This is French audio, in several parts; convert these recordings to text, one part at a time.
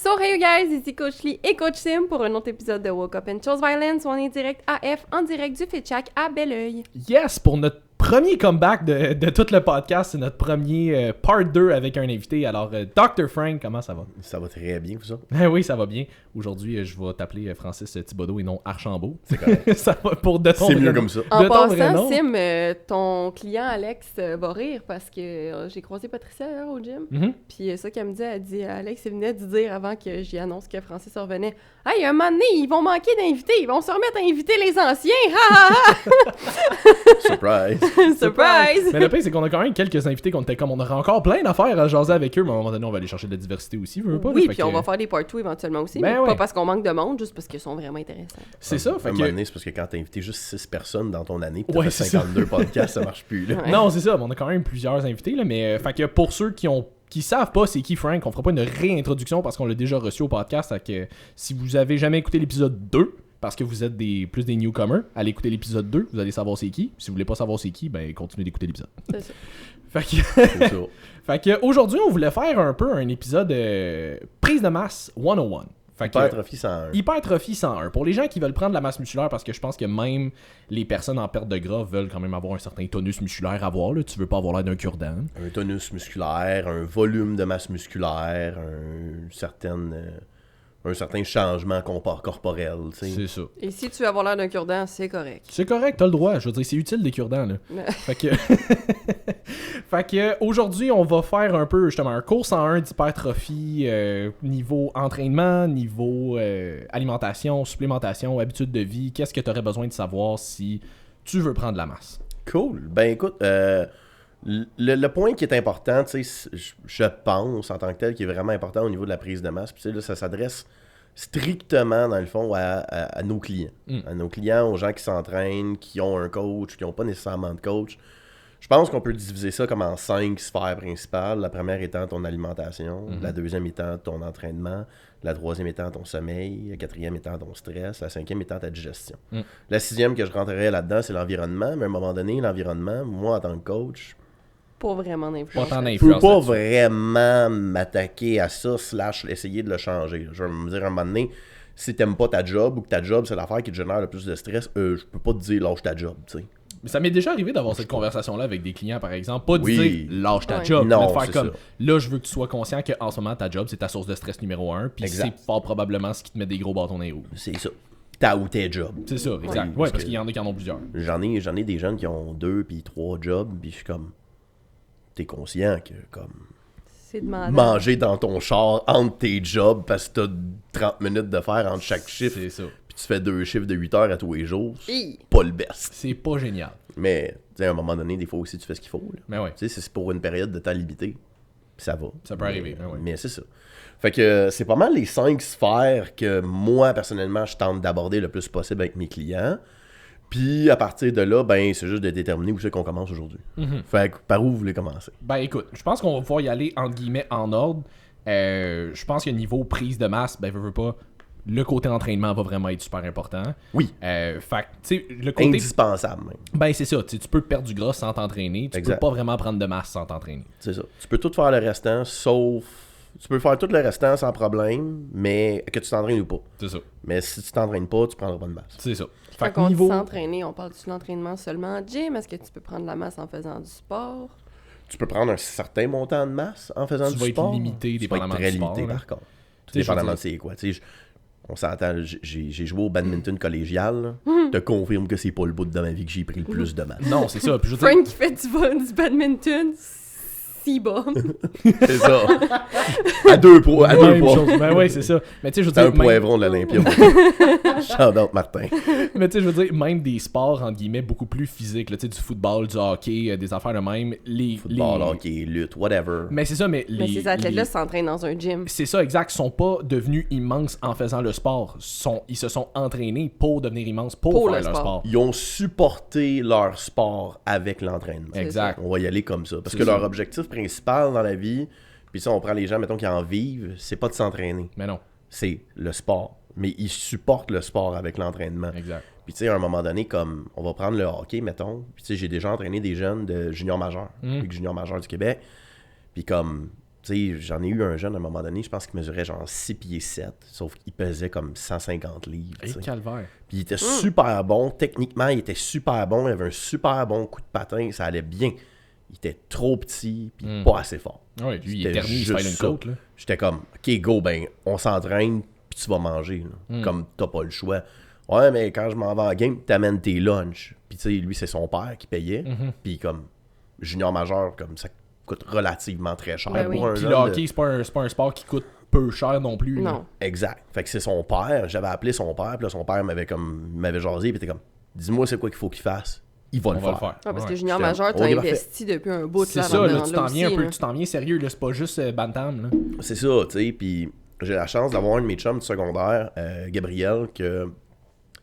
So hey you guys, ici Coach Lee et Coach Sim pour un autre épisode de Woke Up and Chose Violence où on est direct AF en direct du Fitchac à Belleuil. Yes, pour notre premier comeback de tout le podcast, c'est notre premier part 2 avec un invité. Alors, Dr. Frank, comment ça va? Ça va très bien, vous ça? Oui, ça va bien. Aujourd'hui, je vais t'appeler Francis Thibodeau et non Archambault. C'est correct. Ça va pour de ton C'est vrai mieux nom. comme ça. En De ton vrai passant, nom. Sim, ton client Alex va rire parce que j'ai croisé Patricia hier au gym. Mhm. Puis ça qu'elle me dit, elle dit Alex, il venait de dire avant que j'y annonce que Francis revenait. Hey, un moment donné, ils vont manquer d'invités, ils vont se remettre à inviter les anciens. Ha ha Surprise! ha! Surprise! Mais le pire, c'est qu'on a quand même quelques invités qu'on était comme on aurait encore plein d'affaires à jaser avec eux, mais à un moment donné, on va aller chercher de la diversité aussi, veux pas? Oui, Fait puis que- on va faire des part 2 éventuellement aussi, Ben mais ouais. pas parce qu'on manque de monde, juste parce qu'ils sont vraiment intéressants. C'est ça, À fait un moment que... donné, c'est parce que quand t'as invité juste 6 personnes dans ton année, pis Ouais, t'as c'est fait ça. 52 podcasts, ça marche plus, là. Ouais. Non, c'est ça, mais on a quand même plusieurs invités, là, mais fait que pour ceux qui savent pas c'est qui Frank, on fera pas une réintroduction parce qu'on l'a déjà reçu au podcast, fait que si vous avez jamais écouté l'épisode 2, parce que vous êtes plus des newcomers, allez écouter l'épisode 2, vous allez savoir c'est qui. Si vous voulez pas savoir c'est qui, ben continuez d'écouter l'épisode. C'est ça. Fait que, C'est ça. fait que aujourd'hui, on voulait faire un peu un épisode prise de masse 101. Fait que, Hypertrophie 101. Hypertrophie 101. Pour les gens qui veulent prendre de la masse musculaire, parce que je pense que même les personnes en perte de gras veulent quand même avoir un certain tonus musculaire à avoir. Là. Tu veux pas avoir l'air d'un cure-dent. Un tonus musculaire, un volume de masse musculaire, un certain changement corporel, tu sais. C'est ça. Et si tu veux avoir l'air d'un cure-dent, c'est correct. C'est correct, t'as le droit. Je veux dire, c'est utile des cure-dents, là. Fait que... fait que aujourd'hui, on va faire un peu, justement, un cours 101 d'hypertrophie, niveau entraînement, niveau alimentation, supplémentation, habitude de vie. Qu'est-ce que tu aurais besoin de savoir si tu veux prendre de la masse? Cool. Ben écoute, le point qui est important, tu sais, je pense en tant que tel, qui est vraiment important au niveau de la prise de masse, puis tu sais, là, ça s'adresse strictement, dans le fond, à nos clients. À nos clients, aux gens qui s'entraînent, qui ont un coach, qui n'ont pas nécessairement de coach. Je pense qu'on peut diviser ça comme en 5 sphères principales. La première étant ton alimentation, la deuxième étant ton entraînement, la troisième étant ton sommeil, la quatrième étant ton stress, la cinquième étant ta digestion. La sixième que je rentrerais là-dedans, c'est l'environnement. Mais à un moment donné, l'environnement, moi en tant que coach, Pas vraiment d'influence. Pas tant je peux d'influence pas là-dessus. vraiment m'attaquer à ça, / essayer de le changer. Je vais me dire à un moment donné, si t'aimes pas ta job ou que ta job c'est l'affaire qui te génère le plus de stress, je peux pas te dire lâche ta job, tu sais. Mais ça m'est déjà arrivé d'avoir cette conversation-là avec des clients, par exemple. Pas de Oui. dire lâche ta Ouais. job, Non, mais de faire c'est comme ça. là, je veux que tu sois conscient qu'en ce moment, ta job, c'est ta source de stress numéro 1, puis Exact. c'est fort probablement ce qui te met des gros bâtons dans les roues. C'est ça. Ta ou tes jobs. C'est ça, exact. Oui, Ouais, parce que- qu'il y en a qui en ont plusieurs. J'en ai des jeunes qui ont 2 puis 3 jobs, puis je suis comme, t'es conscient que comme C'est demandant. manger dans ton char entre tes jobs parce que t'as 30 minutes de faire entre chaque chiffre, C'est ça. puis tu fais 2 chiffres de 8 heures à tous les jours, c'est Hi. pas le best. C'est pas génial. Mais tu sais, à un moment donné, des fois aussi tu fais ce qu'il faut. Là. Mais ouais. Tu sais, c'est pour une période de temps limitée, puis ça va. Ça peut arriver, ben ouais. Mais c'est ça. Fait que c'est pas mal les 5 sphères que moi, personnellement, je tente d'aborder le plus possible avec mes clients. Puis à partir de là, ben c'est juste de déterminer où c'est qu'on commence aujourd'hui. Fait que par où vous voulez commencer? Ben écoute, je pense qu'on va pouvoir y aller entre guillemets en ordre. Je pense que niveau prise de masse, ben veux pas, le côté entraînement va vraiment être super important. Oui. Fait que, tu sais, le côté... Indispensable même. Ben c'est ça, tu sais, tu peux perdre du gras sans t'entraîner, tu Exact. peux pas vraiment prendre de masse sans t'entraîner. C'est ça. Tu peux tout faire le restant, sauf... Tu peux faire tout le restant sans problème, mais que tu t'entraînes ou pas. C'est ça, Mais si tu t'entraînes pas, tu prendras pas de masse. c'est ça. Fait Fait que qu'on dit niveau... s'entraîner, on parle de l'entraînement seulement en gym. Est-ce que tu peux prendre de la masse en faisant du sport? Tu peux prendre un certain montant de masse en faisant Tu du vas être sport. limité Tu vas être dépendamment très du sport, limité là. par contre. Tout Tu sais, je veux dépendamment de dire- c'est quoi. Tu sais, on s'entend, j'ai joué au badminton collégial. Là. Je te confirme que c'est pas le bout de ma vie que j'ai pris le plus de masse. Non, c'est ça. Puis je veux dire, Frank qui fait du badminton, si bas. C'est ça. À deux poids. même chose. Ben ouais, c'est ça. Mais tu sais, je veux C'est dire, un même- poivron de l'Olympia. Shout out Martin. mais tu sais, je veux dire, même des sports, entre guillemets, beaucoup plus physiques, là, tu sais, du football, du hockey, des affaires de même, Football, hockey, lutte, whatever. Mais c'est ça, mais Mais ces athlètes-là s'entraînent dans un gym. C'est ça, exact. Ils sont pas devenus immenses en faisant le sport. Ils se sont entraînés pour devenir immenses, pour Pour faire le leur sport. sport. Ils ont supporté leur sport avec l'entraînement. Exact. On va y aller comme ça. Parce C'est que ça. leur objectif principal dans la vie, puis ça, on prend les gens, mettons, qui en vivent, c'est pas de s'entraîner. Mais non, C'est le sport. Mais ils supportent le sport avec l'entraînement. exact. Puis tu sais, à un moment donné, comme on va prendre le hockey, mettons. Puis tu sais, j'ai déjà entraîné des jeunes de junior majeur, Ligue junior majeur du Québec. Puis comme Tu sais, j'en ai eu un jeune à un moment donné, je pense qu'il mesurait genre 6 pieds 7, sauf qu'il pesait comme 150 livres. Et calvaire. Puis il était super bon, techniquement, il était super bon, il avait un super bon coup de patin, ça allait bien. Il était trop petit, puis pas assez fort. Ouais, lui, il C'était éternise, il juste fait une ça. côte, là. J'étais comme, OK, go, ben, on s'entraîne, puis tu vas manger. Là. Comme t'as pas le choix. Ouais, mais quand je m'en vais en game, t'amènes tes lunchs. Puis tu sais, lui, c'est son père qui payait. Puis comme junior majeur, comme ça coûte relativement très cher Ben oui. pour un Puis jeune le de- hockey, c'est pas un sport qui coûte peu cher non plus. là. Non. Exact. Fait que c'est son père. J'avais appelé son père, puis là, son père m'avait jasé, puis était comme, dis-moi c'est quoi qu'il faut qu'il fasse. Il va On le va le faire. faire. Ah, parce Ouais. que junior J'étais- majeur, t'as Ok, parfait. investi depuis un bout C'est là, ça, dans là, ce tu t'en viens aussi, un peu, là. tu t'en viens sérieux, là, c'est pas juste Bantam, là. C'est ça, tu sais. Puis j'ai la chance d'avoir un de mes chums du secondaire, Gabriel, que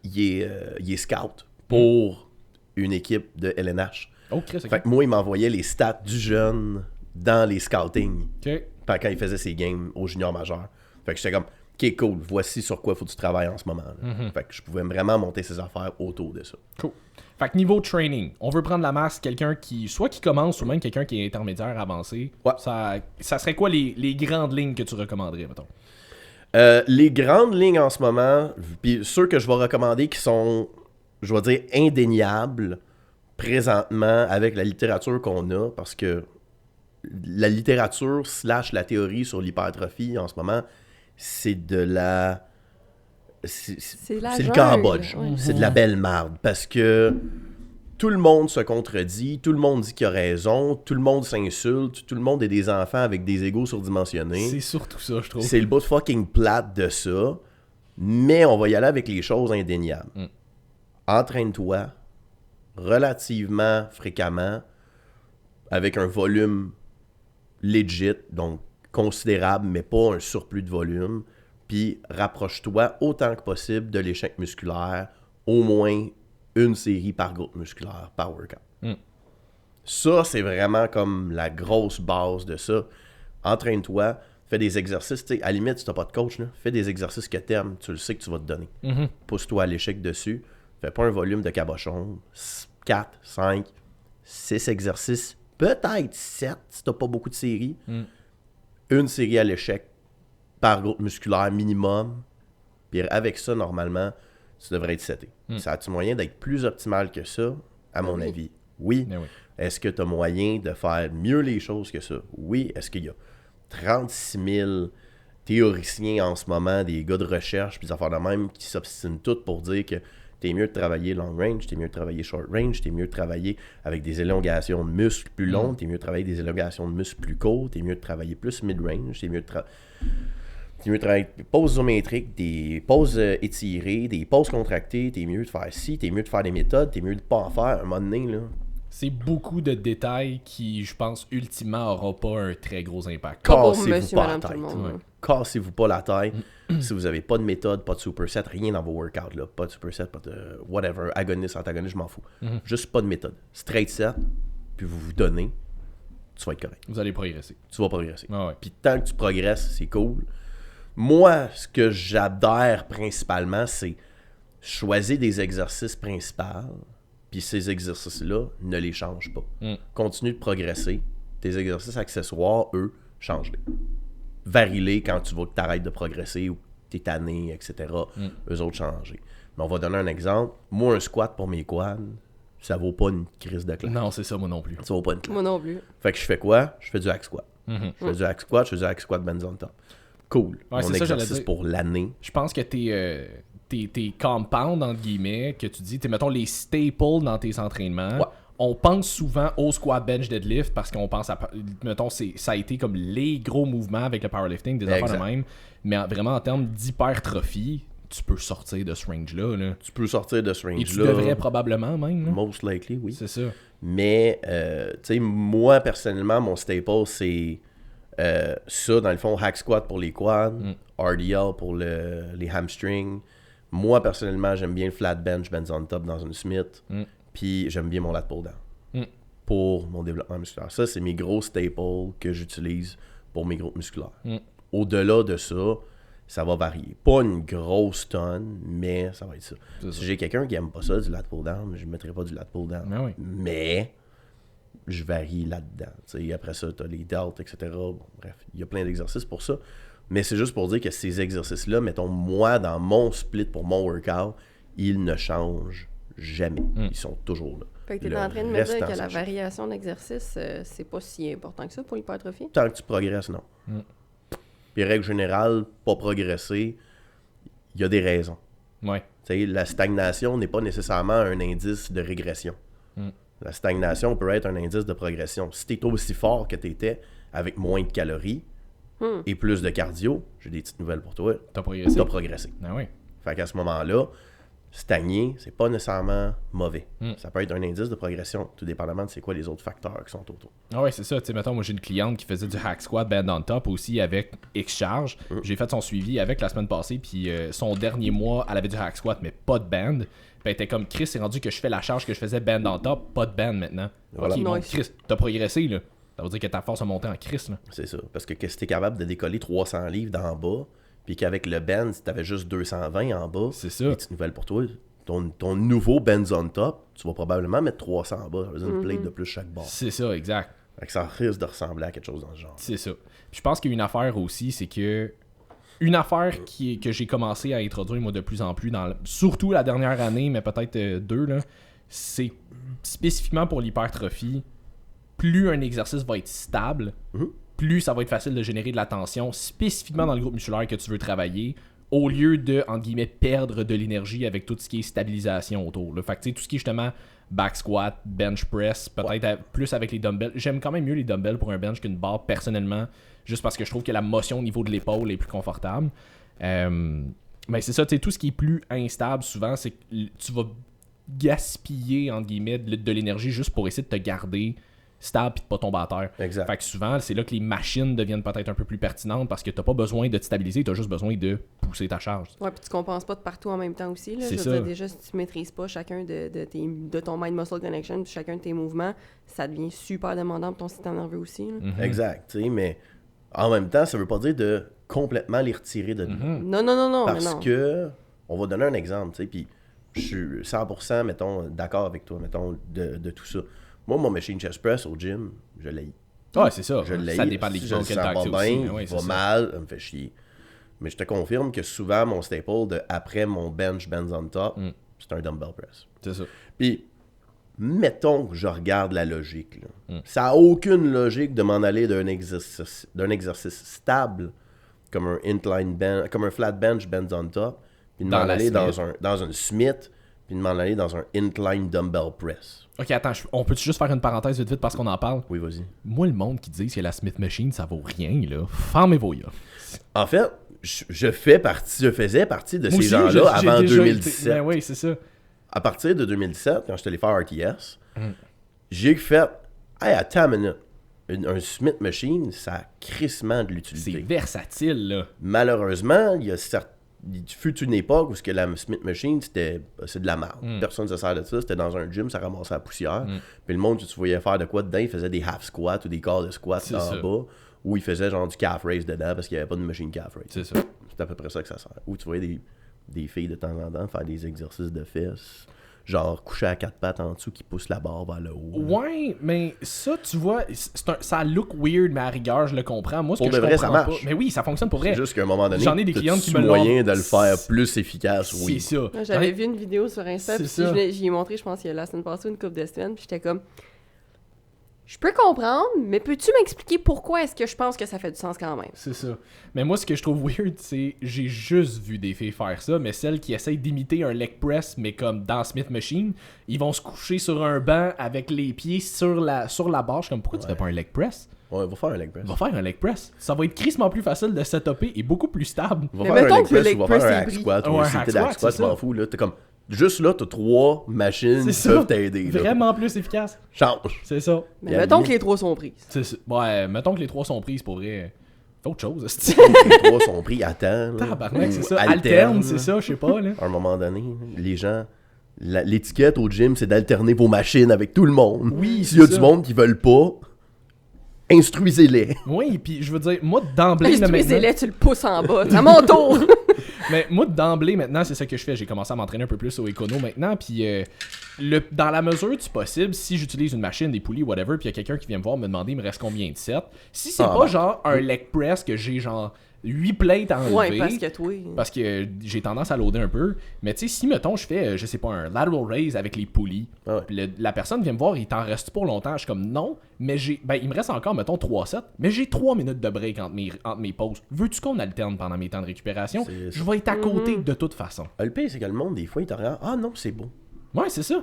il est scout pour une équipe de LNH. Oh, Chris, ok. Fait que moi, il m'envoyait les stats du jeune dans les scouting Ok. quand il faisait ses games au junior majeur. Fait que j'étais comme, OK, cool, voici sur quoi faut que tu travailles en ce moment. Là. Fait que je pouvais vraiment monter ses affaires autour de ça. Cool. Fait que niveau training, on veut prendre la masse, quelqu'un qui, soit qui commence ou même quelqu'un qui est intermédiaire avancé. Ouais. Ça serait quoi les grandes lignes que tu recommanderais, mettons? Les grandes lignes en ce moment, puis ceux que je vais recommander qui sont, je vais dire, indéniables présentement avec la littérature qu'on a, parce que la littérature / la théorie sur l'hypertrophie en ce moment, c'est de la... C'est la C'est le jungle, Cambodge. ouais. C'est de la belle marde. Parce que tout le monde se contredit, tout le monde dit qu'il a raison, tout le monde s'insulte, tout le monde est des enfants avec des égos surdimensionnés. C'est surtout ça, je trouve. C'est le bout fucking plate de ça. Mais on va y aller avec les choses indéniables. Entraîne-toi relativement fréquemment avec un volume legit, donc considérable, mais pas un surplus de volume. Puis rapproche-toi autant que possible de l'échec musculaire, au moins une série par groupe musculaire, par workout. Ça, c'est vraiment comme la grosse base de ça. Entraîne-toi, fais des exercices. Tu sais, à la limite, si tu n'as pas de coach, là, fais des exercices que tu aimes, tu le sais que tu vas te donner. Pousse-toi à l'échec dessus. Fais pas un volume de cabochon. 4, 5, 6 exercices, peut-être 7 si tu n'as pas beaucoup de séries. Une série à l'échec par groupe musculaire minimum. Puis avec ça, normalement, tu devrais être seté. Ça a-tu moyen d'être plus optimal que ça? À mon avis, oui. Mais oui. Est-ce que tu as moyen de faire mieux les choses que ça? Oui. Est-ce qu'il y a 36 000 théoriciens en ce moment, des gars de recherche, puis des affaires de même, qui s'obstinent toutes pour dire que t'es mieux de travailler long range, t'es mieux de travailler short range, t'es mieux de travailler avec des élongations de muscles plus longues, t'es mieux de travailler des élongations de muscles plus courtes, t'es mieux de travailler plus mid-range, t'es mieux de travailler des pauses isométriques, des pauses étirées, des pauses contractées, t'es mieux de faire ci, t'es mieux de faire des méthodes, t'es mieux de pas en faire. À un moment donné, là, C'est beaucoup de détails qui, je pense, ultimement, n'auront pas un très gros impact. Pas pour cassez-vous monsieur, pas la madame, tout tête. le monde. Ouais. Cassez-vous pas la tête. Si vous avez pas de méthode, pas de superset, rien dans vos workouts, là. Pas de superset, pas de whatever, agoniste, antagoniste, je m'en fous. Juste pas de méthode. Straight set, puis vous vous donnez, tu vas être correct. Vous allez progresser. Tu vas progresser. Ah ouais. Puis tant que tu progresses, c'est cool. Moi, ce que j'adhère principalement, c'est choisir des exercices principaux, puis ces exercices-là, ne les change pas. Continue de progresser. Tes exercices accessoires, eux, change-les. Varie-les quand tu vois que tu arrêtes de progresser ou que tu es tanné, etc. Eux autres, changer. Mais on va donner un exemple. Moi, un squat pour mes quads, ça vaut pas une crise de claque. Non, c'est ça, moi non plus. Ça vaut pas une claque. Moi non plus. Fait que je fais quoi? Je fais du hack squat. Je fais du hack squat, je fais du hack squat bench on top. Cool. Ouais, Mon c'est ça, j'allais exercice dire. pour l'année. Je pense que tes compounds, entre guillemets, que tu dis, mettons les staples dans tes entraînements, Ouais. on pense souvent au squat, bench, deadlift parce qu'on pense à, mettons, ça a été comme les gros mouvements avec le powerlifting, des affaires de Exact. même. Mais vraiment, en termes d'hypertrophie, tu peux sortir de ce range-là. Là. Tu peux sortir de ce range-là. Et tu devrais probablement même. là. Most likely, oui. C'est ça. Mais, tu sais, moi, personnellement, mon staple, c'est ça, dans le fond, hack squat pour les quads, RDL pour les hamstrings. Moi, personnellement, j'aime bien le flat bench, bench on top dans une Smith. Puis, j'aime bien mon lat pull down pour mon développement musculaire. Ça, c'est mes gros staples que j'utilise pour mes groupes musculaires. Au-delà de ça, ça va varier. Pas une grosse tonne, mais ça va être ça. C'est Si ça. j'ai quelqu'un qui aime pas ça, du lat pull down, je ne mettrai pas du lat pull down. Ben oui. Mais je varie là-dedans. T'sais, après ça, tu as les delts, etc. Bon, bref, il y a plein d'exercices pour ça. Mais c'est juste pour dire que ces exercices-là, mettons, moi, dans mon split pour mon workout, ils ne changent jamais. Ils sont toujours là. Fait que tu es en train de me dire que la variation d'exercice, c'est pas si important que ça pour l'hypertrophie? Tant que tu progresses, non. Puis, règle générale, pas progresser, il y a des raisons. Ouais. T'sais, la stagnation n'est pas nécessairement un indice de régression. La stagnation peut être un indice de progression. Si tu es aussi fort que tu étais avec moins de calories et plus de cardio, j'ai des petites nouvelles pour toi. T'as progressé. T'as progressé. Ah oui. Fait qu'à ce moment-là, stagner, c'est pas nécessairement mauvais. Ça peut être un indice de progression, tout dépendamment de c'est quoi les autres facteurs qui sont autour. Ah ouais, c'est ça. Tu sais, mettons, moi j'ai une cliente qui faisait du hack squat band on top aussi avec X-Charge. J'ai fait son suivi avec la semaine passée, puis son dernier mois, elle avait du hack squat, mais pas de band. Puis elle était comme, Chris, c'est rendu que je fais la charge que je faisais band on top, pas de band maintenant. Voilà. Ok, bon, Nice. Chris, t'as progressé, là. Ça veut dire que ta force a monté en Chris, là. C'est ça. Parce que si t'es capable de décoller 300 livres d'en bas, puis qu'avec le bend, si t'avais juste 220 en bas, C'est ça. petite nouvelle pour toi, ton nouveau bend on top, tu vas probablement mettre 300 en bas. Ça veut dire une plate de plus chaque bord. C'est ça, exact. Fait que ça risque de ressembler à quelque chose dans ce genre. C'est ça. Puis je pense qu'il y a une affaire aussi, c'est que une affaire que j'ai commencé à introduire moi de plus en plus, surtout la dernière année, mais peut-être 2, là, c'est spécifiquement pour l'hypertrophie, plus un exercice va être stable, plus ça va être facile de générer de la tension, spécifiquement dans le groupe musculaire que tu veux travailler, au lieu de, entre guillemets, perdre de l'énergie avec tout ce qui est stabilisation autour. Là. Fait que tu sais, tout ce qui est justement back squat, bench press, peut-être plus avec les dumbbells. J'aime quand même mieux les dumbbells pour un bench qu'une barre personnellement, juste parce que je trouve que la motion au niveau de l'épaule est plus confortable. Mais c'est ça, tu sais, tout ce qui est plus instable souvent, c'est que tu vas gaspiller, entre guillemets, de l'énergie juste pour essayer de te garder stable et de pas tomber à terre. Exact. Fait que souvent, c'est là que les machines deviennent peut-être un peu plus pertinentes parce que t'as pas besoin de te stabiliser, t'as juste besoin de pousser ta charge. Ouais, puis tu compenses pas de partout en même temps aussi. Là. C'est Je veux ça. dire, déjà, si tu maîtrises pas chacun de ton mind-muscle connection, puis chacun de tes mouvements, ça devient super demandant pour ton système nerveux aussi. Là. Exact, tu sais, mais en même temps, ça veut pas dire de complètement les retirer de nous. Non, Parce mais non. que, on va donner un exemple, tu sais, puis je suis 100%, mettons, d'accord avec toi, mettons, de tout ça. Moi, mon machine chest press au gym, je l'ai. Ouais, c'est ça. Je l'ai. Ça dépend de Si je l'équipement le que sens t'as pas accès bien, aussi. il Mais ouais, va c'est ça. mal, ça me fait chier. Mais je te confirme que souvent, mon staple de après mon bench bends on top, c'est un dumbbell press. C'est ça. Puis, mettons que je regarde la logique. Là. Ça n'a aucune logique de m'en aller d'un exercice stable, comme un incline bench, comme un flat bench bends on top, puis de Dans m'en la aller Smith. dans un Smith, puis de m'en aller dans un incline dumbbell press. Ok, attends, on peut-tu juste faire une parenthèse vite parce qu'on en parle? Oui, vas-y. Moi, le monde qui dit que la Smith Machine, ça vaut rien, là. Fermez vos yeux. En fait, je faisais partie de Moi ces aussi, gens-là j'ai avant déjà 2017. été- Ben oui, c'est ça. À partir de 2017, quand je suis allé faire RTS, j'ai fait « Hey, attends une minute. Un Smith Machine, ça a crissement de C'est l'utilité. versatile, là. Malheureusement, il fut une époque où ce que la Smith Machine, c'est de la merde. Personne ne se sert de ça. C'était dans un gym, ça ramassait la poussière. Puis le monde, tu voyais faire de quoi dedans, il faisait des half squats ou des quarts de squat C'est en ça. bas, ou il faisait genre du calf raise dedans parce qu'il n'y avait pas de machine calf raise. C'est ça. C'est à peu près ça que ça sert. Ou tu voyais des filles de temps en temps faire des exercices de fesses, genre coucher à quatre pattes en dessous qui poussent la barre vers le haut. Ouais, mais ça, tu vois, ça look weird, mais à rigueur, je le comprends. Moi, ce Pour que de je vrai, comprends ça marche. pas... Mais oui, ça fonctionne pour vrai. C'est juste qu'à un moment donné, J'en ai des t'as-tu clientes qui me l'ont- moyen de le faire plus efficace, C'est oui. ça. Moi, J'en j'avais ai- vu une vidéo sur Insta, C'est puis ça. j'y ai montré, je pense, la semaine passée, une couple de semaines, puis j'étais comme... Je peux comprendre, mais peux-tu m'expliquer pourquoi est-ce que je pense que ça fait du sens quand même? C'est ça. Mais moi, ce que je trouve weird, c'est j'ai juste vu des filles faire ça, mais celles qui essayent d'imiter un leg press, mais comme dans Smith Machine, ils vont se coucher sur un banc avec les pieds sur la barre. Je suis comme, pourquoi tu fais pas un leg press? Ouais, va faire un leg press. Va faire un leg press. Ça va être crissement plus facile de setuper et beaucoup plus stable. Va Mais faire un mettons leg que le press leg ou va press faire un est hack bris. squat. Ouais, Ou un si hack t'es hack squat, squat, c'est je m'en ça. fous. Là. T'es comme, juste là, t'as 3 machines qui C'est ça. peuvent t'aider. là. Vraiment plus efficace. Change. C'est ça. Mais Il y a mettons mieux. que les 3 sont prises. C'est ça. Ouais, mettons que les 3 sont prises pour vrai. Fais autre chose. c'est- Les 3 sont pris à temps. là. Tabarnak, c'est Ou ça. alterne, Alterne, c'est là. ça, je sais pas, là. À un moment donné, les gens... L'étiquette au gym, c'est d'alterner vos machines avec tout le monde. Oui, S'il y a c'est du ça. monde qui veulent pas, instruisez-les. Oui, puis je veux dire, moi, d'emblée, là, maintenant... Instruisez-les, tu le pousses en bas. À mon tour! Mais moi, d'emblée, maintenant, c'est ça que je fais. J'ai commencé à m'entraîner un peu plus au écono maintenant. Puis, dans la mesure du possible, si j'utilise une machine, des poulies, whatever, puis il y a quelqu'un qui vient me voir me demander il me reste combien de sets. Si c'est pas genre un leg press que j'ai genre 8 plates à enlever. Ouais, parce que j'ai tendance à loader un peu. Mais tu sais, si mettons, je fais, je sais pas, un lateral raise avec les poulies, puis la personne vient me voir, il t'en reste pour longtemps. Je suis comme non, mais il me reste encore, mettons, 3 sets, mais j'ai 3 minutes de break entre mes pauses. Veux-tu qu'on alterne pendant mes temps de récupération? Je vais être à côté de toute façon. Le pire, c'est que le monde, des fois, il te regarde. Ah non, c'est bon. Ouais, c'est ça.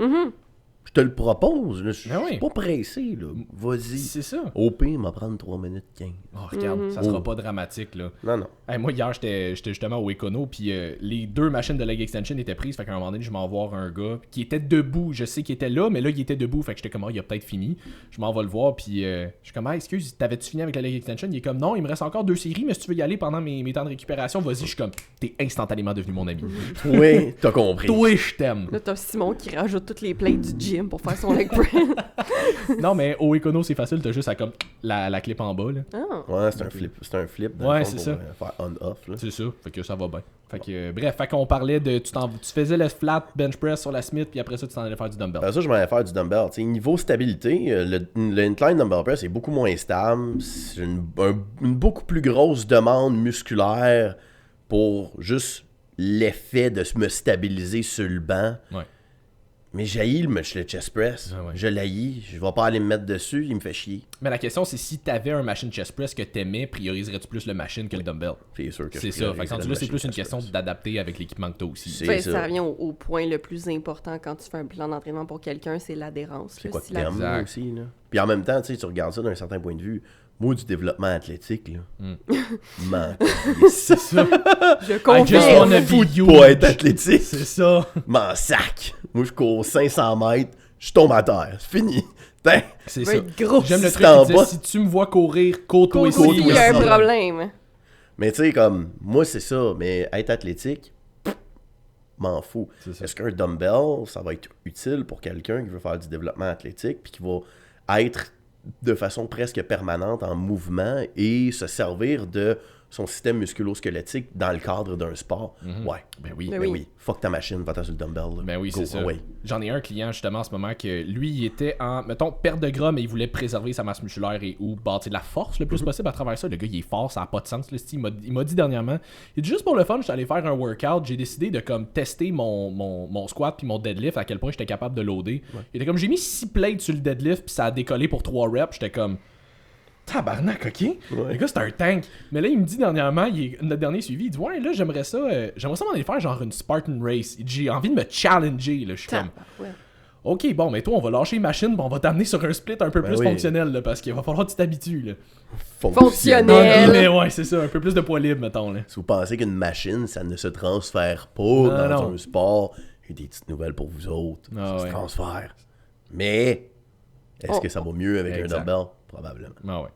Je te le propose. Je suis oui. pas pressé. Là. Vas-y. C'est ça. Au pire, il va prendre 3 minutes 15. Oh, regarde, ça sera pas dramatique, là. Non. Hey, moi, hier, j'étais justement au Econo, puis les 2 machines de leg extension étaient prises. Fait qu'à un moment donné, je m'en vais voir un gars qui était debout. Je sais qu'il était là, mais là, il était debout. Fait que j'étais comme, il a peut-être fini. Je m'en vais le voir, puis je suis comme, excuse, t'avais-tu fini avec la leg extension? Il est comme, non, il me reste encore 2 séries, mais si tu veux y aller pendant mes temps de récupération, vas-y. Je suis comme, t'es instantanément devenu mon ami. Oui, t'as compris. Toi, je t'aime. Là, t'as Simon qui rajoute toutes les plates du gym pour faire son leg press. Non, mais au Econo, c'est facile, t'as juste à comme la clip en bas, là. Ouais, c'est un flip. Ouais, c'est ça. Faire on-off. C'est ça, fait que ça va bien. Fait que, bref, fait qu'on parlait de. Tu faisais le flat bench press sur la Smith, puis après ça, tu t'en allais faire du dumbbell. Après ça, je m'en allais faire du dumbbell. T'sais, niveau stabilité, le incline dumbbell press est beaucoup moins stable. C'est une beaucoup plus grosse demande musculaire pour juste l'effet de me stabiliser sur le banc. Ouais. Mais j'haïs le chest press. Ah ouais. Je l'haïs. Je vais pas aller me mettre dessus, il me fait chier. Mais la question, c'est si t'avais un machine chest press que t'aimais, prioriserais-tu plus le machine que le dumbbell? C'est sûr que c'est ça. Fait que rendu là, c'est plus une question d'adapter avec l'équipement que t'as aussi. Ça revient au point le plus important quand tu fais un plan d'entraînement pour quelqu'un, c'est l'adhérence. C'est quoi que t'aimes aussi, là. Puis en même temps, tu regardes ça d'un certain point de vue. Moi, du développement athlétique, là. C'est ça. Je confirme. Pas être athlétique. C'est ça. M'en sac. Moi, je cours 500 mètres, je tombe à terre. C'est fini. C'est ça. Gros. J'aime le Si truc qui dit, si tu me vois courir, cours-toi ici. Il y a un problème. Mais tu sais, comme, moi, c'est ça. Mais être athlétique, m'en fous. Est-ce qu'un dumbbell, ça va être utile pour quelqu'un qui veut faire du développement athlétique puis qui va être de façon presque permanente en mouvement et se servir de son système musculo-squelettique dans le cadre d'un sport? Ouais. Ben oui. Oui. Fuck ta machine, va-t'en sur le dumbbell. Là. Ben oui, Go, c'est ça. Ouais. J'en ai un client justement en ce moment que lui, il était en, mettons, perte de gras, mais il voulait préserver sa masse musculaire et ou bâtir de la force le plus possible à travers ça. Le gars, il est fort, ça n'a pas de sens. Là, il m'a dit dernièrement, il dit juste pour le fun, je suis allé faire un workout, j'ai décidé de comme tester mon squat puis mon deadlift, à quel point j'étais capable de loader. Ouais. Il était comme, j'ai mis 6 plates sur le deadlift puis ça a décollé pour 3 reps. J'étais comme... Tabarnak, ok? Ouais. Le gars, c'est un tank. Mais là, il me dit dernièrement, notre dernier suivi, il dit, ouais, là, j'aimerais ça m'en aller faire genre une Spartan Race. Il dit, j'ai envie de me challenger, là. Je suis comme, ok, bon, mais toi, on va lâcher les machines, on va t'amener sur un split un peu plus fonctionnel, là, parce qu'il va falloir que tu t'habitues, là. Fonctionnel! Mais ouais, c'est ça, un peu plus de poids libre, mettons, là. Si vous pensez qu'une machine, ça ne se transfère pas dans un sport, j'ai des petites nouvelles pour vous autres. Ça se transfère. Mais, est-ce que ça va mieux avec un dumbbell? Probablement. Ah ouais.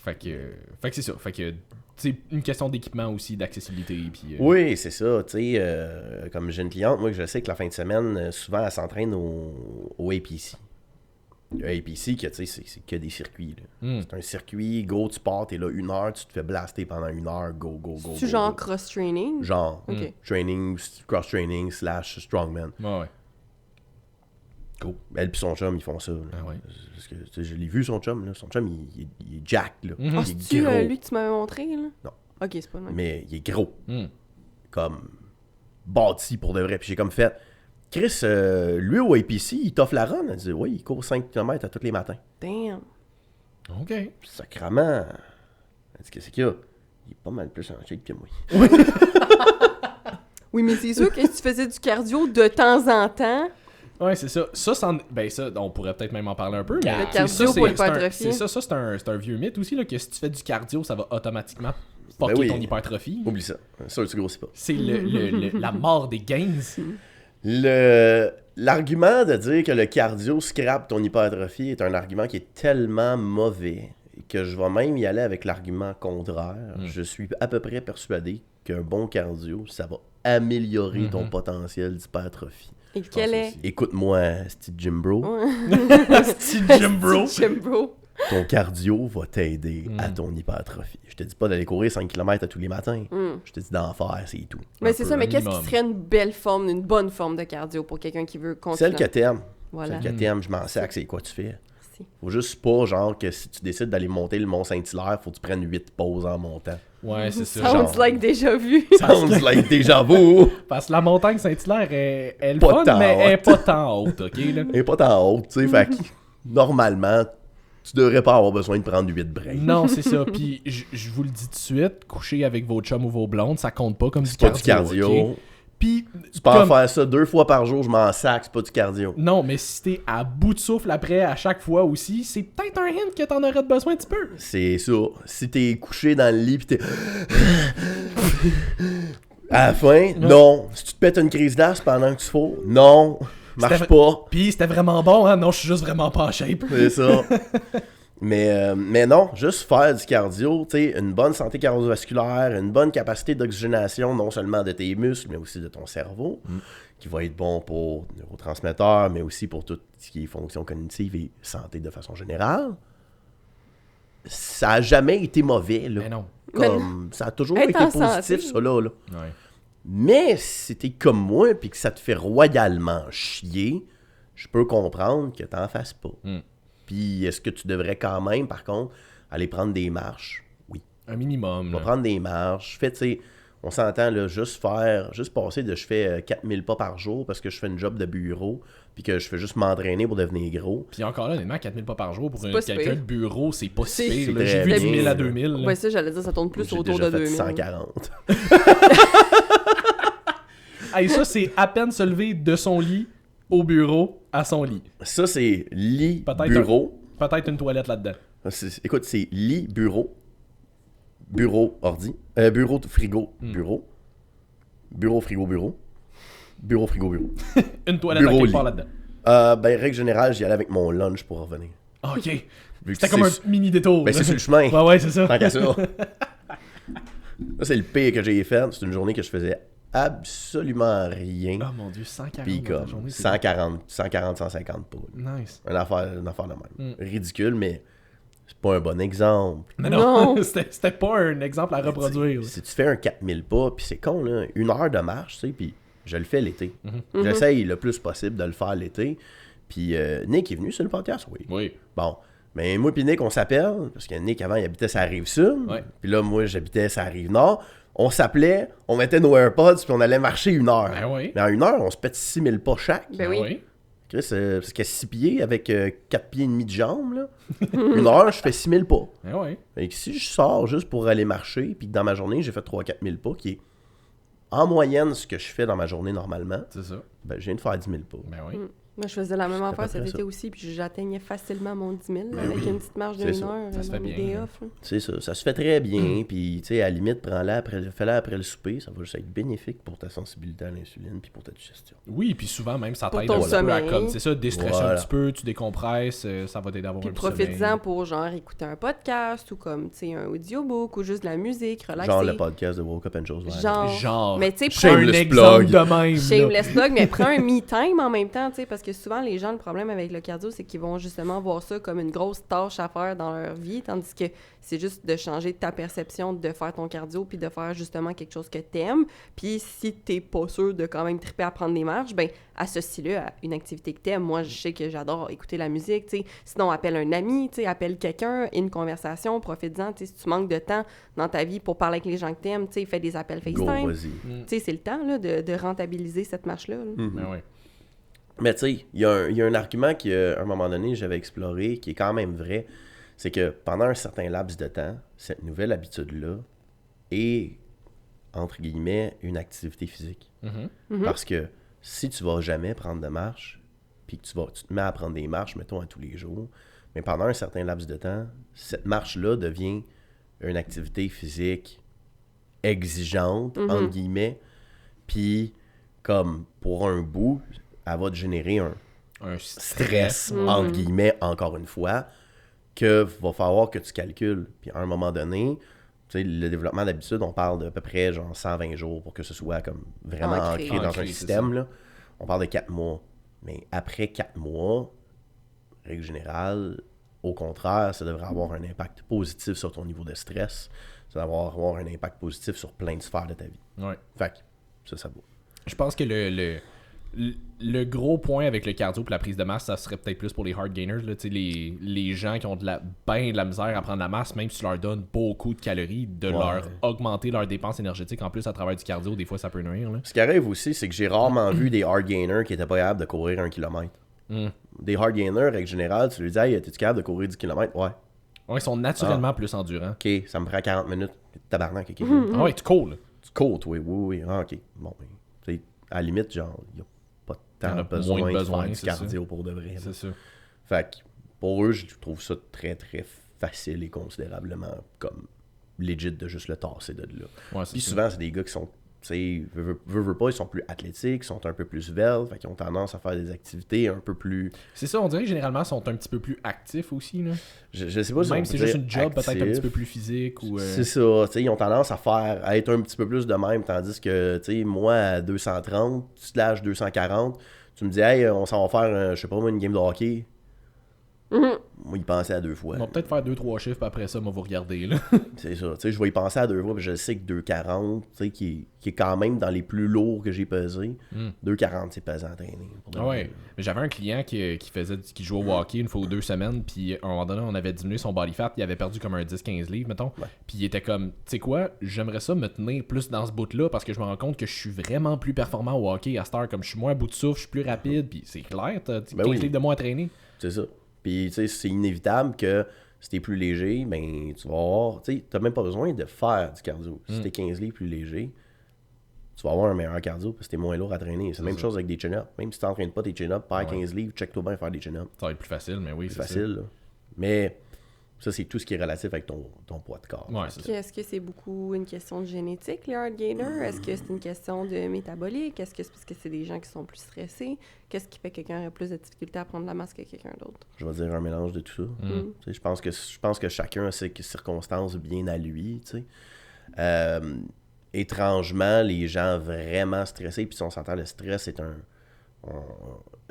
Fait que c'est ça. Fait que c'est une question d'équipement aussi, d'accessibilité. Puis, oui, c'est ça. Tu sais, comme j'ai une cliente, moi, je sais que la fin de semaine, souvent, elle s'entraîne au APC. Le APC, c'est que des circuits. C'est un circuit, go, tu pars, t'es là 1 heure, tu te fais blaster pendant 1 heure, go. C'est genre cross-training? Genre, training, cross-training / strongman. Ouais. Cool. Elle et son chum, ils font ça. Parce que je l'ai vu, son chum. Là. Son chum, il est jack. Là. Il est gros. Lui que tu m'avais montré? Là? Non. Ok, c'est pas le même. Mais il est gros. Comme bâti pour de vrai. Puis j'ai comme fait... Chris, lui au APC, il t'offre la run. Elle dit, oui, il court 5 km à tous les matins. Damn. OK. Sacrement. Elle dit, qu'est-ce qu'il y a? Il est pas mal plus en shape que moi. Oui, mais c'est sûr que si tu faisais du cardio de temps en temps... Ouais, c'est ça. Ça, on pourrait peut-être même en parler un peu. Mais le cardio pour l'hypertrophie. C'est un vieux mythe aussi, là, que si tu fais du cardio, ça va automatiquement fucker ton hypertrophie. Oublie ça. Ça, tu grossis pas. C'est la mort des gains. L'argument de dire que le cardio scrape ton hypertrophie est un argument qui est tellement mauvais que je vais même y aller avec l'argument contraire. Je suis à peu près persuadé qu'un bon cardio, ça va améliorer ton potentiel d'hypertrophie. Et quel est? Écoute-moi, Steve Jim Bro. Steve Jim Bro. Steve Jim Bro. ton cardio va t'aider à ton hypertrophie. Je te dis pas d'aller courir 5 km à tous les matins. Je te dis d'en faire, c'est tout. Mais c'est ça, mais qu'est-ce qui serait une belle forme, une bonne forme de cardio pour quelqu'un qui veut continuer? Celle que t'aimes. Voilà. Celle que t'aimes, je m'en sac, c'est quoi tu fais. Merci. Faut juste pas, genre, que si tu décides d'aller monter le Mont-Saint-Hilaire, faut que tu prennes 8 pauses en montant. Ouais, c'est ça. Sounds genre. like déjà vu. Sounds like déjà vous! Parce que la montagne Saint-Hilaire est le Pas fun, tant mais elle est haute. pas tant haute, OK? Là? Et pas tant haute, tu sais. Fait que, normalement, tu devrais pas avoir besoin de prendre 8 breaks. Non, c'est ça. Puis je vous le dis tout de suite, coucher avec vos chums ou vos blondes, ça compte pas comme du C'est pas cardio. du cardio. OK? Puis, Tu peux en faire ça 2 fois par jour, je m'en sac, c'est pas du cardio. Non, mais si t'es à bout de souffle après à chaque fois aussi, c'est peut-être un hint que t'en aurais besoin un petit peu. C'est ça. Si t'es couché dans le lit pis t'es... À la fin, non. Si tu te pètes une crise d'asthme pendant que tu fous, non. Marche C'était- pas. Puis c'était vraiment bon, hein? Non, je suis juste vraiment pas en shape. C'est ça. Mais non, juste faire du cardio, tu sais, une bonne santé cardiovasculaire, une bonne capacité d'oxygénation, non seulement de tes muscles, mais aussi de ton cerveau, qui va être bon pour les neurotransmetteurs, mais aussi pour tout ce qui est fonction cognitive et santé de façon générale. Ça a jamais été mauvais, là. Mais non. Comme, ça a toujours Être été en positif, santé. ça, là. Ouais. Mais si t'es comme moi puis que ça te fait royalement chier, je peux comprendre que t'en fasses pas. Puis est-ce que tu devrais quand même, par contre, aller prendre des marches? Oui. Un minimum. Je vais là. prendre des marches. Je fais, tu sais, on s'entend, là, juste passer de je fais 4000 pas par jour parce que je fais une job de bureau puis que je fais juste m'entraîner pour devenir gros. Puis encore là, honnêtement, 4000 pas par jour pour C'est pas si quelqu'un pire. de bureau, c'est pas si C'est- pire. c'est là. J'ai très vu 10 000 à bien. 2000. là. Ouais, ça, j'allais dire, ça tourne plus J'ai autour déjà de fait 2000. 140. Hey, ça, c'est à peine se lever de son lit au bureau à son lit. Ça, c'est lit, Peut-être bureau. Peut-être une toilette là-dedans. Écoute, c'est lit, bureau, bureau, ordi, bureau, frigo, bureau, bureau, frigo, bureau, bureau, frigo, bureau. Une toilette à Bureau, quelque part lit. là-dedans. Ben, règle générale, j'y allais avec mon lunch pour revenir. Ah, OK. Vu que C'était comme un mini détour. Ben, là. c'est sur le chemin. Ouais, ouais, c'est ça. Tant qu'à ça. Ça, c'est le pire que j'ai fait. C'est une journée que je faisais absolument rien. Oh mon dieu, 140 Puis dans la comme journée, c'est 140, 150 pas. nice. Une affaire de même. Ridicule, mais c'est pas un bon exemple. Mais non, Non. c'était pas un exemple à reproduire. Si tu fais un 4000 pas, puis c'est con, là, 1 heure de marche, tu sais, puis je le fais l'été. J'essaye le plus possible de le faire l'été. Puis Nick est venu sur le podcast, oui. Oui. Bon, mais moi puis Nick, on s'appelle, parce que Nick, avant, il habitait sur la Rive-Sud. Ouais. Puis là, moi, j'habitais sur la Rive-Nord. On s'appelait, on mettait nos AirPods, puis on allait marcher 1 heure. Ben oui. Mais en 1 heure, on se pète 6000 pas chaque. Ben oui. Chris, parce qu'à 6 pieds, avec 4 pieds et demi de jambes, là, 1 heure, je fais 6000 pas. Ben oui. Fait que si je sors juste pour aller marcher, puis que dans ma journée, j'ai fait 3-4 000 pas, qui est en moyenne ce que je fais dans ma journée normalement, C'est ça. ben, je viens de faire 10 000 pas. Ben oui. Moi, je faisais la même à affaire peu cet près été ça. aussi, puis j'atteignais facilement mon 10 000 Ben avec oui. une petite marge C'est d'une ça. heure Ça se fait dans mes bien, day là. off. Là. C'est ça, ça se fait très bien, puis tu sais, à la limite, fais-la après le souper, ça va juste être bénéfique pour ta sensibilité à l'insuline, puis pour ta digestion. Oui, puis souvent, même, ça Pour t'aide ton un peu à sommeil. comme, c'est ça, déstresser Voilà. un petit peu, tu décompresses, ça va t'aider à avoir Puis un petit sommeil. profites-en pour genre écouter un podcast ou comme, tu sais, un audiobook ou juste de la musique, relaxer. Genre le podcast de Woke Up and Chose Live. Genre, Mais tu sais, c'est prends un Shameless exemple plug. de même. là. shameless plug, mais prends un me-time en même temps, tu sais, parce que souvent, les gens, le problème avec le cardio, c'est qu'ils vont justement voir ça comme une grosse tâche à faire dans leur vie, tandis que c'est juste de changer ta perception de faire ton cardio puis de faire justement quelque chose que t'aimes. Puis si t'es pas sûr de quand même triper à prendre des marches, ben associe-le à une activité que t'aimes. Moi, je sais que j'adore écouter la musique, tu sais. Sinon, appelle un ami, tu sais, appelle quelqu'un, une conversation, profite-en, tu sais, si tu manques de temps dans ta vie pour parler avec les gens que t'aimes, tu sais, fais des appels Go, FaceTime. vas-y. Tu sais, c'est le temps, là, de rentabiliser cette marche-là. là. Ben oui. Mais tu sais, il y a un argument qu'à un moment donné, j'avais exploré, qui est quand même vrai, c'est que pendant un certain laps de temps, cette nouvelle habitude-là est, entre guillemets, une activité physique. Parce que si tu vas jamais prendre de marche, puis que tu te mets à prendre des marches, mettons, à tous les jours, mais pendant un certain laps de temps, cette marche-là devient une activité physique exigeante, entre guillemets, puis comme pour un bout, elle va te générer un Un stress, entre guillemets, encore une fois, que va falloir que tu calcules. Puis à un moment donné, tu sais, le développement d'habitude, on parle d'à peu près genre 120 jours pour que ce soit comme vraiment Ancré. ancré dans Ancré, un c'est système. ça. Là. On parle de 4 mois. Mais après 4 mois, règle générale, Au contraire, ça devrait avoir un impact positif sur ton niveau de stress. Ça devrait avoir un impact positif sur plein de sphères de ta vie. Ouais. Fait que ça vaut. Je pense que le gros point avec le cardio et la prise de masse, ça serait peut-être plus pour les hard gainers. Là, les gens qui ont de la misère à prendre la masse, même si tu leur donnes beaucoup de calories, de leur augmenter leurs dépenses énergétiques en plus à travers du cardio, des fois ça peut nuire. Là. Ce qui arrive aussi, c'est que j'ai rarement vu des hard gainers qui étaient pas capables de courir 1 km. Des hard gainers, règle générale, tu lui dis, hey, es-tu capable de courir 10 km? Ouais. Ouais, ils sont naturellement plus endurants. Ok, ça me prend 40 minutes. Tabarnak, ok. Ah ouais, tu cours. Là. Tu cours, oui. Ah, ok. Bon, à la limite, genre, il n'y a pas tant besoin de faire du cardio pour de vrai. C'est ça. Fait que pour eux, je trouve ça très, très facile et considérablement comme legit de juste le tasser de là. Ouais, puis souvent, c'est des gars qui sont, tu sais, veut pas, ils sont plus athlétiques, ils sont un peu plus veulent, fait qu'ils ont tendance à faire des activités un peu plus... C'est ça, on dirait que généralement, ils sont un petit peu plus actifs aussi, là. Je sais pas si même on si peut c'est juste dire une job peut-être un actif. petit peu plus physique ou... C'est ça, tu sais, ils ont tendance à être un petit peu plus de même, tandis que, tu sais, moi, à 230, / 240, tu me dis, hey, on s'en va faire, je sais pas moi, une game de hockey. Moi, il pensait à 2 fois. On va peut-être faire 2-3 chiffres, puis après ça, on va vous regarder, là. C'est ça, tu sais, je vais y penser à 2 fois, puis je sais que 240, tu sais, qui est quand même dans les plus lourds que j'ai pesé. 240, c'est pesant à traîner. Ouais, mais j'avais un client qui jouait au hockey une fois ou 2 semaines, puis à un moment donné, on avait diminué son body fat, il avait perdu comme un 10-15 livres, mettons. Ouais. Puis il était comme, tu sais quoi, j'aimerais ça me tenir plus dans ce bout-là, parce que je me rends compte que je suis vraiment plus performant au hockey à cette heure, comme je suis moins à bout de souffle, je suis plus rapide, puis c'est clair, t'as 15 livres de moins à traîner. C'est ça. Puis, tu sais, c'est inévitable que si t'es plus léger, ben, tu vas avoir... Tu sais, t'as même pas besoin de faire du cardio. Si t'es 15 livres plus léger, tu vas avoir un meilleur cardio parce que t'es moins lourd à traîner. C'est la même chose avec des chin-ups. Même si t'entraînes pas tes chin-ups, perds 15 livres, check-toi bien faire des chin-ups. Ça va être plus facile, mais oui, C'est facile, là. Mais ça, c'est tout ce qui est relatif avec ton poids de corps. Ouais, c'est ça. Est-ce que c'est beaucoup une question de génétique, les hard gainers? Est-ce que c'est une question de métabolique? Est-ce que c'est parce que c'est des gens qui sont plus stressés? Qu'est-ce qui fait que quelqu'un a plus de difficulté à prendre la masse que quelqu'un d'autre? Je vais dire un mélange de tout ça. Tu sais, je pense que chacun a ses circonstances bien à lui, tu sais. Étrangement, les gens vraiment stressés, puis si on s'entend, le stress, c'est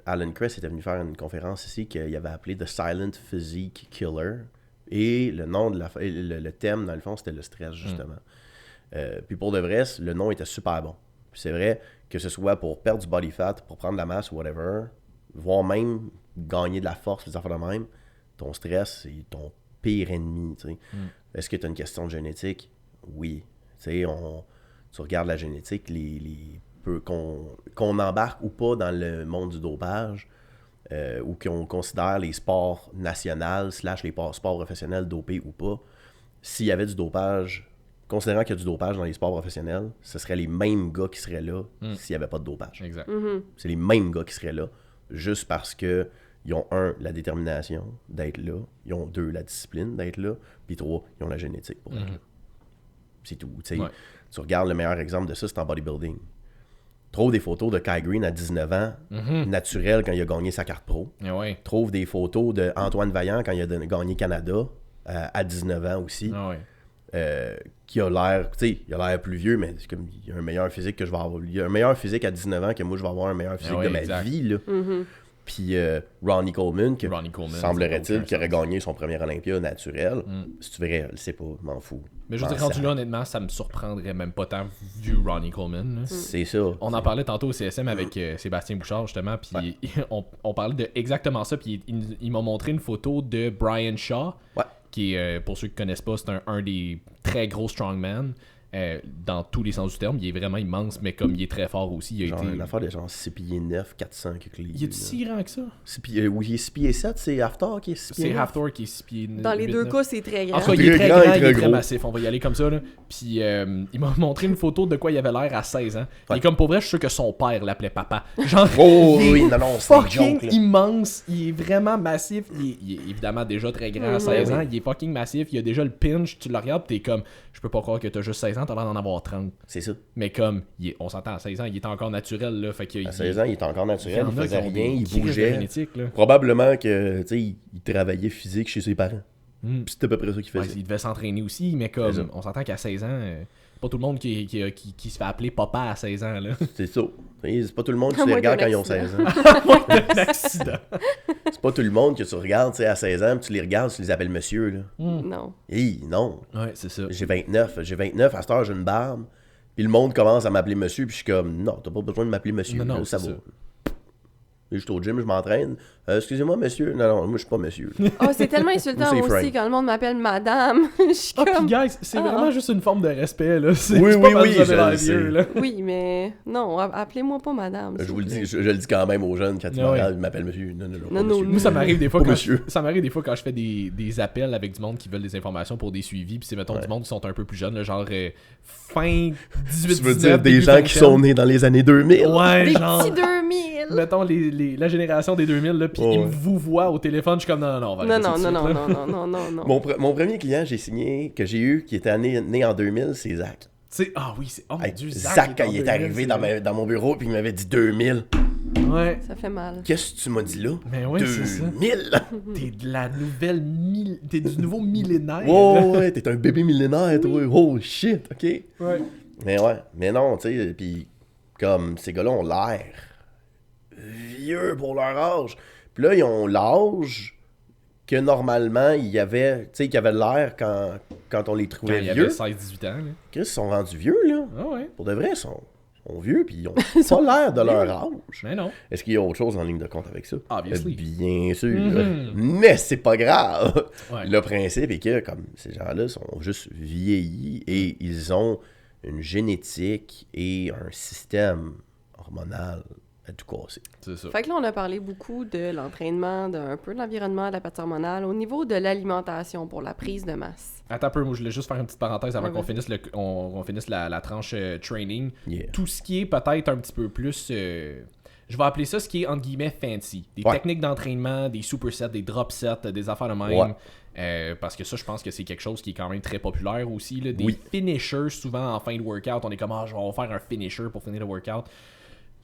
Alan Kress était venu faire une conférence ici qu'il avait appelé The Silent Physique Killer. Et le nom de le thème, dans le fond, c'était le stress, justement. Puis pour de vrai, le nom était super bon. Puis c'est vrai que ce soit pour perdre du body fat, pour prendre de la masse ou whatever, voire même gagner de la force, les affaires de même, ton stress, c'est ton pire ennemi, tu sais. Est-ce que tu as une question de génétique? Oui. Tu sais, tu regardes la génétique, qu'on embarque ou pas dans le monde du dopage, ou qu'on considère les sports nationaux / les sports professionnels dopés ou pas, s'il y avait du dopage, considérant qu'il y a du dopage dans les sports professionnels, ce serait les mêmes gars qui seraient là s'il n'y avait pas de dopage. Exact. C'est les mêmes gars qui seraient là, juste parce que ils ont 1, la détermination d'être là, ils ont 2, la discipline d'être là, puis 3, ils ont la génétique pour être là. C'est tout. Tu sais, tu regardes le meilleur exemple de ça, c'est en bodybuilding. Trouve des photos de Kai Green à 19 ans, naturel quand il a gagné sa carte pro. Ouais. Trouve des photos d'Antoine Vaillant quand il a gagné Canada à 19 ans aussi. Qui a l'air, tu sais, il a l'air plus vieux, mais c'est comme il a un meilleur physique que je vais avoir. Il a un meilleur physique à 19 ans que moi je vais avoir un meilleur physique de ma vie, là. Puis Ronnie Coleman, semblerait-il qu'il aurait gagné son premier Olympia naturel. Si tu verrais, je sais pas, m'en fous. Mais je veux dire, rendu là, honnêtement, ça me surprendrait même pas tant vu Ronnie Coleman. C'est ça. On en parlait tantôt au CSM avec Sébastien Bouchard, justement, puis on parlait de exactement ça, puis il m'a montré une photo de Brian Shaw, qui est, pour ceux qui connaissent pas, c'est un des très gros strongman. Dans tous les sens du terme, il est vraiment immense, mais comme il est très fort aussi, il a été... Une affaire de genre 6 pieds 9, 400 quelques livres. Il est si grand que ça? Oui, il est 6 pieds 7, c'est Hafthor qui est 6 pieds 9. C'est Hafthor qui est 6 pieds 9. Dans les 2 cas, c'est très grand. En tout cas, il est très grand, il est très massif. On va y aller comme ça, là. Puis il m'a montré une photo de quoi il avait l'air à 16 ans. Il est comme, pour vrai, je suis sûr que son père l'appelait papa. Genre, oui, non, c'est fucking immense. Il est vraiment massif. Il est évidemment déjà très grand à 16 ans. Il est fucking massif. Il a déjà le pinch. Tu le regardes, t'es comme, je peux pas croire que t'as juste 16 ans, t'as l'air d'en avoir 30. C'est ça. Mais comme, on s'entend, à 16 ans, il est encore naturel, là. Fait que, à 16 ans, il est encore naturel, il faisait rien, il bougeait. Là. Probablement que, tu sais, il travaillait physique chez ses parents. Puis c'était à peu près ça qu'il faisait. Il devait s'entraîner aussi, mais comme, on s'entend qu'à 16 ans, pas tout le monde qui se fait appeler papa à 16 ans, là. C'est ça. C'est pas tout le monde qui se les regarde quand ils ont 16 ans. Un accident. C'est pas tout le monde que tu regardes, tu sais, à 16 ans, tu les regardes, tu les appelles monsieur, là. Non. Non. Ouais, c'est ça. J'ai 29, à cette heure, j'ai une barbe. Puis le monde commence à m'appeler monsieur, puis je suis comme, non, t'as pas besoin de m'appeler monsieur. Non, là, ça c'est va. ça. Je suis au gym, je m'entraîne. Excusez-moi, monsieur. Non, moi, je suis pas monsieur. Oh, c'est tellement insultant C'est aussi Frank. quand le monde m'appelle madame. Je suis Ah, comme... puis guys, c'est vraiment juste une forme de respect, là. C'est Oui, c'est oui, pas parce oui, que vous avez je l'air le vieux, sais. là. Oui, mais non, appelez-moi pas madame. Je s'il vous le vous dis, plaît. je le dis quand même aux jeunes quand ils Ah ouais. m'appellent monsieur. Non, pas Non, monsieur. Moi, ça m'arrive des fois Pas quand monsieur. ça m'arrive des fois quand je fais des appels avec du monde qui veulent des informations pour des suivis, puis c'est mettons du monde qui sont un peu plus jeunes, là, genre fin 18 Tu veux 19, dire des début gens qui 20. sont nés dans les années 2000? Ouais, Des genre petits 2000! mettons la génération des 2000 là, puis Ouais. ils vous voient au téléphone, je suis comme non, on va Non, arrêter non, ça non, tout de non, suite, non, là. non, non, non, non. Mon premier client que j'ai eu, qui était né en 2000, c'est Zach. Tu sais, ah oui, c'est oh mon Hey, dieu, Zach, quand en il est 2000, arrivé c'est dans, vrai. dans mon bureau, puis il m'avait dit 2000. Ouais. Ça fait mal. Qu'est-ce que tu m'as dit là? Mais ouais, c'est ça. 2000? T'es de la nouvelle t'es du nouveau millénaire. Ouais, t'es un bébé millénaire, toi. Oh shit, ok. Ouais. Mais non, tu sais, puis comme ces gars-là ont l'air vieux pour leur âge. Puis là, ils ont l'âge que normalement, il y avait, tu sais, qu'ils avaient l'air quand on les Quand trouvait il y vieux. avait 16-18 ans, là. Chris, ils sont rendus vieux, là. Ah ouais. Pour de vrai, ils sont vieux, puis ils ont pas l'air de leur âge. Mais non. Est-ce qu'il y a autre chose en ligne de compte avec ça? Obviously. Bien sûr. Mhm. Mais c'est pas grave. Ouais. Le principe est que comme ces gens-là sont juste vieillis et ils ont une génétique et un système hormonal à tout casser. C'est ça. Fait que là, on a parlé beaucoup de l'entraînement, d'un peu de l'environnement, de la partie hormonale. Au niveau de l'alimentation pour la prise de masse. Attends un peu, moi je voulais juste faire une petite parenthèse avant Ouais, qu'on vas-y. finisse, on finisse la tranche training. Yeah. Tout ce qui est peut-être un petit peu plus, je vais appeler ça ce qui est entre guillemets fancy. Des Ouais. techniques d'entraînement, des supersets, des drop sets, des affaires de même. Ouais. Parce que ça, je pense que c'est quelque chose qui est quand même très populaire aussi. Là. Des Oui. finishers, souvent en fin de workout, on est comme, on va faire un finisher pour finir le workout.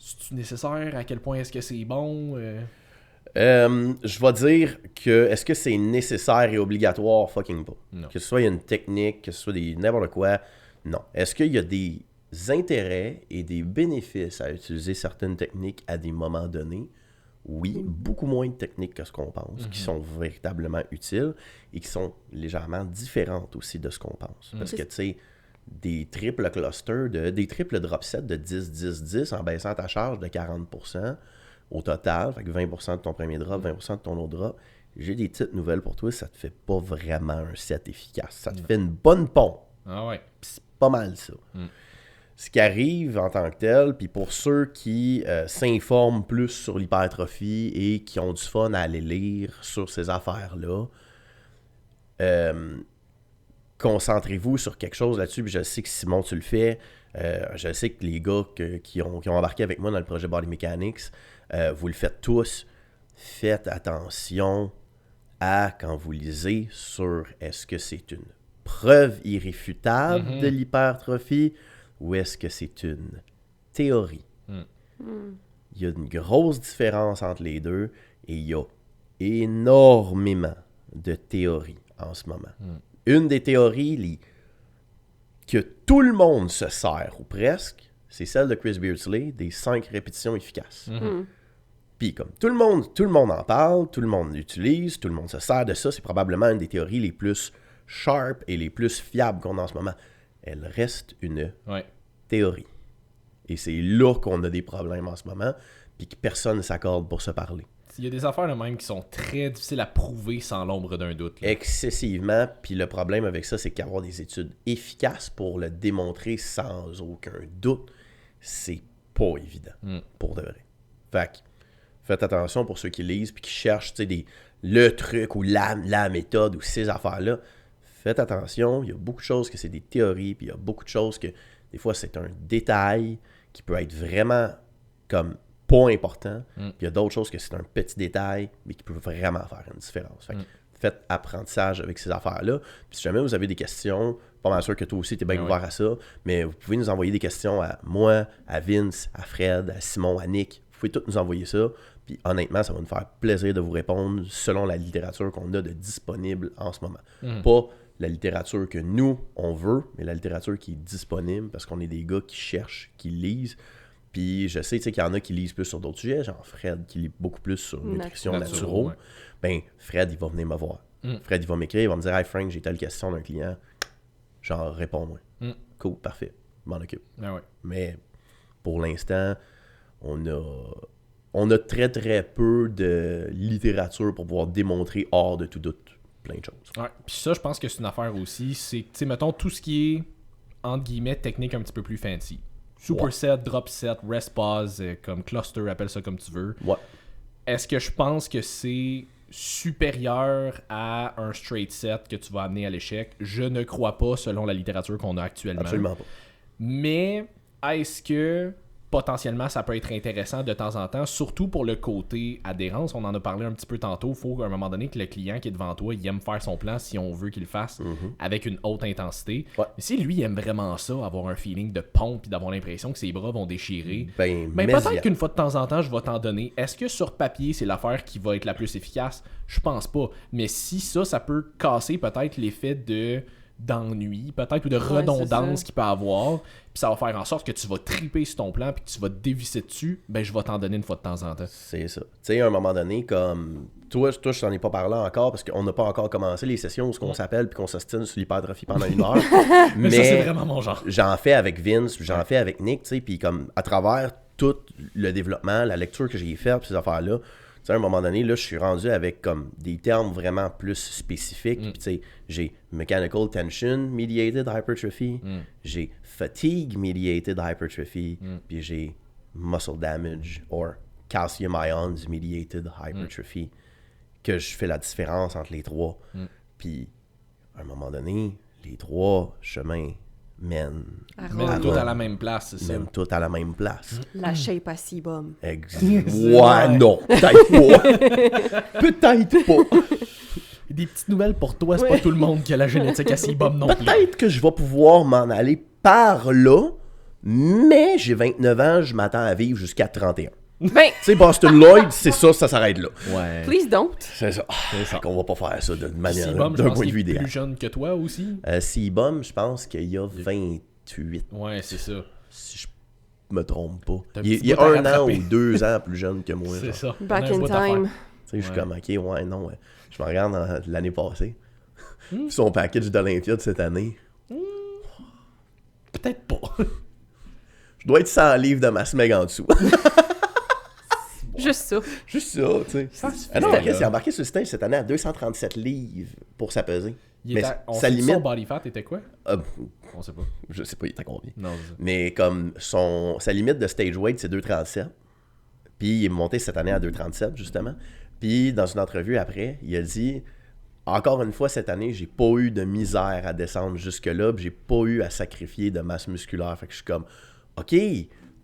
C'est-tu nécessaire? À quel point est-ce que c'est bon? Je vais dire que est-ce que c'est nécessaire et obligatoire? Fucking pas. Non. Que ce soit une technique, que ce soit n'importe quoi, non. Est-ce qu'il y a des intérêts et des bénéfices à utiliser certaines techniques à des moments donnés? Oui, beaucoup moins de techniques que ce qu'on pense, qui sont véritablement utiles et qui sont légèrement différentes aussi de ce qu'on pense. Parce que, tu sais, des triples clusters, des triples drop sets de 10-10-10 en baissant ta charge de 40% au total, fait que 20% de ton premier drop, 20% de ton autre drop. J'ai des petites nouvelles pour toi, ça te fait pas vraiment un set efficace. Ça te fait une bonne pompe. Ah ouais. Puis c'est pas mal ça. Ce qui arrive en tant que tel, puis pour ceux qui s'informent plus sur l'hypertrophie et qui ont du fun à aller lire sur ces affaires-là, concentrez-vous sur quelque chose là-dessus. Puis je sais que Simon, tu le fais. Je sais que les gars qui ont embarqué avec moi dans le projet Body Mechanics, vous le faites tous. Faites attention à quand vous lisez sur est-ce que c'est une preuve irréfutable de l'hypertrophie ou est-ce que c'est une théorie. Il y a une grosse différence entre les deux et il y a énormément de théories en ce moment. Une des théories que tout le monde se sert, ou presque, c'est celle de Chris Beardsley, des 5 répétitions efficaces. Puis comme tout le monde en parle, tout le monde l'utilise, tout le monde se sert de ça, c'est probablement une des théories les plus sharp et les plus fiables qu'on a en ce moment. Elle reste une Ouais. théorie. Et c'est là qu'on a des problèmes en ce moment, puis que personne ne s'accorde pour se parler. Il y a des affaires de même qui sont très difficiles à prouver sans l'ombre d'un doute. là. Excessivement, puis le problème avec ça, c'est qu'avoir des études efficaces pour le démontrer sans aucun doute, c'est pas évident, pour de vrai. Fait que, faites attention pour ceux qui lisent puis qui cherchent le truc ou la méthode ou ces affaires-là. Faites attention, il y a beaucoup de choses que c'est des théories, puis il y a beaucoup de choses que des fois c'est un détail qui peut être vraiment comme pas important, puis il y a d'autres choses que c'est un petit détail, mais qui peut vraiment faire une différence. Fait que faites apprentissage avec ces affaires-là. Puis si jamais vous avez des questions, pas mal sûr que toi aussi tu es bien ouvert à ça, mais vous pouvez nous envoyer des questions à moi, à Vince, à Fred, à Simon, à Nick. Vous pouvez tous nous envoyer ça. Puis honnêtement, ça va nous faire plaisir de vous répondre selon la littérature qu'on a de disponible en ce moment. Pas la littérature que nous, on veut, mais la littérature qui est disponible parce qu'on est des gars qui cherchent, qui lisent. Puis je sais qu'il y en a qui lisent plus sur d'autres sujets, genre Fred qui lit beaucoup plus sur nutrition naturelle. Ouais. Ben, Fred, il va venir me voir. Fred, il va m'écrire, il va me dire « Hey Frank, j'ai telle question d'un client. » Genre, réponds-moi. Cool, parfait. Je m'en occupe. Ah ouais. Mais pour l'instant, on a très très peu de littérature pour pouvoir démontrer hors de tout doute plein de choses. Ouais. Puis ça, je pense que c'est une affaire aussi. C'est, tu sais, mettons, tout ce qui est, entre guillemets, technique un petit peu plus fancy. Superset, drop set, rest pause, comme cluster, appelle ça comme tu veux. Ouais. Est-ce que je pense que c'est supérieur à un straight set que tu vas amener à l'échec? Je ne crois pas, selon la littérature qu'on a actuellement. Absolument pas. Mais est-ce que potentiellement ça peut être intéressant de temps en temps, surtout pour le côté adhérence? On en a parlé un petit peu tantôt. Il faut à un moment donné que le client qui est devant toi, il aime faire son plan si on veut qu'il le fasse avec une haute intensité. Ouais. Mais si lui il aime vraiment ça, avoir un feeling de pompe et d'avoir l'impression que ses bras vont déchirer, Ben, mais peut-être qu'une fois de temps en temps, je vais t'en donner. Est-ce que sur papier, c'est l'affaire qui va être la plus efficace? Je pense pas. Mais si ça peut casser peut-être l'effet d'ennui, peut-être, ou de redondance qu'il peut avoir, puis ça va faire en sorte que tu vas triper sur ton plan, puis que tu vas te dévisser dessus, ben je vais t'en donner une fois de temps en temps. C'est ça. Tu sais, à un moment donné, comme... Toi, je t'en ai pas parlé encore, parce qu'on n'a pas encore commencé les sessions où on s'appelle puis qu'on s'ostine sur l'hypertrophie pendant une heure. Mais ça, c'est vraiment mon genre. J'en fais avec Vince, j'en fais avec Nick, tu sais, puis comme à travers tout le développement, la lecture que j'ai faite, ces affaires-là, tu sais, à un moment donné, là, je suis rendu avec comme des termes vraiment plus spécifiques. Puis, tu sais, j'ai Mechanical Tension Mediated Hypertrophy, j'ai Fatigue Mediated Hypertrophy, puis j'ai Muscle Damage or Calcium Ions Mediated Hypertrophy, que je fais la différence entre les trois. Puis, à un moment donné, les trois chemins mènent tout à la même place, c'est ça. mènent tout à la même place. La shape à Sibum. Ouais, non, peut-être pas. Peut-être pas. Des petites nouvelles pour toi, c'est pas tout le monde qui a la génétique à Sibum non plus. Peut-être que je vais pouvoir m'en aller par là, mais j'ai 29 ans, je m'attends à vivre jusqu'à 31. Ben, Tu sais, Boston Lloyd, c'est ça s'arrête là. Ouais. please don't. C'est ça. Fait qu'on va pas faire ça de manière, Sibum, je d'un pense point de qu'il vue est idéal. plus jeune que toi aussi. Sibum, je pense qu'il y a 28, Ouais, c'est ça. si je me trompe pas. T'as un Il petit y a bout à 1 an rattraper. ou 2 ans plus jeune que moi. C'est genre. ça. Back On a un in bout à time. faire. Tu sais, je suis comme, ok, ouais, non, ouais. Je me regarde dans l'année passée. Son package d'Olympia de cette année. Peut-être pas. Je dois être 100 livres de ma smeg en dessous. Juste ça. Juste ça, tu sais. Ça se Ah non, fait, Chris, là. il a embarqué sur le stage cette année à 237 livres pour sa pesée. Il Mais était, on sa sait limite, son body fat était quoi? On sait pas. je sais pas, il était combien. Non, c'est ça. Mais comme sa limite de stage weight, c'est 237. Puis il est monté cette année à 237, justement. Puis dans une entrevue après, il a dit encore une fois cette année, j'ai pas eu de misère à descendre jusque-là, puis j'ai pas eu à sacrifier de masse musculaire. Fait que je suis comme, OK,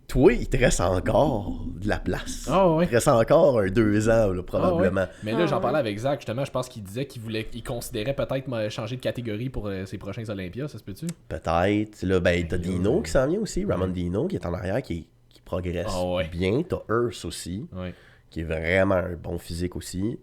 toi, il te reste encore de la place. Ah ouais. Il te reste encore 2 ans, là, probablement. Ah ouais. Mais là, j'en parlais avec Zach, justement, je pense qu'il disait qu'il considérait peut-être changer de catégorie pour ses prochains Olympias, ça se peut-tu? Peut-être. Là, ben, t'as Dino qui s'en vient aussi, Ramon Dino, qui est en arrière, qui progresse bien. T'as Earth aussi, qui est vraiment un bon physique aussi.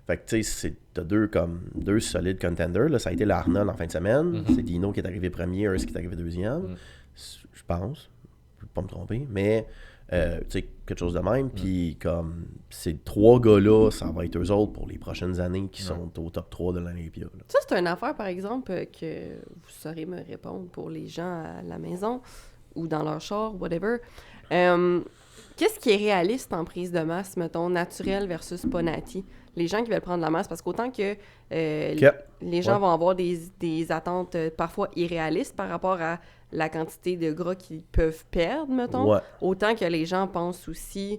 Fait que, tu sais, t'as deux solides contenders. Là. Ça a été l'Arnold en fin de semaine. C'est Dino qui est arrivé premier, Earth qui est arrivé deuxième. Je pense. Je ne peux pas me tromper. Mais, tu sais, quelque chose de même. Puis, comme, ces 3 gars-là, ça va être eux autres pour les prochaines années qui sont au top 3 de l'Olympia. Là. Ça, c'est une affaire, par exemple, que vous saurez me répondre pour les gens à la maison ou dans leur char, whatever. Qu'est-ce qui est réaliste en prise de masse, mettons, naturel versus pas nati? Les gens qui veulent prendre la masse, parce qu'autant que les gens vont avoir des attentes parfois irréalistes par rapport à la quantité de gras qu'ils peuvent perdre, mettons, autant que les gens pensent aussi,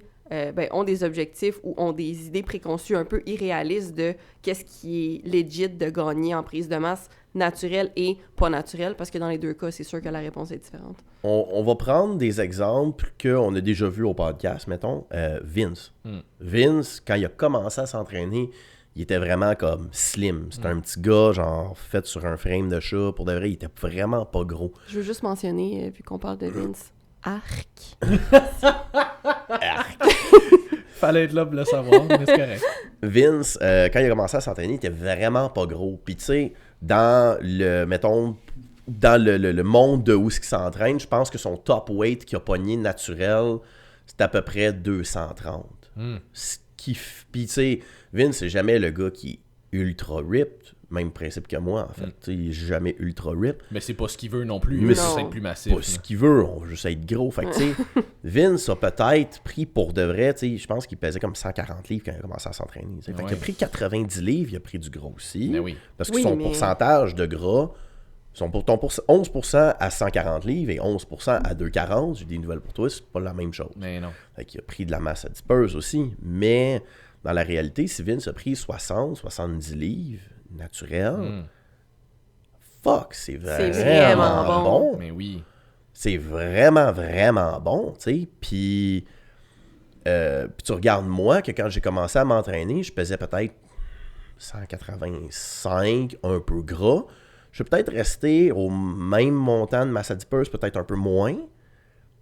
ont des objectifs ou ont des idées préconçues un peu irréalistes de qu'est-ce qui est legit de gagner en prise de masse naturelle et pas naturelle, parce que dans les deux cas, c'est sûr que la réponse est différente. On va prendre des exemples qu'on a déjà vus au podcast, mettons. Vince. Vince, quand il a commencé à s'entraîner, il était vraiment comme slim. C'était un petit gars, genre, fait sur un frame de chat. Pour de vrai, il était vraiment pas gros. Je veux juste mentionner, vu qu'on parle de Vince, arc. Fallait être là pour le savoir, mais c'est correct. Vince, quand il a commencé à s'entraîner, il était vraiment pas gros. Puis tu sais, dans le, mettons, dans le monde de où il s'entraîne, je pense que son top weight qu'il a pogné naturel, c'est à peu près 230. Puis, tu sais, Vince, c'est jamais le gars qui est ultra ripped. Même principe que moi, en fait. Il est jamais ultra ripped. Mais c'est pas ce qu'il veut non plus. Mais c'est non. plus massif. Pas ce qu'il veut, on veut juste être gros. Fait que, tu sais, Vince a peut-être pris pour de vrai, tu sais, je pense qu'il pesait comme 140 livres quand il a commencé à s'entraîner. Fait qu'il a pris 90 livres, il a pris du gros aussi. Mais oui. Parce que son pourcentage de gras, 11% à 140 livres et 11% à 240, j'ai des nouvelles pour toi, c'est pas la même chose. Mais non. Fait qu'il a pris de la masse adipeuse aussi. Mais dans la réalité, si Vince a pris 60-70 livres naturels, fuck, c'est vraiment bon. Mais oui. C'est vraiment, vraiment bon, tu sais. Puis tu regardes moi, que quand j'ai commencé à m'entraîner, je pesais peut-être 185, un peu gras. Je vais peut-être rester au même montant de masse adipeuse, peut-être un peu moins.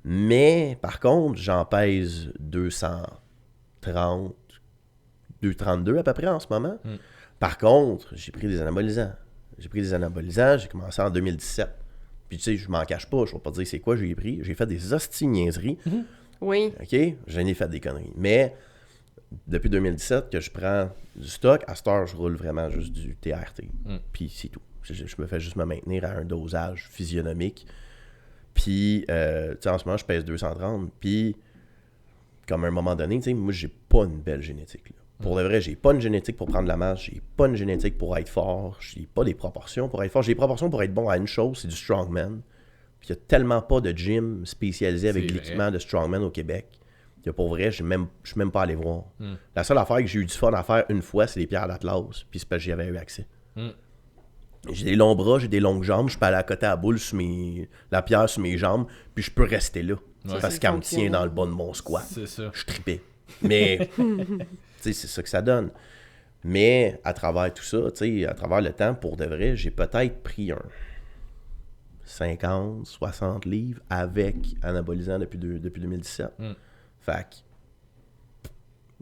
Mais, par contre, j'en pèse 230, 232 à peu près en ce moment. Par contre, j'ai pris des anabolisants. J'ai commencé en 2017. Puis tu sais, je m'en cache pas, je vais pas dire c'est quoi j'ai pris. J'ai fait des hosties niaiseries. Oui. OK? J'en ai fait des conneries. Mais depuis 2017 que je prends du stock, à cette heure, je roule vraiment juste du TRT. Puis c'est tout. Je me fais juste me maintenir à un dosage physionomique. Puis, tu sais, en ce moment, je pèse 230. Puis, comme à un moment donné, tu sais, moi, j'ai pas une belle génétique, là. Pour de vrai, j'ai pas une génétique pour prendre la masse, j'ai pas une génétique pour être fort, j'ai pas des proportions pour être fort. J'ai des proportions pour être bon à une chose, c'est du strongman. Puis il y a tellement pas de gym spécialisé avec l'équipement de strongman au Québec que pour vrai, je suis même pas allé voir. La seule affaire que j'ai eu du fun à faire une fois, c'est les pierres d'Atlas, puis c'est parce que j'y avais eu accès. J'ai des longs bras, j'ai des longues jambes, je peux aller à côté à la boule sur la pierre sur mes jambes, puis je peux rester là. Parce qu'elle me tient dans le bas de mon squat. C'est ça. Je tripais. Mais... c'est ça que ça donne. Mais à travers tout ça, à travers le temps, pour de vrai, j'ai peut-être pris un 50, 60 livres avec anabolisant depuis 2017. Fait que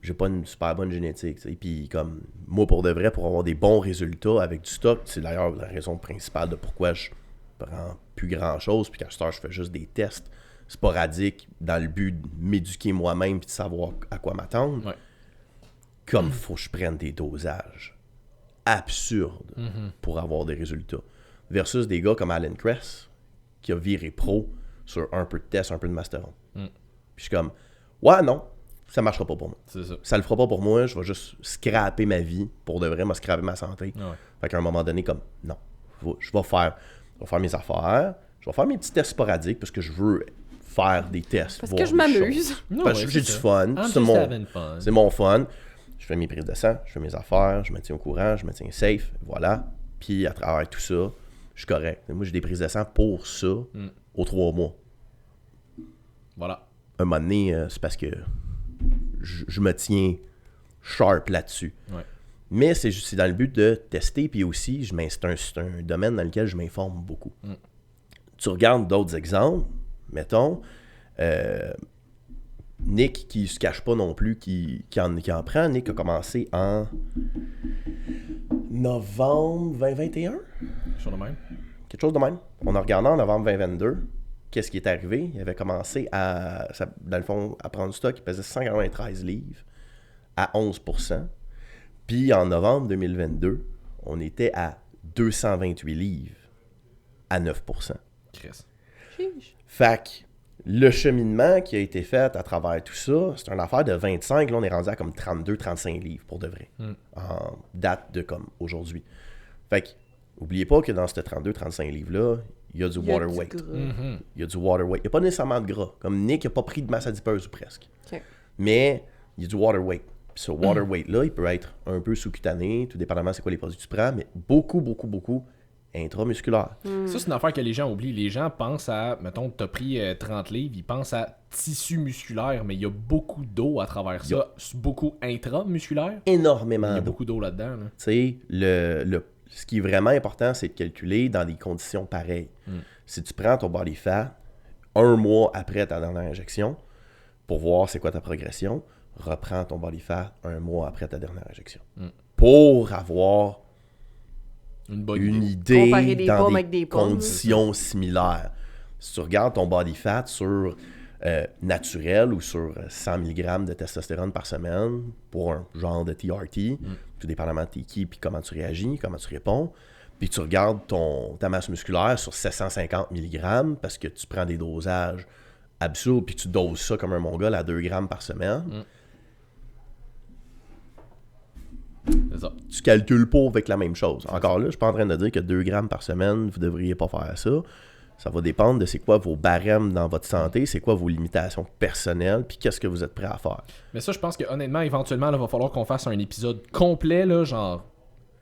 j'ai pas une super bonne génétique. Puis comme moi, pour de vrai, pour avoir des bons résultats avec du stock, c'est d'ailleurs la raison principale de pourquoi je prends plus grand-chose, puis qu'à ce temps, je fais juste des tests sporadiques dans le but de m'éduquer moi-même et de savoir à quoi m'attendre. Ouais. Comme faut que je prenne des dosages absurdes pour avoir des résultats. Versus des gars comme Alan Kress, qui a viré pro sur un peu de test, un peu de masteron. Puis je suis comme, ouais, non, ça marchera pas pour moi. C'est ça. Ça le fera pas pour moi, je vais juste scraper ma vie, pour de vrai, me scraper ma santé. Ouais. Fait qu'à un moment donné, comme, non, je vais faire mes affaires, je vais faire mes petits tests sporadiques parce que je veux faire des tests. Parce que je m'amuse. Parce que j'ai du fun. C'est mon fun. Je fais mes prises de sang, je fais mes affaires, je me tiens au courant, je me tiens safe, voilà. Puis à travers tout ça, je suis correct. Moi, j'ai des prises de sang pour ça aux 3 mois. Voilà. Un moment donné, c'est parce que je me tiens sharp là-dessus. Ouais. Mais c'est dans le but de tester, puis aussi, c'est un domaine dans lequel je m'informe beaucoup. Tu regardes d'autres exemples, mettons, Nick, qui se cache pas non plus, qui en prend. Nick a commencé en novembre 2021. Sur le même. Quelque chose de même. On a regardé en novembre 2022. Qu'est-ce qui est arrivé? Il avait commencé dans le fond, à prendre du stock. Il pesait 193 livres à 11%. Puis en novembre 2022, on était à 228 livres à 9%. Chris. Fait que le cheminement qui a été fait à travers tout ça, c'est une affaire de 25. Là, on est rendu à comme 32-35 livres pour de vrai. En date de comme aujourd'hui. Fait que, n'oubliez pas que dans ce 32-35 livres-là, il y a du water weight. Il y a du water weight. Il n'y a pas nécessairement de gras. Comme Nick n'a pas pris de masse adipeuse ou presque. Okay. Mais il y a du water weight. Puis ce water weight-là, il peut être un peu sous-cutané, tout dépendamment c'est quoi les produits que tu prends, mais beaucoup intramusculaire. Ça, c'est une affaire que les gens oublient. Les gens pensent à, mettons, t'as pris 30 livres, ils pensent à tissu musculaire, mais il y a beaucoup d'eau à travers ça. Beaucoup intramusculaire. Énormément d'eau. Il y a beaucoup d'eau là-dedans. Là. Tu sais, ce qui est vraiment important, c'est de calculer dans des conditions pareilles. Si tu prends ton body fat 1 mois après ta dernière injection, pour voir c'est quoi ta progression, reprends ton body fat 1 mois après ta dernière injection. Pour avoir une idée Comparer des dans pommes des avec des pommes. conditions similaires. Si tu regardes ton body fat sur naturel ou sur 100 mg de testostérone par semaine pour un genre de TRT, tout dépendamment de t'es qui, puis comment tu réagis, comment tu réponds, puis tu regardes ta masse musculaire sur 750 mg parce que tu prends des dosages absurdes, puis tu doses ça comme un mongol à 2 grammes par semaine. C'est ça. Tu calcules pas avec la même chose. Encore là, je suis pas en train de dire que 2 grammes par semaine, vous devriez pas faire ça. Ça va dépendre de c'est quoi vos barèmes dans votre santé, c'est quoi vos limitations personnelles, puis qu'est-ce que vous êtes prêt à faire. Mais ça, je pense que honnêtement, éventuellement, il va falloir qu'on fasse un épisode complet, là, genre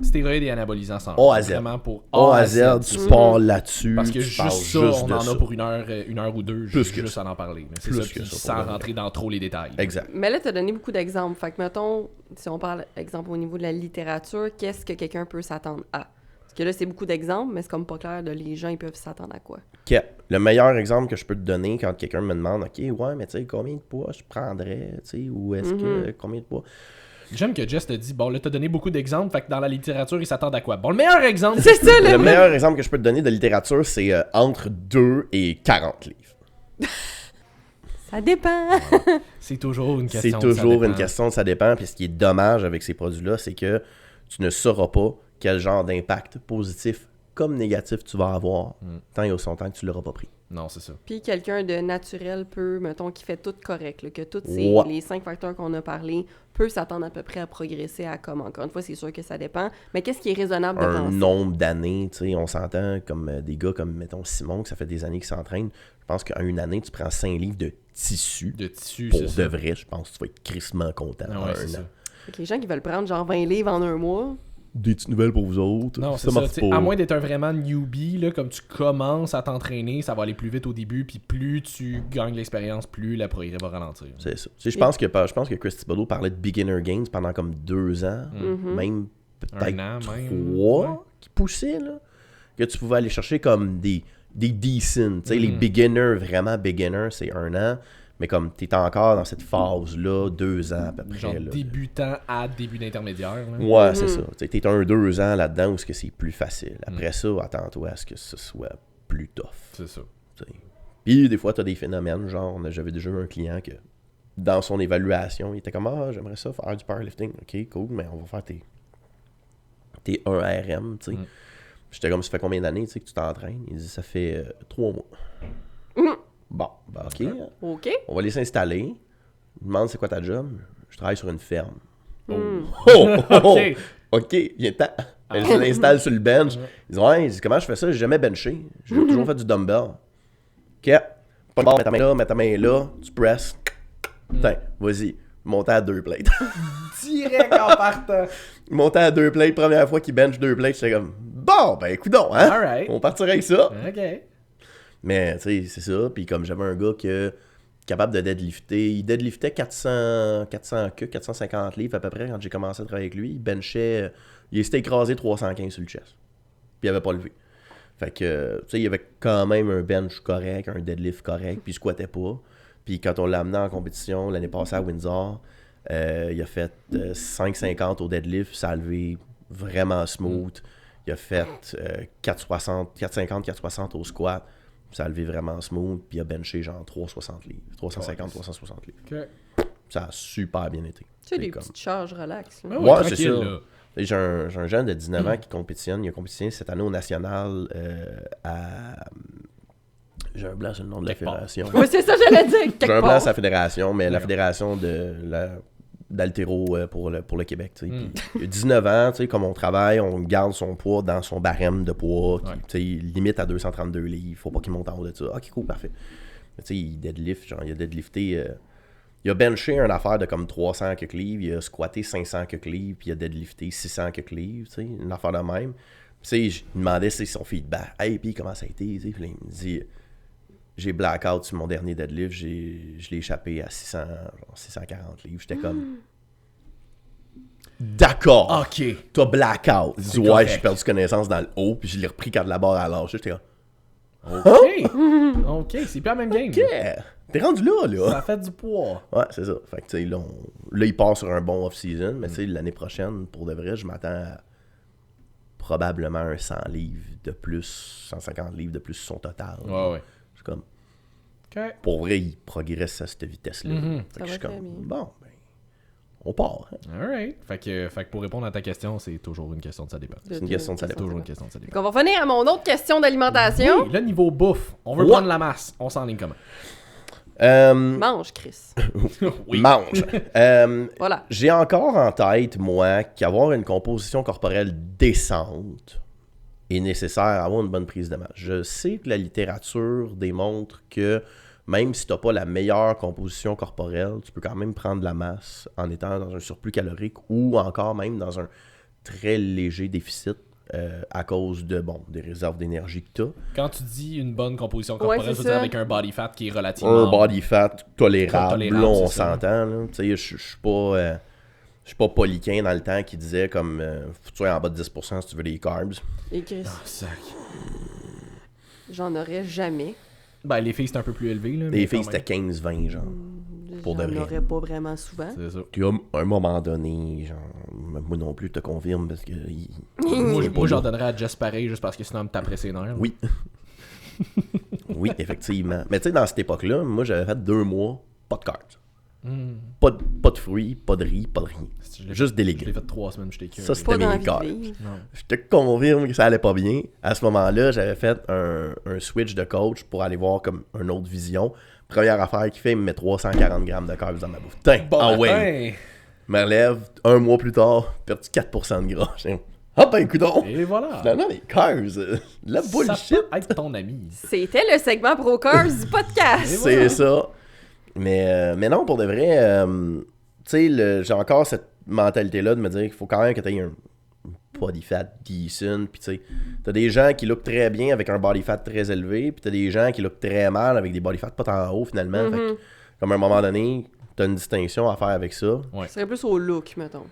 stéroïdes et anabolisants sans A à Z. Vraiment pour A à Z, tu pars là-dessus. Parce que tu parles juste ça, on de en ça. a pour une heure ou deux, Plus que juste ça. à en parler. Mais c'est Plus ça, que puis ça, sans pour rentrer dans trop les détails. Exact. Mais là, tu as donné beaucoup d'exemples. Fait que, mettons, si on parle, exemple, au niveau de la littérature, qu'est-ce que quelqu'un peut s'attendre à? Parce que là, c'est beaucoup d'exemples, mais c'est comme pas clair de les gens, ils peuvent s'attendre à quoi? OK. Le meilleur exemple que je peux te donner quand quelqu'un me demande, OK, ouais, mais tu sais, combien de poids je prendrais, tu sais, ou est-ce que, combien de poids? J'aime que Jess te dit, bon là t'as donné beaucoup d'exemples, fait que dans la littérature ils s'attendent à quoi? Bon, le meilleur exemple, C'est ça, Le meilleur exemple que je peux te donner de littérature, c'est entre 2 et 40 livres. Ça dépend. c'est toujours une question. C'est ça toujours dépend. une question de ça dépend. Puis ce qui est dommage avec ces produits-là, c'est que tu ne sauras pas quel genre d'impact positif comme négatif tu vas avoir tant et aussi longtemps que tu l'auras pas pris. Non, c'est ça. Puis quelqu'un de naturel peut, mettons, qui fait tout correct, là, que tous Ouais. les 5 facteurs qu'on a parlé, peut s'attendre à peu près à progresser à comme. Encore une fois, c'est sûr que ça dépend. Mais qu'est-ce qui est raisonnable de Un penser? nombre d'années, tu sais, on s'entend comme des gars comme, mettons, Simon, que ça fait des années qu'il s'entraîne. Je pense qu'en une année, tu prends 5 livres de tissu. De tissu, Pour c'est de ça. vrai, je pense que tu vas être crissement content. Ah en ouais, un c'est an. ça. Fait que les gens qui veulent prendre genre 20 livres en un mois, Des petites nouvelles pour vous autres. Non, c'est ça. marche T'sais, pas. à moins d'être un vraiment newbie, là, comme tu commences à t'entraîner, ça va aller plus vite au début, puis plus tu gagnes l'expérience, plus la progrès va ralentir. C'est ça. Tu sais, je pense que Chris Thibodeau parlait de beginner gains pendant comme 2 ans, même peut-être Un an, même. 3 Ouais. qui poussaient, là. Que tu pouvais aller chercher comme des decent. Tu sais, les beginners, vraiment beginners, c'est 1 an. Mais comme t'es encore dans cette phase-là, 2 ans à peu près. Genre là. débutant à début d'intermédiaire. là. Ouais, c'est ça. Tu sais, t'es 1-2 ans là-dedans où est-ce que c'est plus facile. Après ça, attends-toi à ce que ce soit plus tough. C'est ça. T'sais. Puis des fois, t'as des phénomènes, genre, j'avais déjà eu un client que, dans son évaluation, il était comme « Ah, j'aimerais ça faire du powerlifting. » Ok, cool, mais on va faire tes 1 RM, tu sais. J'étais comme « Ça fait combien d'années, tu sais, que tu t'entraînes? » Il dit « Ça fait 3 mois. Bon, ben ok. OK. On va les s'installer. Il demande « C'est quoi ta job? » Je travaille sur une ferme. Oh, Ok. ok, viens-t'en. Elle se l'installe sur le bench. Ils disent ouais, comment je fais ça? J'ai jamais benché. J'ai toujours fait du dumbbell. Ok. Pas de barre, mets ta main là, tu presses. Tiens, vas-y. Monter à 2 plates. Direct en partant. Monter à 2 plates, première fois qu'il bench 2 plates, j'étais comme bon, ben écoute-hein. Alright. On partirait avec ça. Ok. Mais tu sais, c'est ça. Puis comme j'avais un gars capable de deadlifter, il deadliftait 400 450 livres à peu près quand j'ai commencé à travailler avec lui. Il benchait, il s'était écrasé 315 sur le chest. Puis il avait pas levé. Fait que, tu sais, il avait quand même un bench correct, un deadlift correct, puis il squattait pas. Puis quand on l'a amené en compétition l'année passée à Windsor, il a fait 5,50 au deadlift, ça a levé vraiment smooth. Il a fait 4,50 au squat. Ça a levé vraiment smooth, puis il a benché genre 360 livres. 350, 360 livres. Ok. Ça a super bien été. Tu sais, des comme- petites charges relax. là. Ouais, Ouais, c'est tranquille, ça. là. Et j'ai un jeune de 19 ans qui compétitionne. Il a compétitionné cette année au national à... J'ai un blanc sur le nom de la Quelque part. fédération. Oui, c'est ça, j'allais dire. J'ai Quelque un blanc part. sur la fédération, mais la fédération d'Altéro pour le Québec. Tu sais. Puis il a 19 ans, tu sais, comme on travaille, on garde son poids dans son barème de poids, qui, Ouais. tu sais, limite à 232 livres. Faut pas qu'il monte en haut de ça. Ok, cool, parfait. Mais tu sais, il deadlift, genre, il a deadlifté... il a benché une affaire de comme 300 quelques livres, il a squatté 500 quelques livres, puis il a deadlifté 600 quelques livres, tu sais, une affaire de même. Tu sais, je lui demandais c'est son feedback. Hey, puis comment ça a été, tu sais, puis là, il me dit... J'ai blackout sur mon dernier deadlift, je l'ai échappé à 640 livres. J'étais comme... D'accord! Ok. T'as blackout. Il dit, C'est ouais, correct. j'ai perdu connaissance dans le haut, puis je l'ai repris quand la barre a lâché. J'étais comme... Ok. Ok, c'est pas la même game. OK! T'es rendu là, là! Ça fait du poids. Ouais, c'est ça. Fait que, tu sais, là, il part sur un bon off-season, mais tu sais, l'année prochaine, pour de vrai, je m'attends à probablement un 100 livres de plus, 150 livres de plus sur son total. Ouais. C'est comme, OK. pour vrai, il progresse à cette vitesse-là. Mhm. Fait que Ça je suis va très comme, bien. bon, ben, on part. Hein. Alright. Fait que pour répondre à ta question, c'est toujours une question de ça dépend. C'est une question de ça dépend. Toujours une question de ça dépend. Donc, on va revenir à mon autre question d'alimentation. Oui, le niveau bouffe. On veut Ouais. prendre la masse. On s'enligne comment? Mange, Chris. Oui. Mange. Voilà. J'ai encore en tête, moi, qu'avoir une composition corporelle décente est nécessaire à avoir une bonne prise de masse. Je sais que la littérature démontre que même si tu n'as pas la meilleure composition corporelle, tu peux quand même prendre de la masse en étant dans un surplus calorique ou encore même dans un très léger déficit à cause de des réserves d'énergie que tu as. Quand tu dis une bonne composition corporelle, Ouais, c'est tu veux dire ça. avec un body fat qui est relativement... Un body fat tolérable, Tolérable, là, on c'est ça. s'entend. Là. Tu sais, je suis pas... je suis pas Poliquin dans le temps qui disait comme faut que tu sois en bas de 10% si tu veux des carbs. Et Chris, Ah, sac. j'en aurais jamais. Ben, les filles, c'est un peu plus élevé. Là, Les mais filles, quand c'était même. 15-20, genre. Pour de J'en vrai. aurais pas vraiment souvent. C'est ça. Puis à un moment donné, genre, moi non plus, je te confirme parce que. Moi, j'en donnerais à Jess pareil, juste parce que sinon, elle me taperait ses nerfs. là. Oui. Oui, effectivement. Mais tu sais, dans cette époque-là, moi, j'avais fait 2 mois, pas de carbs. Pas de fruits, pas de riz, pas de rien. Je l'ai Juste des Je l'ai légumes. fait 3 semaines, j'étais Ça, curieux. c'était Pas mes d'envie carbs. de vivre. Non. Je te confirme que ça allait pas bien. À ce moment-là, j'avais fait un switch de coach pour aller voir comme une autre vision. Première affaire qu'il fait, il me met 340 grammes de carbs dans ma bouffe. Tain, Bon ah ouais. matin. Je me relève, 1 mois plus tard, perdu 4% de gras. J'ai dit, ah ben coudonc, Et voilà. finalement les carbs, la bullshit, Ça peut être ton ami. C'était le segment Pro Cars du podcast. Et c'est ça. Mais non, pour de vrai, tu sais, j'ai encore cette mentalité-là de me dire qu'il faut quand même que tu aies un body fat decent. Puis tu sais, t'as des gens qui lookent très bien avec un body fat très élevé, puis t'as des gens qui lookent très mal avec des body fat pas tant haut finalement. Fait que, comme à un moment donné, t'as une distinction à faire avec ça. Ce serait plus au look, mettons.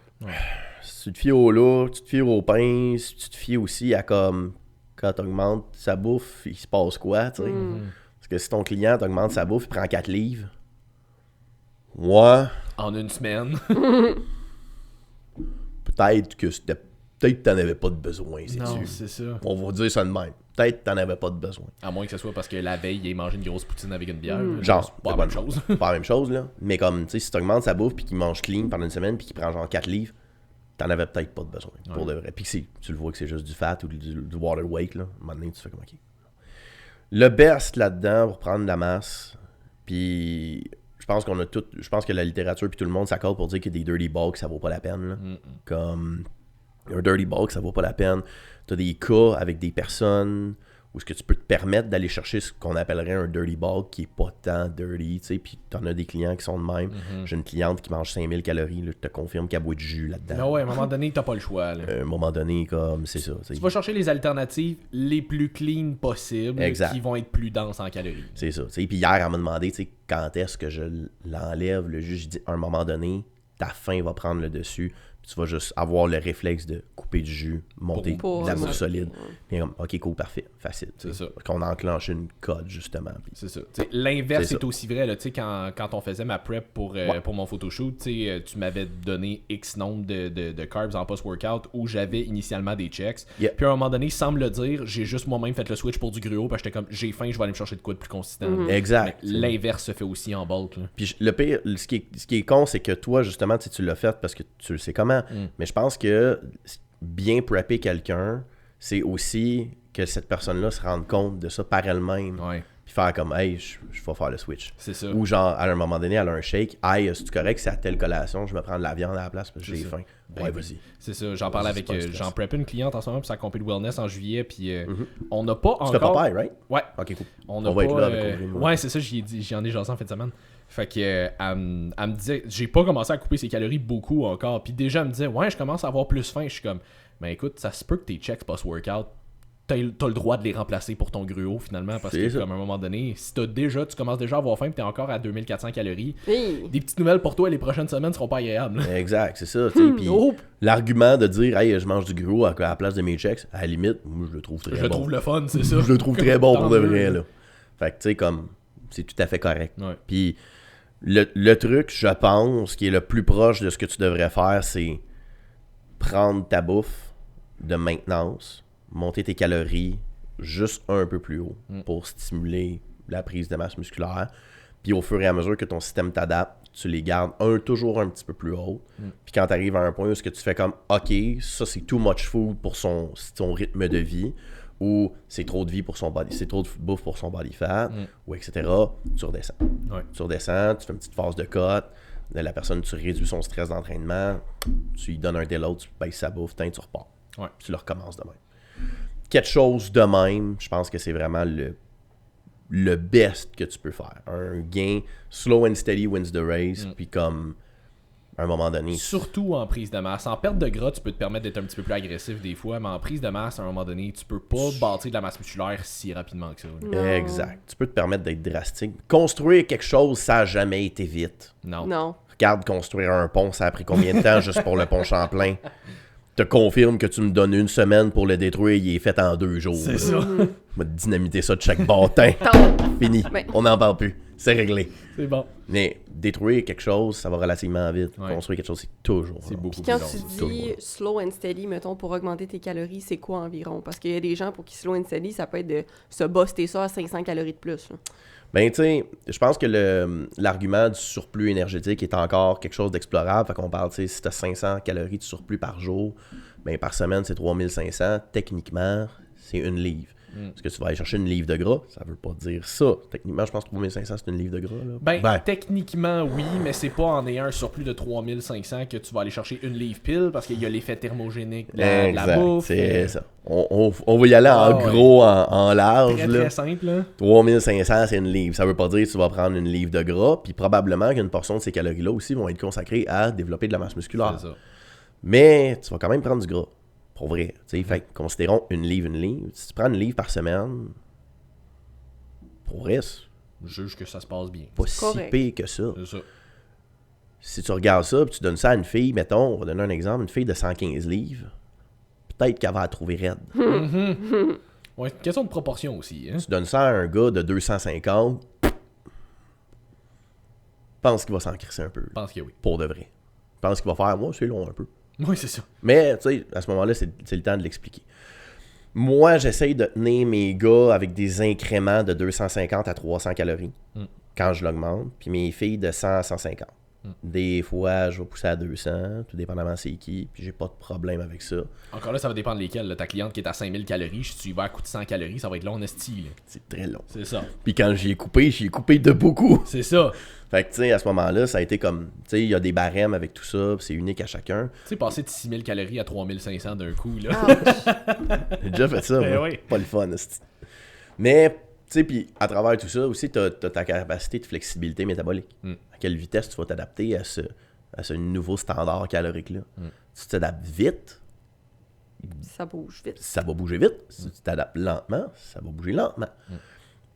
Si tu te fies au look, tu te fies au pain, si tu te fies aussi à comme quand t'augmentes sa bouffe, il se passe quoi, tu sais. Parce que si ton client t'augmente sa bouffe, il prend 4 livres. Ouais, En une semaine. peut-être que c'était. Peut-être que t'en avais pas de besoin, Non, sais-tu. c'est ça. On va dire ça de même. Peut-être que t'en avais pas de besoin. À moins que ce soit parce que la veille, il ait mangé une grosse poutine avec une bière. là. Genre, C'est pas c'est la même chose. Pas la même chose, là. Mais comme, tu sais, si t'augmentes sa bouffe puis qu'il mange clean pendant une semaine puis qu'il prend genre 4 livres, t'en avais peut-être pas de besoin. Pour de vrai. Puis que tu le vois que c'est juste du fat ou du water weight, là. À un moment donné, tu fais comme, OK. Le best là-dedans pour prendre de la masse, puis je pense qu'on a tout. Je pense que la littérature puis tout le monde s'accorde pour dire que des dirty bulks, ça vaut pas la peine, là. Comme un dirty bulk, ça vaut pas la peine. T'as des cas avec des personnes où ce que tu peux te permettre d'aller chercher ce qu'on appellerait un dirty bulk qui est pas tant dirty, tu sais, puis t'en as des clients qui sont de même. J'ai une cliente qui mange 5000 calories, là, je te confirme qu'elle boit du jus là-dedans. Non, ouais, à un moment donné, t'as pas le choix. Là. À un moment donné, comme, c'est ça. Tu vas chercher les alternatives les plus clean possibles Exact. qui vont être plus denses en calories. C'est ça. T'sais. Puis hier, elle m'a demandé tu sais, quand est-ce que je l'enlève. Le juge dit à un moment donné, ta faim va prendre le dessus. Puis tu vas juste avoir le réflexe de couper du jus, monter Pour- de la pour- bouffe solide. Puis comme, ok, cool, parfait, facile. C'est ça. Qu'on a enclenché une code, justement. Puis C'est ça. T'sais, l'inverse C'est est ça. aussi vrai. Là, quand on faisait ma prep pour mon photoshoot, tu m'avais donné X nombre de carbs en post-workout où j'avais initialement des checks. Yeah. Puis à un moment donné, sans me le dire, j'ai juste moi-même fait le switch pour du gruau parce que j'étais comme j'ai faim, je vais aller me chercher de quoi de plus consistant. Exact. Mais l'inverse se fait aussi en bulk. Là. Puis le pire, ce qui est con, c'est que toi, justement, tu l'as fait parce que tu le sais comment. Mais je pense que bien prepper quelqu'un, c'est aussi que cette personne-là se rende compte de ça par elle-même. Ouais, Puis faire comme, hey, je vais faire le switch. c'est ça. Ou genre, à un moment donné, elle a un shake. Hey, c'est correct, c'est à telle collation, je vais prendre de la viande à la place parce que j'ai C'est ça. faim. Ben Ouais, oui. vas-y. C'est ça, j'en parlais C'est avec. pas un stress. J'en prep une cliente en ce moment pour sa compé de wellness en juillet. Puis on n'a pas Tu fais encore. Popeye, right? Ouais, Ok, cool. on n'a On va pas. être là avec Audrey, moi. Ouais, c'est ça, j'en ai jasé en fin de semaine. Fait que elle me disait, j'ai pas commencé à couper ses calories beaucoup encore. Puis déjà, elle me disait, ouais, je commence à avoir plus faim. Je suis comme, ben écoute, ça se peut que tes checks post-workout, t'as le droit de les remplacer pour ton gruau finalement. Parce C'est que, ça. comme à un moment donné, si tu commences déjà à avoir faim, puis t'es encore à 2400 calories, Hey. des petites nouvelles pour toi les prochaines semaines seront pas agréables. Exact, c'est ça. tu sais, Puis Oh. l'argument de dire, hey, je mange du gros à la place de mes checks, à la limite, moi, je le trouve très Je le bon. trouve le fun, c'est ça. Je le trouve très bon Tant pour de mieux, vrai, là. là. Fait que, tu sais, comme, c'est tout à fait correct. Ouais. Puis le truc, je pense, qui est le plus proche de ce que tu devrais faire, c'est prendre ta bouffe, de maintenance, monter tes calories juste un peu plus haut pour stimuler la prise de masse musculaire. Puis au fur et à mesure que ton système t'adapte, tu les gardes toujours un petit peu plus haut. Puis quand tu arrives à un point où ce que tu fais comme OK, ça c'est too much food pour son rythme de vie, ou c'est trop de vie pour son body, c'est trop de bouffe pour son body fat, ou etc., tu redescends. Tu redescends, tu fais une petite phase de cut, la personne, tu réduis son stress d'entraînement, tu lui donnes un déload, tu baisses sa bouffe, tu repars. Tu le recommences de même. Quelque chose de même, je pense que c'est vraiment le best que tu peux faire. Un gain slow and steady wins the race, puis comme à un moment donné. Surtout en prise de masse. En perte de gras, tu peux te permettre d'être un petit peu plus agressif des fois, mais en prise de masse, à un moment donné, tu peux pas bâtir de la masse musculaire si rapidement que ça. Non. Exact. Tu peux te permettre d'être drastique. Construire quelque chose, ça n'a jamais été vite. Non. Regarde, construire un pont, ça a pris combien de temps juste pour le pont Champlain? Te confirme que tu me donnes une semaine pour le détruire, il est fait en 2 jours. C'est ça. On va dynamiter ça de chaque bâtin. Fini. Ben. On n'en parle plus. C'est réglé. C'est bon. Mais détruire quelque chose, ça va relativement vite. Construire quelque chose, c'est toujours C'est long. beaucoup Puis quand plus tu long. dis slow and steady, mettons, pour augmenter tes calories, c'est quoi environ? Parce qu'il y a des gens pour qui slow and steady, ça peut être de se buster ça à 500 calories de plus. Là. Ben, tu sais, je pense que l'argument du surplus énergétique est encore quelque chose d'explorable. Fait qu'on parle, tu sais, si tu as 500 calories de surplus par jour, ben par semaine, c'est 3500. Techniquement, c'est 1 livre. Parce que tu vas aller chercher 1 livre de gras, ça veut pas dire ça. Techniquement, je pense que 3500, c'est 1 livre de gras. Là. Ben, techniquement, oui, mais c'est pas en ayant un surplus de 3500 que tu vas aller chercher 1 livre pile parce qu'il y a l'effet thermogénique de la bouffe. C'est ça. On va y aller en gros, en large. Très, là. très simple. Là. 3500, c'est 1 livre. Ça veut pas dire que tu vas prendre 1 livre de gras, puis probablement qu'une portion de ces calories-là aussi vont être consacrées à développer de la masse musculaire. C'est ça. Mais tu vas quand même prendre du gras. Pour vrai. Fait que considérons 1 livre. Si tu prends 1 livre par semaine, pour vrai, c'est Je juge que ça se passe bien. pas si correct. pire que ça. C'est ça. Si tu regardes ça, puis tu donnes ça à une fille, mettons, on va donner un exemple, une fille de 115 livres, peut-être qu'elle va la trouver raide. Ouais, c'est une question de proportion aussi. Hein? Tu donnes ça à un gars de 250, pense qu'il va s'en crisser un peu. Je pense que oui. Pour de vrai. Pense qu'il va faire, moi, c'est long un peu. Oui, c'est ça. Mais, tu sais, à ce moment-là, c'est le temps de l'expliquer. Moi, j'essaye de tenir mes gars avec des incréments de 250 à 300 calories quand je l'augmente, puis mes filles de 100 à 150. Des fois, je vais pousser à 200, tout dépendamment c'est qui, puis j'ai pas de problème avec ça. Encore là, ça va dépendre lesquels. Là. Ta cliente qui est à 5000 calories, si tu y vas à coup de 100 calories, ça va être long en esti. C'est très long. C'est ça. Puis quand j'y ai coupé de beaucoup. C'est ça. Fait que, tu sais, à ce moment-là, ça a été comme, tu sais, il y a des barèmes avec tout ça, puis c'est unique à chacun. Tu sais, passer de 6000 calories à 3500 d'un coup, là. J'ai déjà fait ça, Ben moi. oui. Pas le fun, esti. Mais, tu sais, puis à travers tout ça aussi, t'as ta capacité de flexibilité métabolique. À quelle vitesse tu vas t'adapter à ce nouveau standard calorique-là. Si tu t'adaptes vite, Ça bouge vite. ça va bouger vite. Si tu t'adaptes lentement, ça va bouger lentement.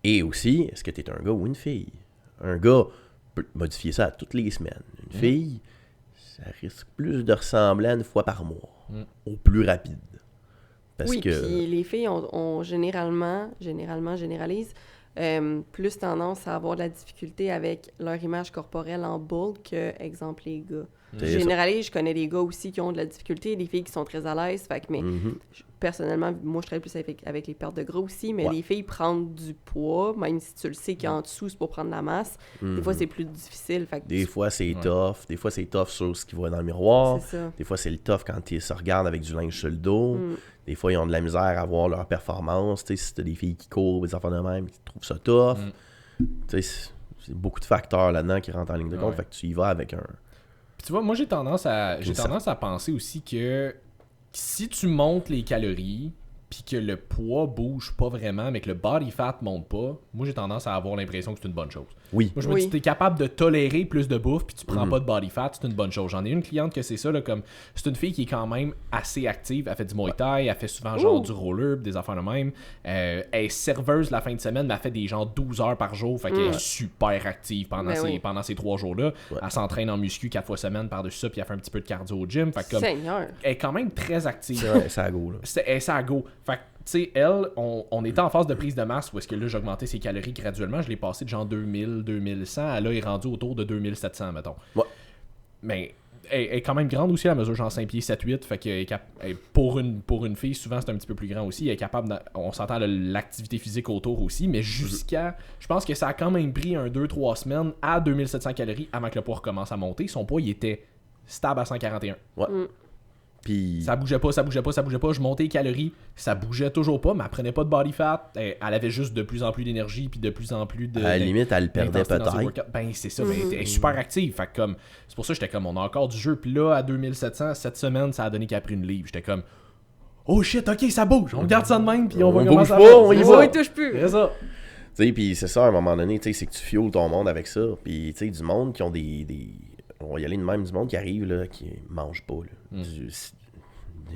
Et aussi, est-ce que tu es un gars ou une fille? Un gars peut modifier ça à toutes les semaines. Une fille, ça risque plus de ressembler à 1 fois par mois, au plus rapide. Parce oui, que... puis les filles ont généralise, plus tendance à avoir de la difficulté avec leur image corporelle en bulk que, exemple, les gars. C'est Généralise, je connais des gars aussi qui ont de la difficulté, des filles qui sont très à l'aise, fait que, mais personnellement, moi, je travaille plus avec les pertes de gras aussi, mais les filles prendre du poids, même si tu le sais qu'en dessous, c'est pour prendre la masse, des fois, c'est plus difficile. Fait que Des fois, c'est tough. Des fois, c'est tough sur ce qu'ils voient dans le miroir. C'est ça. Des fois, c'est le tough quand ils se regardent avec du linge sur le dos. Des fois, ils ont de la misère à voir leur performance. Tu sais, si t'as des filles qui courent, des enfants de même, qui trouvent ça tough. Tu sais, c'est beaucoup de facteurs là-dedans qui rentrent en ligne de compte. Fait que tu y vas avec un... Puis tu vois, moi, j'ai tendance à penser aussi que si tu montes les calories, puis que le poids bouge pas vraiment, mais que le body fat monte pas, moi, j'ai tendance à avoir l'impression que c'est une bonne chose. Oui. Moi, je me dis, t'es capable de tolérer plus de bouffe, puis tu prends pas de body fat, c'est une bonne chose. J'en ai une cliente que c'est ça, là, comme c'est une fille qui est quand même assez active. Elle fait du Muay Thai, elle fait souvent genre du roller, pis des affaires de même. Elle est serveuse la fin de semaine, mais elle fait des gens 12 heures par jour, fait qu'elle est super active pendant ces 3 jours-là. Elle s'entraîne en muscu 4 fois semaine par-dessus ça, puis elle fait un petit peu de cardio au gym. Fait que, comme, Seigneur! elle est quand même très active. C'est vrai, ça à go, là. Elle est à go. Fait que, tu sais, elle, on était en phase de prise de masse où est-ce que là, j'augmentais ses calories graduellement. Je l'ai passé de genre 2000, 2100. Elle là, est rendue autour de 2700, mettons. Ouais. Mais elle est quand même grande aussi, elle mesure genre 5 pieds 7-8, fait que pour une fille, souvent c'est un petit peu plus grand aussi, elle est capable, on s'entend de l'activité physique autour aussi, mais jusqu'à, je pense que ça a quand même pris 2-3 semaines à 2700 calories avant que le poids recommence à monter. Son poids, il était stable à 141. Ouais. Puis... Ça bougeait pas, je montais les calories, ça bougeait toujours pas, mais elle prenait pas de body fat, elle avait juste de plus en plus d'énergie, puis de plus en plus de... À la limite, elle le perdait peut-être. Ben c'est ça, mais elle est super active, fait que comme, c'est pour ça que j'étais comme, on a encore du jeu, puis là, à 2700, cette semaine, ça a donné qu'elle a pris une livre, j'étais comme, oh shit, ok, ça bouge, on garde ça de même, puis on va commencer à... On y va, il touche plus. C'est ça. Tu sais, puis c'est ça, à un moment donné, tu sais, c'est que tu fuels ton monde avec ça, puis tu sais, du monde qui ont des... On va y aller de même, du monde qui arrive, là, qui mange pas, là.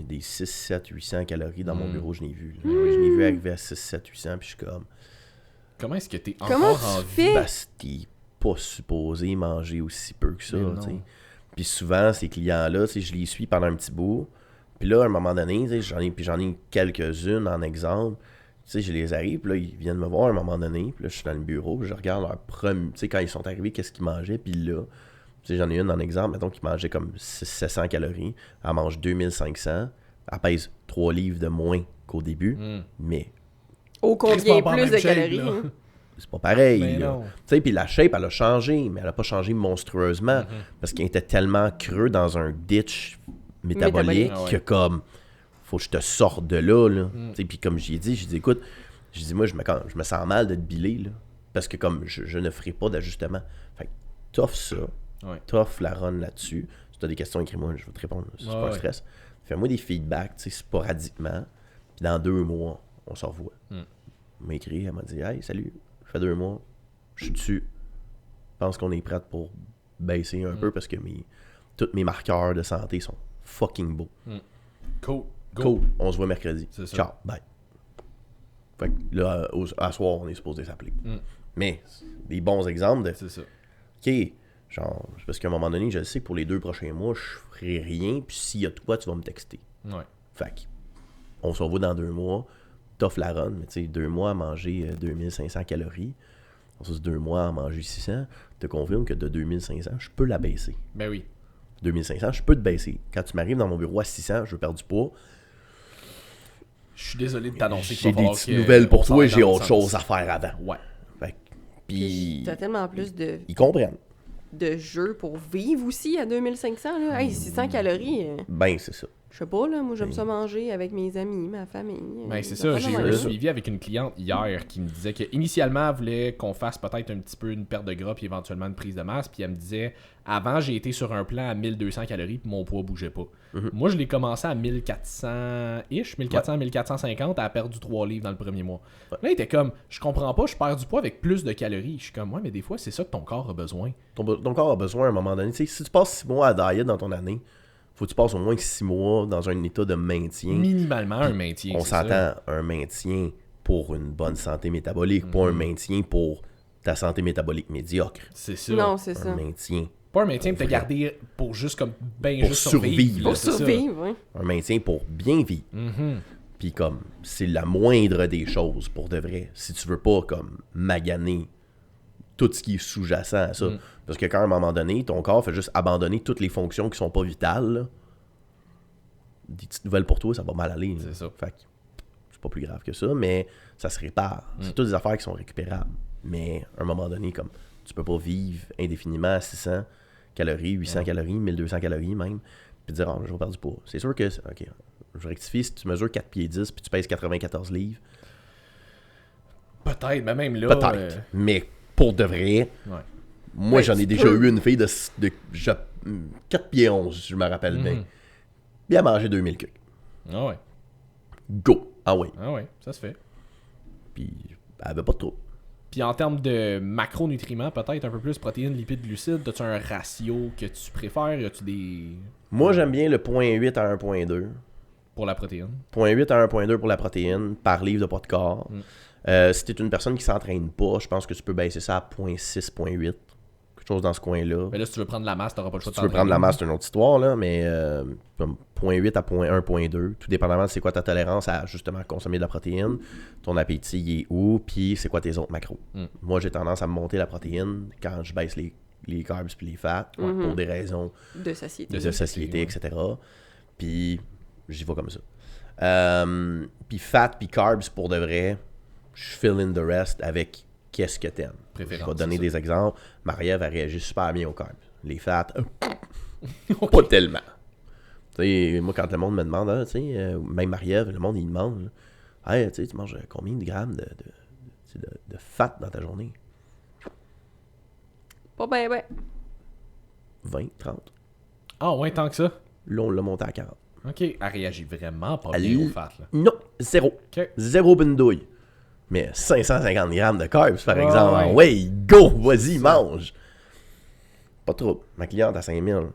Des 6, 7, 800 calories dans mon bureau, je n'ai vu. Je n'ai vu arriver à 6, 7, 800, puis je suis comme... Comment est-ce que t'es Comment encore tu en fais? vie? Parce que t'es pas supposé manger aussi peu que ça, tu sais. Puis souvent, ces clients-là, tu sais, je les suis pendant un petit bout. Puis là, à un moment donné, tu sais, j'en ai quelques-unes en exemple. Tu sais, je les arrive, puis là, ils viennent me voir à un moment donné. Puis là, je suis dans le bureau, puis je regarde leur premier... Tu sais, quand ils sont arrivés, qu'est-ce qu'ils mangeaient. Puis là, tu sais, j'en ai une en exemple, mettons, qui mangeait comme 700 calories. Elle mange 2500. Elle pèse 3 livres de moins qu'au début. Mais Ô combien Chris, pas plus en de même shape, calories. là. Hein. c'est pas pareil. Ben là. non. Tu sais, puis la shape, elle a changé, mais elle a pas changé monstrueusement. Parce qu'elle était tellement creux dans un ditch métabolique Métabolique. que comme... Faut que je te sorte de là. Tu sais, puis comme j'ai dit, écoute, moi, je me sens mal de te biler, là. Parce que comme je ne ferai pas d'ajustement. Fait que t'offres ça. Ouais. T'offres la run là-dessus. Si t'as des questions, écris-moi, je vais te répondre. C'est pas un stress. Fais-moi des feedbacks, tu sais, sporadiquement. Puis dans 2 mois, on se revoit. Elle m'a écrit, elle m'a dit, hey, salut, ça fait 2 mois, je suis dessus. Je pense qu'on est prête pour baisser un peu parce que tous mes marqueurs de santé sont fucking beaux. Cool. Go. Cool, on se voit mercredi. C'est ça. Ciao, bye. Fait que là, à soir, on est supposé s'appeler. Mais, des bons exemples de, C'est ça. OK, genre, parce qu'à un moment donné, je sais que pour les 2 prochains mois, je ferai rien, puis s'il y a de quoi, tu vas me texter. Ouais. Fait que, on se revoit dans 2 mois, t'offres la run, mais tu sais, 2 mois à manger 2500 calories, ça c'est 2 mois à manger 600, te confirme que de 2500, je peux la baisser. Ben oui. 2500, je peux te baisser. Quand tu m'arrives dans mon bureau à 600, je veux perdre du poids, Je suis désolé de t'annoncer qu'il j'ai va des falloir petites que nouvelles pour on toi et s'en j'ai aille dans autre le chose sens. à faire avant. Ouais. Fait que, puis, T'as tellement plus ils comprennent. de jeux pour vivre aussi à 2500. Là. Hey, 600 calories. Ben, c'est ça. Je sais pas, là. Moi, j'aime ça manger avec mes amis, ma famille. Ben c'est Des ça, affaires j'ai de eu même. un suivi avec une cliente hier qui me disait qu'initialement elle voulait qu'on fasse peut-être un petit peu une perte de gras puis éventuellement une prise de masse, puis elle me disait avant j'ai été sur un plan à 1200 calories puis mon poids bougeait pas. Moi je l'ai commencé à 1400-ish, 1400, 1450, elle a perdu 3 livres dans le premier mois. Là il était comme, je comprends pas, je perds du poids avec plus de calories. Je suis comme, ouais mais des fois c'est ça que ton corps a besoin. Ton corps a besoin à un moment donné. Tu sais, si tu passes 6 mois à diet dans ton année, faut que tu passes au moins 6 mois dans un état de maintien. Minimalement un maintien. On c'est ça. s'entend, un maintien pour une bonne santé métabolique, pas un maintien pour ta santé métabolique médiocre. C'est ça. Non, c'est Un ça. maintien. Pas un maintien pour te garder pour juste comme ben Pour juste survivre. là, Pour c'est ça. survivre, oui. Un maintien pour bien vivre. Puis comme, c'est la moindre des choses pour de vrai. Si tu veux pas comme maganer tout ce qui est sous-jacent à ça. Parce que quand à un moment donné, ton corps fait juste abandonner toutes les fonctions qui sont pas vitales, là, des petites nouvelles pour toi, ça va mal aller. C'est ça. Fait que c'est pas plus grave que ça, mais ça se répare. C'est toutes des affaires qui sont récupérables. Mais à un moment donné, comme tu peux pas vivre indéfiniment à 600 calories, 800 calories, 1200 calories même, puis dire, je vais perdre du poids. C'est sûr que, ok, je rectifie, si tu mesures 4 pieds 10 puis tu pèses 94 livres, Peut-être, mais même là. peut-être. Mais pour de vrai, Ouais. moi Ouais, j'en ai tu déjà peux. eu une fille de 4 pieds 11, je me rappelle bien. Puis elle mangeait 2000 cucs. Ah ouais. Go! Ah oui. Ah ouais, ça se fait. Puis elle avait pas de trouble. Puis en termes de macronutriments, peut-être un peu plus protéines, lipides, glucides, as-tu un ratio que tu préfères? Y a-tu des. Moi j'aime bien le 0.8 à 1.2. Pour la protéine? 0.8 à 1.2 pour la protéine par livre de poids de corps. Si t'es une personne qui s'entraîne pas, je pense que tu peux baisser ça à 0.6, 0.8. Quelque chose dans ce coin-là. Mais là, si tu veux prendre la masse, t'auras pas le choix Si de tu veux prendre la masse, c'est une autre histoire, là, mais comme 0.8 à 0.1, 0.2, tout dépendamment de c'est quoi ta tolérance à justement consommer de la protéine, ton appétit il est où, puis c'est quoi tes autres macros. Moi, j'ai tendance à me monter la protéine quand je baisse les les carbs puis les fats pour des raisons De satiété. de satiété, etc. Puis j'y vais comme ça. Puis fat puis carbs, pour de vrai, je fill in the rest avec qu'est-ce que t'aimes. Je vais te donner des exemples. Marie-Ève, elle réagit super bien aux carbs. Les fats, pas tellement. T'sais, moi, quand le monde me demande, hein, même Marie-Ève, le monde, il demande, là, hey, tu manges combien de grammes de fat dans ta journée? Pas ben. 20, 30. Ah ouais, tant que ça. Là, on l'a monté à 40. Ok, elle réagit vraiment pas bien au fat, là. Non, zéro. Ok. Zéro bindouille. Mais 550 grammes de carbs, par exemple. ouais. Ouais, go, vas-y, mange. Pas trop. Ma cliente à 5000, genre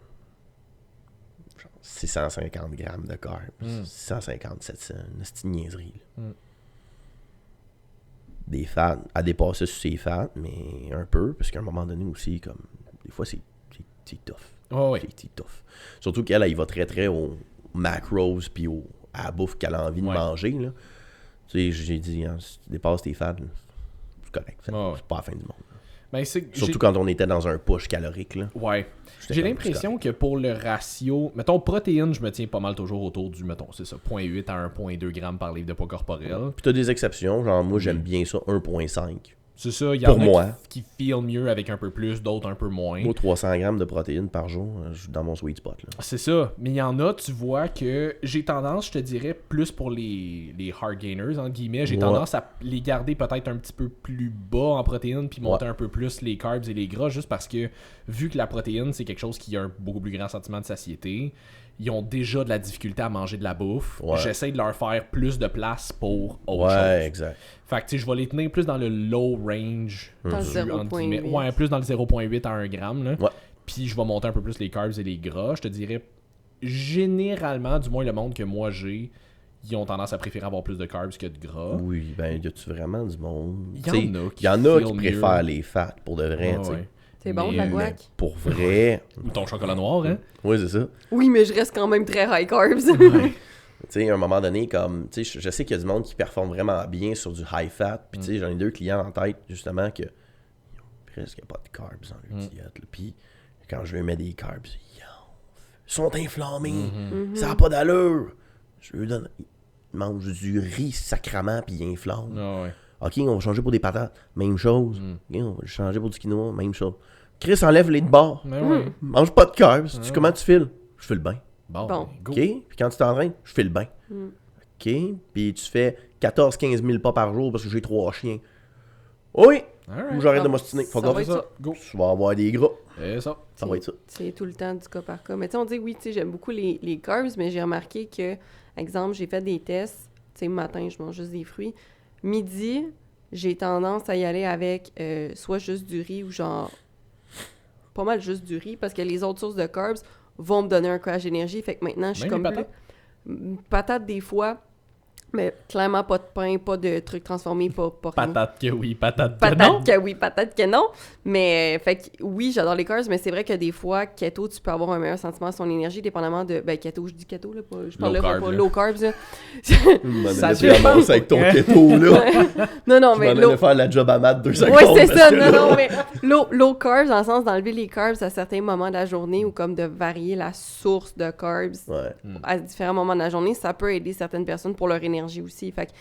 650 grammes de carbs. 650, 700. C'est une niaiserie. Des fats, à dépasser sur ses fats, mais un peu, parce qu'à un moment donné aussi, comme, des fois, c'est tough. Oh, oui. C'est tough. Surtout qu'elle, elle, il va très, très au macros, puis à la bouffe qu'elle a envie de manger, là. Tu sais, j'ai dit, hein, si tu dépasses tes fats, là, c'est correct. C'est pas la fin du monde. Ben, Surtout quand on était dans un push calorique, là. Ouais. J'ai l'impression que pour le ratio, mettons, protéines, je me tiens pas mal toujours autour du, mettons, c'est ça, 0.8 à 1.2 grammes par livre de poids corporel. Puis t'as des exceptions, genre moi j'aime bien ça, 1.5. C'est ça, il y Pour en a moi. qui feel mieux avec un peu plus, d'autres un peu moins. Moi, 300 grammes de protéines par jour, je suis dans mon sweet spot, là. C'est ça, mais il y en a, tu vois, que j'ai tendance, je te dirais, plus pour les hard gainers, entre guillemets, j'ai tendance à les garder peut-être un petit peu plus bas en protéines, puis monter un peu plus les carbs et les gras, juste parce que, vu que la protéine, c'est quelque chose qui a un beaucoup plus grand sentiment de satiété, ils ont déjà de la difficulté à manger de la bouffe. J'essaie de leur faire plus de place pour autre chose. Ouais, exact. Fait que, tu sais, je vais les tenir plus dans le low range. Dans le du, entre guillemets. 0.8. Ouais, plus dans le 0.8 à 1 gramme, là. Ouais. Puis je vais monter un peu plus les carbs et les gras. Je te dirais, généralement, du moins le monde que moi j'ai, ils ont tendance à préférer avoir plus de carbs que de gras. Oui, ben, y a-tu vraiment du monde? Il y y en a qui feel préfèrent mieux. les fats, pour de vrai, tu sais. Ouais. C'est bon, de la Mais guac. pour vrai... Ou ton chocolat noir, hein? Oui, c'est ça. Oui, mais je reste quand même très high carbs. Tu sais, à un moment donné, comme, tu sais, je sais qu'il y a du monde qui performe vraiment bien sur du high fat. Puis, tu sais, j'en ai 2 clients en tête, justement, que ils ont presque pas de carbs dans leur diète. Là. Puis, quand je leur mets des carbs, ils sont inflammés. Ça n'a pas d'allure. Je leur donne. Ils mangent du riz sacrament, puis ils inflamment. Ah ouais. Ok, on va changer pour des patates. Même chose. Ok, on va changer pour du quinoa. Même chose. Chris, enlève les de bord. Mais ouais. Mange pas de carbs. Comment tu files? Je file bien. Bon, Bon. ben, go. OK? Puis quand tu t'entraînes, je file bien. OK? Puis tu fais 14-15 000 pas par jour parce que j'ai 3 chiens. Oui! Alright. Ou j'arrête de Ah, m'ostiner. ça Fuck va off. être ça. Go. Tu vas avoir des gras. Et ça. Ça va être ça. C'est tout le temps du cas par cas. Mais tu sais, on dit, oui, tu sais, j'aime beaucoup les carbs, mais j'ai remarqué que, exemple, j'ai fait des tests. Tu sais, le matin, je mange juste des fruits. Midi, j'ai tendance à y aller avec soit juste du riz ou genre pas mal juste du riz parce que les autres sources de carbs vont me donner un crash d'énergie. Fait que maintenant, je suis Même comme les patates des fois, mais clairement pas de pain, pas de trucs transformés, pas rien. Patate que oui, patate que Patate non. que oui, patate que non. Mais, fait que oui, j'adore les carbs, mais c'est vrai que des fois, keto, tu peux avoir un meilleur sentiment de son énergie, dépendamment de. Ben, keto, je dis keto, là, pas, je parle Low là, carb, pas là. low carbs, là. Ça Tu ramasses avec ton keto, là. Non, non, Tu mais vas low. aller faire la job à mat 2 secondes. Oui, c'est parce ça, que non, là- non, mais low carbs, dans le sens d'enlever les carbs à certains moments de la journée ou comme de varier la source de carbs Ouais. à différents moments de la journée, ça peut aider certaines personnes pour leur énergie aussi. Fait que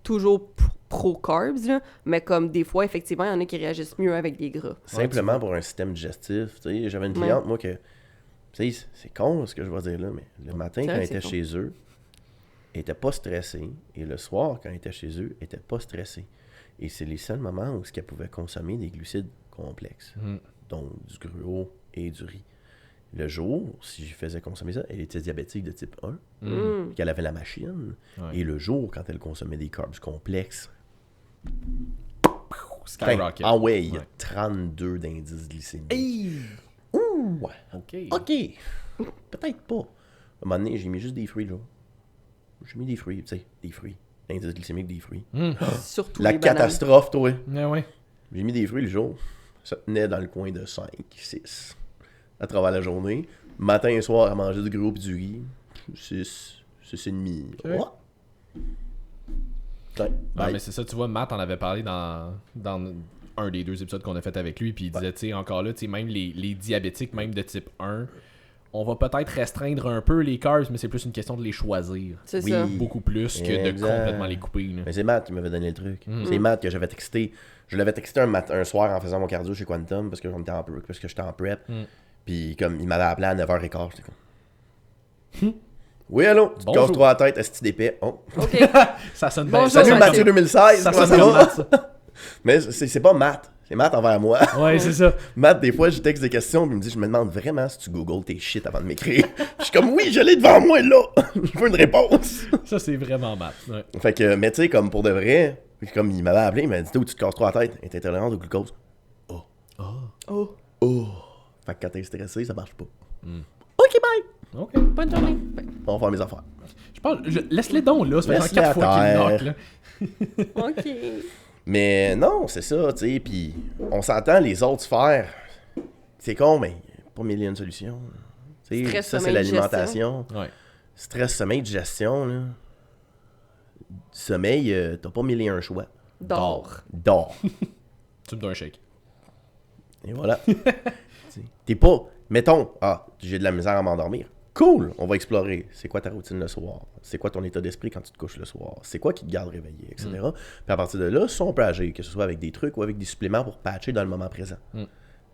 toujours pro-carbs, là, mais comme des fois, effectivement, il y en a qui réagissent mieux avec des gras. Simplement pour un système digestif. Tu sais, j'avais une cliente, moi, que. Tu sais, c'est con ce que je vais dire là, mais le matin, C'est quand vrai elle que était c'est chez eux, elle était pas stressée. Et le soir, quand elle était chez eux, elle était pas stressée. Et c'est les seuls moments où elle pouvait consommer des glucides complexes, donc du gruau et du riz. Le jour, si je faisais consommer ça, elle était diabétique de type 1, puis qu'elle avait la machine. Ouais. Et le jour, quand elle consommait des carbs complexes, Skyrocket. ah ouais, il y a Ouais. 32 d'indices glycémiques. Hey! Ouh! OK. OK. Peut-être pas. À un moment donné, j'ai mis juste des fruits, là. J'ai mis des fruits, tu sais, des fruits. L'indice glycémique des fruits. Surtout La les bananes. catastrophe, toi. Ouais, ouais. J'ai mis des fruits le jour. Ça tenait dans le coin de 5, 6. À travers la journée. Matin et soir, à manger du gros et du riz. 6, 6,5. Ok. Ouais. Ouais, Ouais, bye. mais c'est ça, tu vois, Matt en avait parlé dans un des 2 épisodes qu'on a fait avec lui, puis il disait, tu sais, encore là, tu sais, même les diabétiques, même de type 1, on va peut-être restreindre un peu les carbs, mais c'est plus une question de les choisir. C'est ça. Beaucoup plus que de complètement les couper. Là. Mais c'est Matt qui m'avait donné le truc. C'est Matt que j'avais texté. Je l'avais texté un soir en faisant mon cardio chez Quantum parce que j'étais en prep. Puis comme il m'avait appelé à 9h15, j'étais comme... Oui, allô? Tu te casses trop la tête, est-ce que tu d'épais? Oh. OK. Ça sonne bien. Salut Mathieu 2016, ça comment sonne ça comme va? Matt, ça. Mais c'est pas Matt. C'est Matt envers moi. Ouais, c'est ça. Matt, des fois, je texte des questions, puis il me dit, je me demande vraiment si tu googles tes shit avant de m'écrire. Je suis comme, oui, je l'ai devant moi, là. Je veux une réponse. Ça, c'est vraiment Matt. Ouais. Fait que, mais tu sais, comme pour de vrai, comme il m'avait appelé, il m'a dit, où tu te casses trop la tête? Elle est intolérante au glucose. Oh. Fait que quand t'es stressé, ça marche pas. OK, bye. OK. Bonne journée. On va faire mes affaires. Je pense, laisse-les donc là, ça fait Laisse-les 4 à fois qu'il terre. knock, là. OK. Mais non, c'est ça, tu sais, puis on s'entend les autres sphères. C'est con, mais pas mille et une solutions. Tu sais, Stress, ça, c'est sommeil, l'alimentation. Ouais. Stress, sommeil, digestion, là. Sommeil, t'as pas mille et un choix. Dors. Dors. Tu me donnes un shake. Et voilà. T'sais, t'es pas... Mettons, j'ai de la misère à m'endormir. Cool, on va explorer. C'est quoi ta routine le soir? C'est quoi ton état d'esprit quand tu te couches le soir? C'est quoi qui te garde réveillé, etc. Puis à partir de là, ça, on peut agir, que ce soit avec des trucs ou avec des suppléments pour patcher dans le moment présent.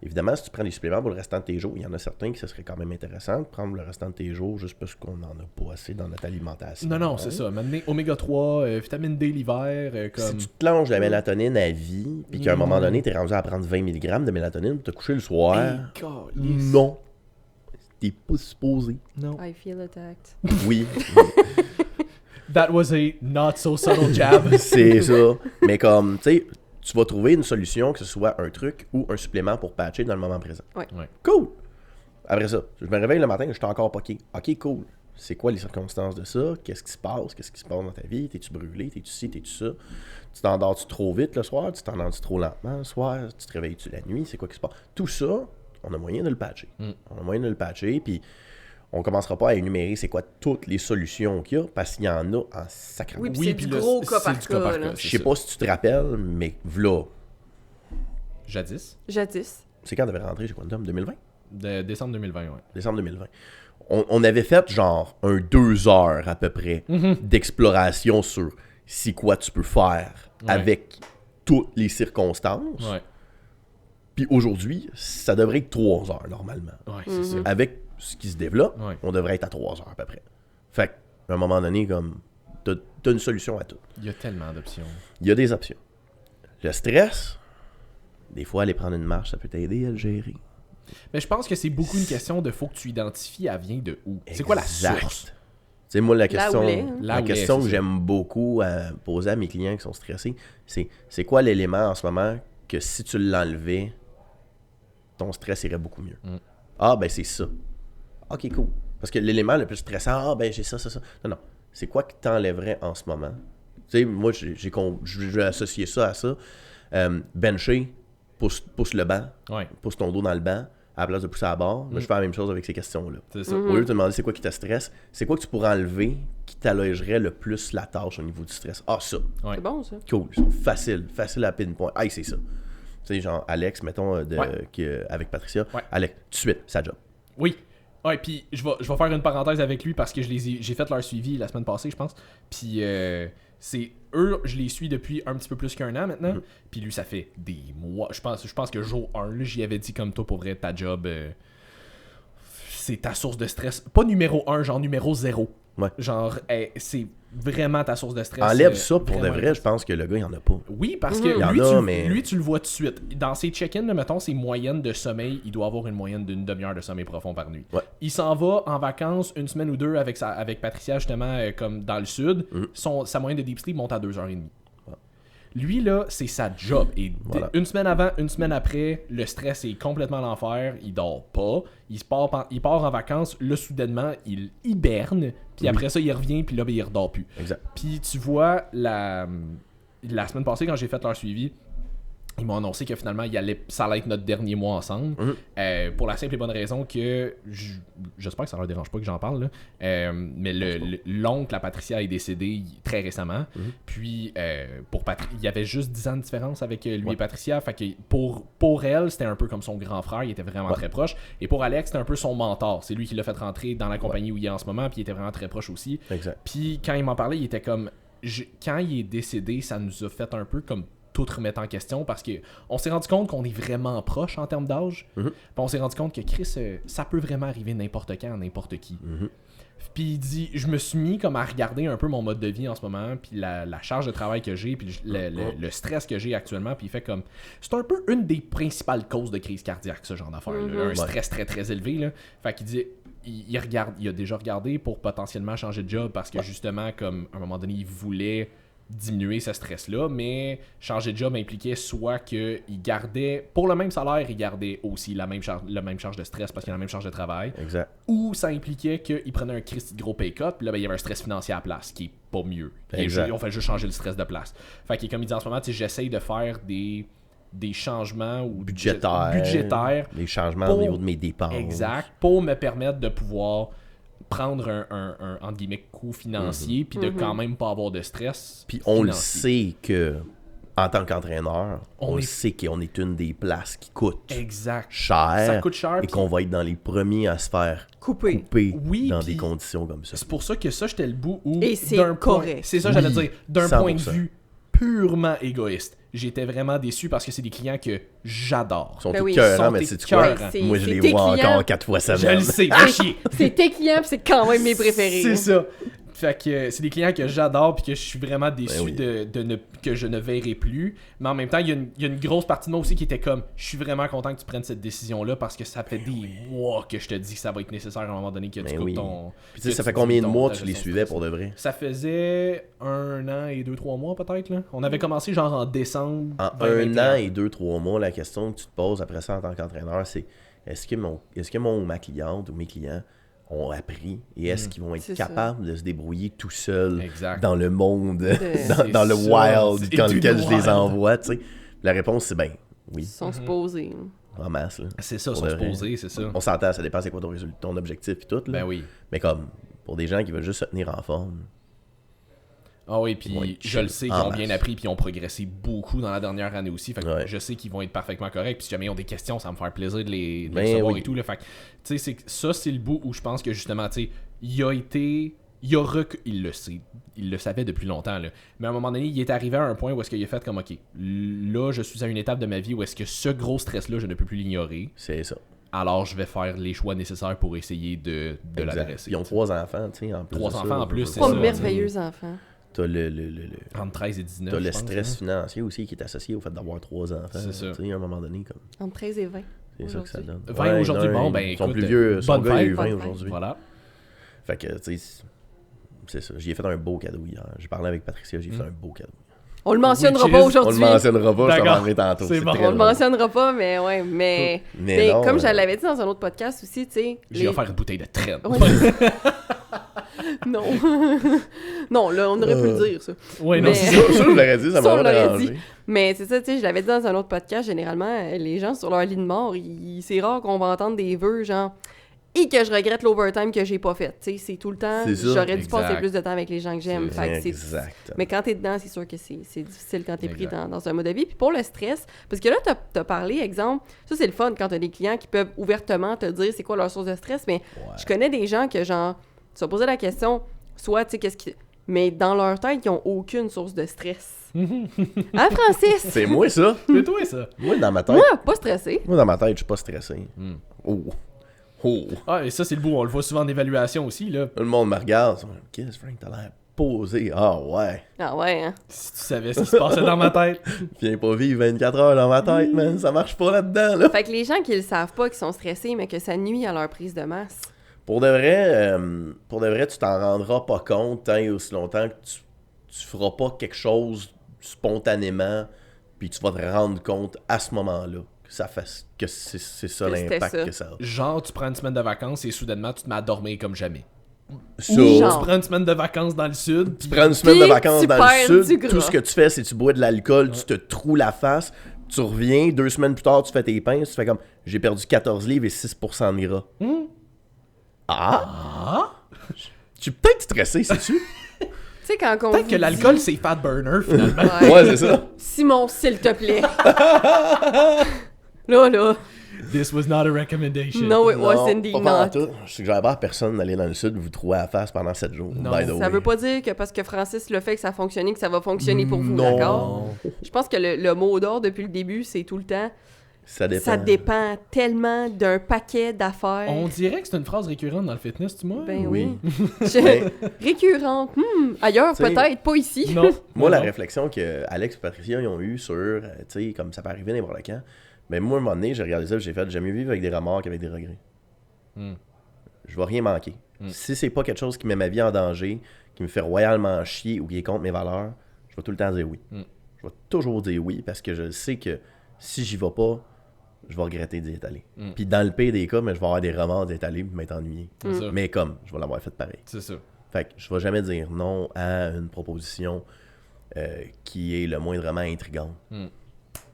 Évidemment, si tu prends des suppléments pour le restant de tes jours, il y en a certains qui ce serait quand même intéressant de prendre le restant de tes jours juste parce qu'on n'en a pas assez dans notre alimentation. Non, c'est ça. Maintenant, oméga 3, vitamine D l'hiver, comme... Si tu te plonges de la mélatonine à vie, puis qu'à un moment donné, t'es rendu à prendre 20 mg de mélatonine pour te coucher le soir, non. T'es pas supposé. Non. I feel attacked. Oui, That was a not so subtle jab. c'est ça. Mais comme, tu sais, tu vas trouver une solution, que ce soit un truc ou un supplément pour patcher dans le moment présent. Ouais. Cool. Après ça, je me réveille le matin, je suis encore poqué. Ok, cool. C'est quoi les circonstances de ça? Qu'est-ce qui se passe? Qu'est-ce qui se passe dans ta vie? T'es-tu brûlé? T'es-tu ci? T'es-tu ça? Tu t'endors-tu trop vite le soir? Tu t'endors-tu trop lentement le soir? Tu te réveilles-tu la nuit? C'est quoi qui se passe? Tout ça, on a moyen de le patcher. On a moyen de le patcher, puis on commencera pas à énumérer c'est quoi toutes les solutions qu'il y a, parce qu'il y en a en sacrament. Oui, puis c'est du gros cas par cas, là. Je sais pas si tu te rappelles, mais v'là, Jadis. c'est quand on avait rentré chez Quantum? 2020? De décembre 2020, ouais. Décembre 2020. On avait fait genre 2 heures à peu près d'exploration sur c'est quoi tu peux faire avec toutes les circonstances. Ouais. Puis aujourd'hui, ça devrait être 3 heures normalement. Ouais, c'est ça. Avec ce qui se développe, Ouais. on devrait être à 3 heures à peu près. Fait qu'à un moment donné, comme t'as une solution à tout. Il y a tellement d'options. Il y a des options. Le stress, des fois, aller prendre une marche, ça peut t'aider à le gérer. Mais je pense que c'est beaucoup une question de faut que tu identifies elle vient de où. C'est quoi la Exact. source? Tu sais, moi, la question, La question houlée, que c'est j'aime beaucoup poser à mes clients qui sont stressés, c'est quoi l'élément en ce moment que si tu l'enlevais, ton stress irait beaucoup mieux? Ah, ben c'est ça. Ok, cool. Parce que l'élément le plus stressant, ben j'ai ça. Non. C'est quoi qui t'enlèverait en ce moment? Tu sais, moi, j'ai associé ça à ça. Bencher, pousse le banc, pousse ton dos dans le banc, à la place de pousser à la barre. Là, je fais la même chose avec ces questions-là. C'est ça. Au lieu de te demander c'est quoi qui te stresse, c'est quoi que tu pourrais enlever qui t'allégerait le plus la tâche au niveau du stress? Ah, ça. Ouais. C'est bon, ça. Cool. Facile à pinpoint. Ah, c'est ça. Tu sais, genre Alex, mettons, avec Patricia. Ouais. Alex, tout de suite, sa job. Oui. Ouais, puis je vais faire une parenthèse avec lui parce que j'ai fait leur suivi la semaine passée, je pense. Puis eux, je les suis depuis un petit peu plus qu'un an maintenant. Puis lui, ça fait des mois. Je pense que jour 1, là, j'y avais dit comme toi, pour vrai, ta job, c'est ta source de stress. Pas numéro 1, genre numéro 0. Ouais. Genre, c'est vraiment ta source de stress. Enlève ça pour de vraiment vrai, je pense que le gars, il en a pas. Oui, parce Il y en que a, mais- lui, tu le vois tout de suite. Dans ses check-ins, là, mettons, ses moyennes de sommeil, il doit avoir une moyenne d'une demi-heure de sommeil profond par nuit. Ouais. Il s'en va en vacances une semaine ou deux avec Patricia, justement, comme dans le sud. Sa moyenne de deep sleep monte à 2h30. Lui, là, c'est sa job. Et une semaine avant, une semaine après, le stress est complètement l'enfer. Il dort pas. Il part en vacances. Là, soudainement, il hiberne. Puis après ça, il revient. Puis là, ben, il redort plus. Exact. Puis tu vois, la semaine passée, quand j'ai fait leur suivi, Ils m'ont annoncé que finalement, ça allait être notre dernier mois ensemble. Pour la simple et bonne raison que, j'espère que ça leur dérange pas que j'en parle, là. Mais l'oncle à Patricia est décédé très récemment. Puis, il y avait juste 10 ans de différence avec lui et Patricia. Fait que pour elle, c'était un peu comme son grand frère. Il était vraiment très proche. Et pour Alex, c'était un peu son mentor. C'est lui qui l'a fait rentrer dans la compagnie où il est en ce moment. Puis, il était vraiment très proche aussi. Exact. Puis, quand il m'en parlait, il était comme... Quand il est décédé, ça nous a fait un peu comme... tout remettre en question parce qu'on s'est rendu compte qu'on est vraiment proche en termes d'âge. Puis on s'est rendu compte que Chris, ça peut vraiment arriver n'importe quand, n'importe qui. Puis il dit, je me suis mis comme à regarder un peu mon mode de vie en ce moment, puis la charge de travail que j'ai, puis le stress que j'ai actuellement, puis il fait comme... C'est un peu une des principales causes de crise cardiaque, ce genre d'affaire. Un stress très très élevé. Là. Fait qu'il dit... Il a déjà regardé pour potentiellement changer de job parce que justement, comme à un moment donné, il voulait diminuer ce stress-là, mais changer de job impliquait soit qu'il gardait, pour le même salaire, il gardait aussi la même charge de stress parce qu'il a la même charge de travail. Exact. Ou ça impliquait qu'il prenait un Christy de gros pay cut, puis là, ben, il y avait un stress financier à la place, qui est pas mieux. On fait juste changer le stress de place. Fait que comme il dit en ce moment, j'essaye de faire des changements ou budgétaires. Des changements au niveau de mes dépenses. Exact. Pour me permettre de pouvoir prendre un entre guillemets coût financier puis de quand même pas avoir de stress. Puis on le sait que en tant qu'entraîneur, on sait qu'on est une des places qui coûte cher. Ça coûte cher et qu'on va être dans les premiers à se faire couper dans des conditions comme ça. C'est pour ça que ça, j'étais le bout où... Et c'est correct. C'est ça, j'allais dire. D'un point de vue purement égoïste. J'étais vraiment déçu parce que c'est des clients que j'adore. Ils sont tous cœurants, mais c'est quoi? Moi, je les vois encore 4 fois semaine. Je le sais, chier. C'est tes clients, puis c'est quand même mes préférés. C'est ça. Fait que c'est des clients que j'adore puis que je suis vraiment déçu que je ne verrai plus. Mais en même temps, il y a une grosse partie de moi aussi qui était comme, je suis vraiment content que tu prennes cette décision-là parce que ça fait des mois que je te dis que ça va être nécessaire à un moment donné que tu coupes ton... Puis tu sais, ça fait combien de mois que tu les suivais pour de vrai? Ça faisait 1 an et 2-3 mois peut-être. Là. On avait commencé genre en décembre. En 1 an et 2-3 mois, la question que tu te poses après ça en tant qu'entraîneur, c'est est-ce que ma cliente ou mes clients ont appris et est-ce qu'ils vont être capables de se débrouiller tout seuls dans le monde, dans le wild dans lequel je les envoie, tu sais. La réponse, c'est oui. Ils sont supposés. En masse, là. C'est ça, ils sont supposés, c'est ça. On s'entend, ça dépend c'est quoi ton objectif et tout, là. Ben oui. Mais comme, pour des gens qui veulent juste se tenir en forme... Ah oui, puis je le sais qu'ils ont bien appris puis ils ont progressé beaucoup dans la dernière année aussi. Fait que je sais qu'ils vont être parfaitement corrects. Puis si jamais ils ont des questions, ça va me faire plaisir de les recevoir et tout. Là. Fait que, tu sais, ça, c'est le bout où je pense que justement, tu sais, il le sait. Il le savait depuis longtemps. Là. Mais à un moment donné, il est arrivé à un point où est-ce qu'il a fait comme, OK, là, je suis à une étape de ma vie où est-ce que ce gros stress-là, je ne peux plus l'ignorer. C'est ça. Alors, je vais faire les choix nécessaires pour essayer de l'adresser. Ils ont 3 enfants, tu sais, en plus. 3 enfants en plus, c'est 3 merveilleux enfants. T'as entre 13 et 19. T'as le stress financier aussi qui est associé au fait d'avoir 3 enfants. C'est ça. Tu sais, à un moment donné, comme. Entre 13 et 20. C'est ça que ça donne. 20 aujourd'hui, ils sont plus vieux. Son gars, il a eu 20 aujourd'hui. Voilà. Fait que, tu sais, c'est ça. J'y ai fait un beau cadeau hier. J'ai parlé avec Patricia, j'ai fait un beau cadeau. On le mentionnera pas aujourd'hui. On le mentionnera pas, je t'en parlerai tantôt. C'est bon. On le mentionnera pas, mais ouais. Mais non, comme je l'avais dit dans un autre podcast aussi, tu sais. J'ai offert une bouteille de traîne. Non. Non, là, on aurait pu le dire, ça. Oui, non, c'est ça. Ça, je l'aurais dit, ça m'aurait dérangé. Mais c'est ça, tu sais, je l'avais dit dans un autre podcast, généralement, les gens sur leur lit de mort, c'est rare qu'on va entendre des vœux, genre, et que je regrette l'overtime que j'ai pas fait. Tu sais, c'est tout le temps, j'aurais dû passer plus de temps avec les gens que j'aime. Mais quand t'es dedans, c'est sûr que c'est difficile quand t'es pris dans un mode de vie. Puis pour le stress, parce que là, t'as parlé, exemple, ça c'est le fun quand t'as des clients qui peuvent ouvertement te dire c'est quoi leur source de stress, mais je connais des gens que, genre, tu vas poser la question, soit, tu sais, mais dans leur tête, ils n'ont aucune source de stress. Hein, Francis? C'est moi, ça. C'est toi, ça. Moi, dans ma tête. Moi, pas stressé. Moi, dans ma tête, je suis pas stressé. Oh. Ah, et ça, c'est le bout. On le voit souvent en évaluation aussi, là. Tout le monde me regarde. Qu'est-ce, Frank, t'as l'air posé. Ah ouais. Ah ouais, hein. Si tu savais ce qui se passait dans ma tête. Viens pas vivre 24 heures dans ma tête, man. Ça marche pas là-dedans, là. Fait que les gens qui le savent pas, qui sont stressés, mais que ça nuit à leur prise de masse. Pour de vrai, tu t'en rendras pas compte tant et aussi longtemps que tu feras pas quelque chose spontanément, puis tu vas te rendre compte à ce moment-là que c'est ça l'impact que ça a. Genre, tu prends une semaine de vacances et soudainement, tu te mets à dormir comme jamais. Ou tu prends une semaine de vacances dans le sud. Tu prends une semaine de vacances dans le sud, tout ce que tu fais, c'est que tu bois de l'alcool, tu te troues la face, Tu reviens, 2 semaines plus tard, tu fais tes pinces, tu fais comme, j'ai perdu 14 livres et 6% de gras. Tu es peut-être stressé, sais-tu? Tu sais, quand on Peut-être que vous l'alcool, dit- c'est fat burner, finalement. Ouais, c'est ça. Simon, s'il te plaît. là. This was not a recommendation. No, it was Non, indeed pas pendant not. tout. Je suggère pas à personne d'aller dans le sud vous trouver à la face pendant 7 jours. Non. by the Ça way. veut pas dire que parce que Francis le fait que ça a fonctionné, que ça va fonctionner pour vous, Non. d'accord? Je pense que le mot d'ordre depuis le début, c'est tout le temps Ça dépend. ça dépend tellement d'un paquet d'affaires. On dirait que c'est une phrase récurrente dans le fitness, tu vois? Ben Oui. oui. Ben, Récurrente. Ailleurs, T'sais, peut-être, pas ici. Non. moi, la Non. réflexion que Alex et Patricia ils ont eue sur, tu sais, comme ça peut arriver n'importe quand, mais moi, à un moment donné, j'ai regardé ça et j'ai fait, j'aime mieux vivre avec des remords qu'avec des regrets. Je vais rien manquer. Si c'est pas quelque chose qui met ma vie en danger, qui me fait royalement chier ou qui est contre mes valeurs, je vais tout le temps dire oui. Je vais toujours dire oui parce que je sais que si j'y vais pas, je vais regretter d'y être allé. Puis dans le pire des cas, mais je vais avoir des remords d'être allé et m'être ennuyé. C'est ça. Mais comme, je vais l'avoir fait pareil. C'est ça. Fait que je vais jamais dire non à une proposition qui est le moindrement intrigante.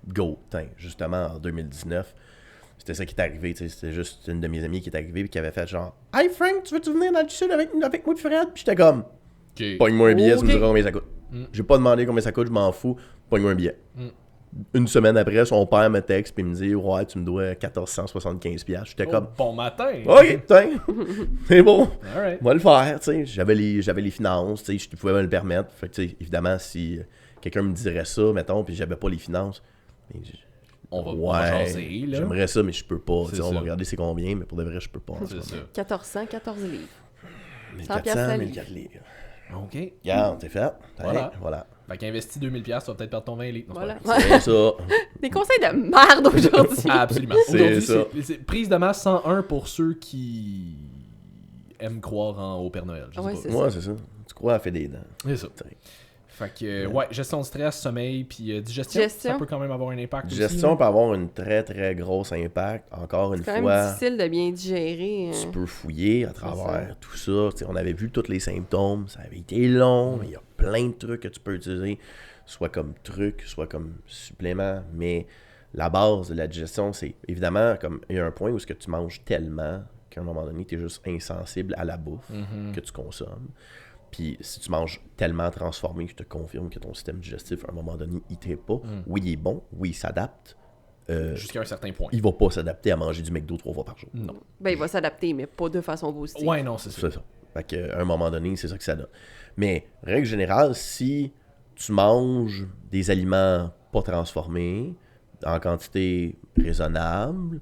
Go, justement en 2019, c'était ça qui est arrivé, tu sais, c'était juste une de mes amies qui est arrivée et qui avait fait genre « Hey Frank, tu veux-tu venir dans le sud avec moi et Fred? » Puis j'étais comme OK. « Pogne-moi un billet, tu me Ok. diras combien ça coûte. J'ai pas demandé combien ça coûte, je m'en fous, pogne-moi un billet. Une semaine après, son père me texte et me dit « Ouais, tu me dois 1475$. » J'étais comme Bon matin. « Ok, putain, c'est bon. » Alright. On va le faire, tu sais. J'avais les finances, tu sais, je pouvais me le permettre. Fait que, tu sais, évidemment, si quelqu'un me dirait ça, mettons, puis j'avais pas les finances, ben, On va jaser, là. j'aimerais ça, mais je peux pas. Tu sais, C'est on va ça. regarder c'est combien, mais pour de vrai, je peux pas. C'est ça. 1414 livres. 100 1400, piastres la 1400 livres. OK. Regarde, c'est fait. Voilà. Voilà. Fait qu'investis 2000$, tu vas peut-être perdre ton 20 litres. Non, Voilà. c'est pas vrai. C'est ça. Des conseils de merde aujourd'hui. Absolument. C'est Aujourd'hui, ça. c'est prise de masse 101 pour ceux qui aiment croire au Père Noël. Je sais Ouais, pas. c'est Moi, c'est ça. Tu crois à faire des dents. C'est ça. T'sais. Fait que, ouais, gestion de stress, sommeil, puis digestion, Digestion. ça peut quand même avoir un impact aussi. Gestion peut avoir une très très grosse impact. Encore une C'est quand même fois. difficile de bien digérer. Tu peux fouiller à travers tout ça. T'sais, on avait vu tous les symptômes, ça avait été long, mais il y a plein de trucs que tu peux utiliser, soit comme truc, soit comme supplément. Mais la base de la digestion, c'est évidemment comme il y a un point où ce que tu manges tellement qu'à un moment donné, tu es juste insensible à la bouffe que tu consommes. Puis si tu manges tellement transformé, je te confirme que ton système digestif, à un moment donné, il ne pas. Oui, il est bon, oui, il s'adapte. Jusqu'à un certain point. Il va pas s'adapter à manger du McDo 3 fois par jour. Non. Ben, il va s'adapter, mais pas de façon positive. Ouais, non, c'est ça. C'est ça. Fait qu'à un moment donné, c'est ça que ça donne. Mais, règle générale, si tu manges des aliments pas transformés, en quantité raisonnable,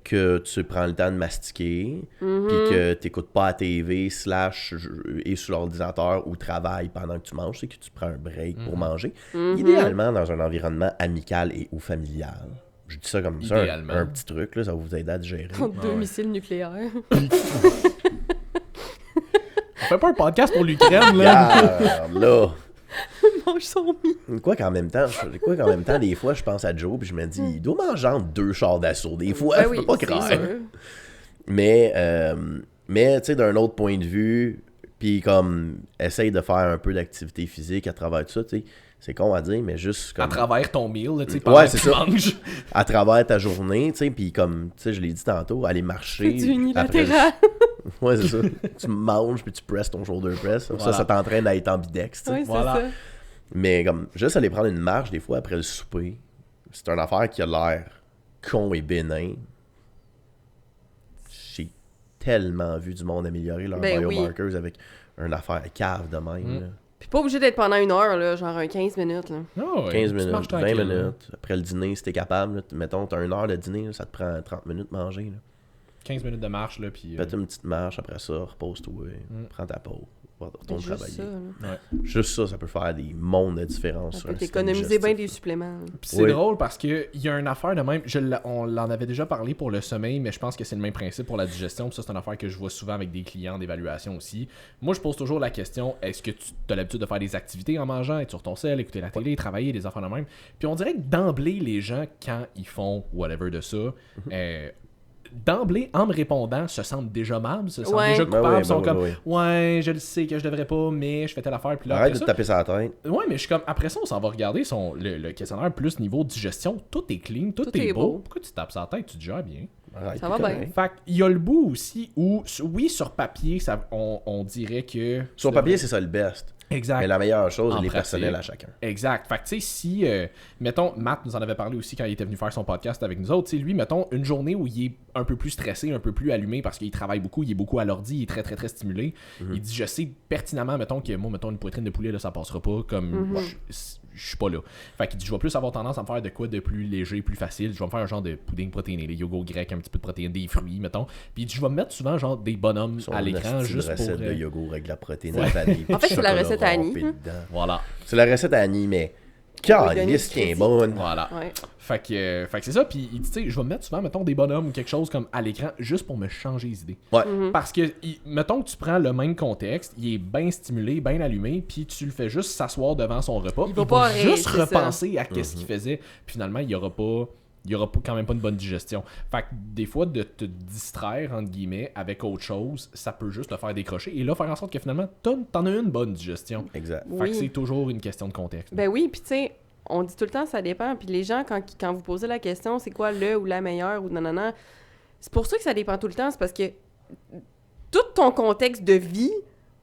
que tu prends le temps de mastiquer, puis que tu n'écoutes pas la TV / et sur l'ordinateur ou travail pendant que tu manges, c'est que tu prends un break pour manger. Idéalement, dans un environnement amical et ou familial. Je dis ça comme ça, Idéalement. un petit truc, là, ça va vous aider à digérer. Contre deux missiles nucléaires. On fait pas un podcast pour l'Ukraine, là. Regarde, là. Mange son mi. Quoi qu'en même temps, des fois, je pense à Joe puis je me dis, il doit manger entre 2 chars d'assaut. Des fois, Ben je oui, peux pas c'est croire. sûr. Mais tu sais, d'un autre point de vue, puis comme, essaye de faire un peu d'activité physique à travers tout ça, tu sais. C'est con à dire, mais juste comme... À travers ton meal, là, tu sais, Ouais, pendant c'est que tu ça. manges. À travers ta journée, tu sais, puis comme, tu sais, je l'ai dit tantôt, aller marcher... Du unilatéral. Ouais, c'est ça. Tu manges, puis tu presses ton shoulder press. Voilà. Ça t'entraîne à être ambidex, tu sais. Oui, c'est Voilà. ça. Mais comme, juste aller prendre une marche des fois après le souper, c'est une affaire qui a l'air con et bénin. J'ai tellement vu du monde améliorer leurs Ben oui. biomarkers avec une affaire cave de même. Là. Puis pas obligé d'être pendant 1 heure, là, genre un 15 minutes. Là. Ah ouais, 15 tu marches minutes, 20 tranquille, minutes. Après le dîner, si t'es capable, là, mettons, t'as 1 heure de dîner, là, ça te prend 30 minutes de manger. Là. 15 minutes de marche, là, puis... Fais une petite marche après ça, repose-toi, prends ta pause, retourne Juste travailler. ça, là. ouais. Juste ça peut faire des mondes de différence. Ça sur peut un système t'économiser bien digestif. des suppléments. là. Puis c'est Oui. drôle parce que il y a une affaire de même, on l'en avait déjà parlé pour le sommeil, mais je pense que c'est le même principe pour la digestion. Puis ça, c'est une affaire que je vois souvent avec des clients d'évaluation aussi. Moi, je pose toujours la question, est-ce que tu as l'habitude de faire des activités en mangeant, être sur ton sel, écouter la télé, travailler, des affaires de même. Puis on dirait que d'emblée, les gens, quand ils font whatever de ça, d'emblée, en me répondant, se sentent déjà mal, se sentent Ouais. déjà Ben coupables, oui, sont ben comme oui. ouais, je le sais que je devrais pas, mais je fais telle affaire, puis là, Arrête après de te ça, taper sur la tête. ouais, mais je suis comme, après ça, on s'en va regarder le questionnaire plus niveau digestion, tout est clean, tout est beau. Pourquoi tu tapes sur la tête, tu te gères bien? Arrête, Ça t'es va bien. correct. Fait qu'il y a le bout aussi où, oui, sur papier, on dirait que... Sur papier, c'est ça le best. Exact. Mais la meilleure chose, En elle est pratique. personnelle à chacun. Exact. Fait que, tu sais, si, mettons, Matt nous en avait parlé aussi quand il était venu faire son podcast avec nous autres, tu sais, lui, mettons, une journée où il est un peu plus stressé, un peu plus allumé parce qu'il travaille beaucoup, il est beaucoup à l'ordi, il est très, très, très stimulé. Il dit, je sais pertinemment, mettons, que moi, mettons, une poitrine de poulet, là, ça passera pas, comme, je suis pas là. Fait qu'il dit, je vais plus avoir tendance à me faire de quoi de plus léger, plus facile. Je vais me faire un genre de pudding protéiné, des yogos grecs, un petit peu de protéines, des fruits, mettons. Puis il dit, je vais me mettre souvent, genre, des bonhommes à l'écran juste pour... recette de yogourt avec de la protéine Ouais. vanille, En fait, c'est la chocolat recette à Annie, râpé hein. dedans. Voilà. C'est la recette à Annie, mais donner calisse du qui est crédit. bonne. Voilà. Ouais. Fait que c'est ça, puis il dit, tu sais, je vais me mettre souvent, mettons, des bonhommes ou quelque chose comme à l'écran, juste pour me changer les idées. Ouais. Parce que, mettons que tu prends le même contexte, il est bien stimulé, bien allumé, puis tu le fais juste s'asseoir devant son repas, Il va pas juste arrêter ça. repenser à qu'est-ce qu'il faisait, puis finalement, il y aura quand même pas une bonne digestion. Fait que des fois, de te distraire, entre guillemets, avec autre chose, ça peut juste le faire décrocher, et là, faire en sorte que finalement, t'en as une bonne digestion. Exact. Fait que Oui. c'est toujours une question de contexte. Ben oui, puis tu sais, on dit tout le temps ça dépend. Puis les gens, quand vous posez la question, c'est quoi le ou la meilleure ou nanana, c'est pour ça que ça dépend tout le temps. C'est parce que tout ton contexte de vie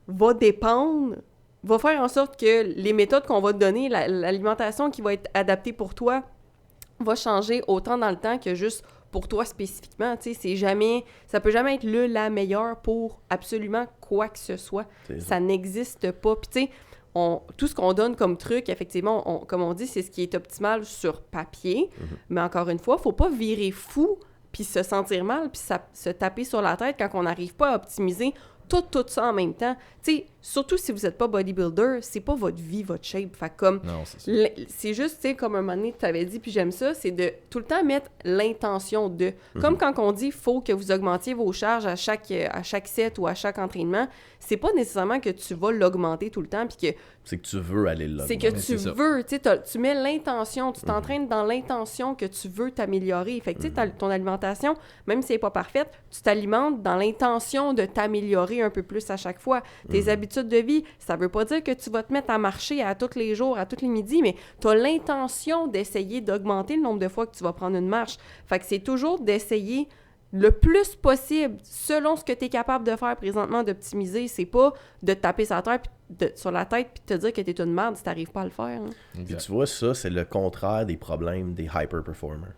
va dépendre, va faire en sorte que les méthodes qu'on va te donner, l'alimentation qui va être adaptée pour toi, va changer autant dans le temps que juste pour toi spécifiquement. Tu sais, c'est jamais... Ça peut jamais être la meilleure pour absolument quoi que ce soit. C'est Ça n'existe pas. Puis tu sais, tout ce qu'on donne comme truc, effectivement, comme on dit, c'est ce qui est optimal sur papier. Mais encore une fois, faut pas virer fou puis se sentir mal puis se taper sur la tête quand on n'arrive pas à optimiser tout ça en même temps. Tu sais, surtout si vous n'êtes pas bodybuilder, c'est pas votre vie, votre shape. Fait comme... Non, c'est ça. C'est juste, tu sais, comme un moment donné, tu t'avais dit, puis j'aime ça, c'est de tout le temps mettre l'intention de. Comme quand on dit, faut que vous augmentiez vos charges à chaque set ou à chaque entraînement, c'est pas nécessairement que tu vas l'augmenter tout le temps, puis que C'est que tu veux aller là. c'est que mais tu c'est ça. veux, tu sais, tu mets l'intention, tu t'entraînes dans l'intention que tu veux t'améliorer. Fait que, tu sais, ton alimentation, même si elle n'est pas parfaite, tu t'alimentes dans l'intention de t'améliorer un peu plus à chaque fois. Tes habitudes de vie, ça veut pas dire que tu vas te mettre à marcher à tous les jours, à tous les midis, mais tu as l'intention d'essayer d'augmenter le nombre de fois que tu vas prendre une marche. Fait que c'est toujours d'essayer le plus possible, selon ce que tu es capable de faire présentement, d'optimiser. C'est pas de te taper sur la tête puis de te dire que tu es une merde si tu n'arrives pas à le faire. Hein. Puis Exact. tu vois, ça, c'est le contraire des problèmes des hyper-performers.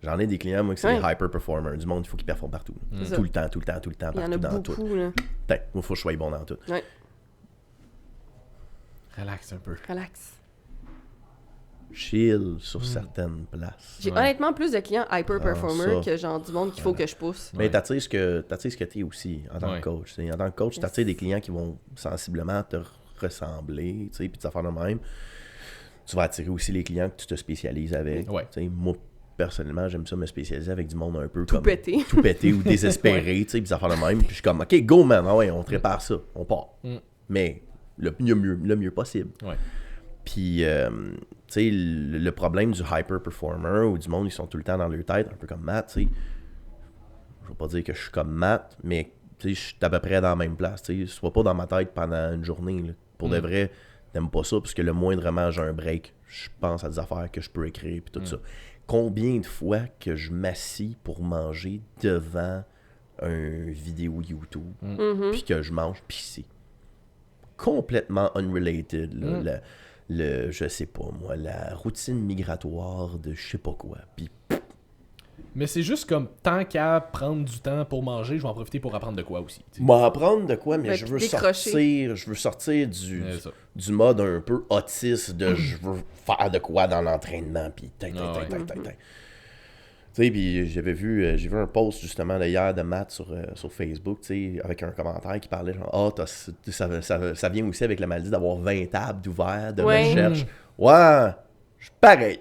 J'en ai des clients, moi, qui sont des hyper-performers. Du monde, il faut qu'ils performent partout. C'est Tout le temps, tout le temps, tout le temps, Il y en partout, a dans tout. beaucoup, là. Putain, moi, il faut que je sois bon dans tout. Ouais, Relax un peu. relax. Chill sur certaines places. J'ai Ouais. honnêtement plus de clients hyper-performers ça. que genre du monde qu'il faut que je pousse. Mais t'attires ce que t'es aussi en tant Ouais. que coach. T'sais. En tant que coach, t'attires des clients qui vont sensiblement te ressembler, puis des affaires de même. Tu vas attirer aussi les clients que tu te spécialises avec. Ouais. T'sais, moi, personnellement, j'aime ça me spécialiser avec du monde un peu Tout comme... pété. Tout pété ou désespéré, tu sais, des affaires de même. Puis je suis comme, OK, go, man, ah ouais, on te répare ça, on part. Mais le mieux possible. Ouais. Puis, tu sais, le problème du hyper-performer ou du monde, ils sont tout le temps dans leur tête, un peu comme Matt, tu sais. Je veux pas dire que je suis comme Matt, mais tu sais, je suis à peu près dans la même place, tu sais. Sois pas dans ma tête pendant une journée, là. Pour de vrai, t'aimes pas ça, parce que le moindrement j'ai un break, je pense à des affaires que je peux écrire, puis tout ça. Combien de fois que je m'assis pour manger devant une vidéo YouTube, puis que je mange, puis c'est complètement unrelated, là, je sais pas moi, la routine migratoire de je sais pas quoi. Puis Mais c'est juste comme, tant qu'à prendre du temps pour manger, je vais en profiter pour apprendre de quoi aussi. Tu sais. m'apprendre de quoi, mais Ouais, je puis veux décrocher. sortir C'est ça. du mode un peu autiste de je veux faire de quoi dans l'entraînement, puis ouais. Tu sais, puis j'ai vu un post justement hier de Matt sur Facebook, tu sais, avec un commentaire qui parlait genre, ça vient aussi avec la maladie d'avoir 20 tables d'ouvert de Ouais. recherche. Ouais, je suis pareil.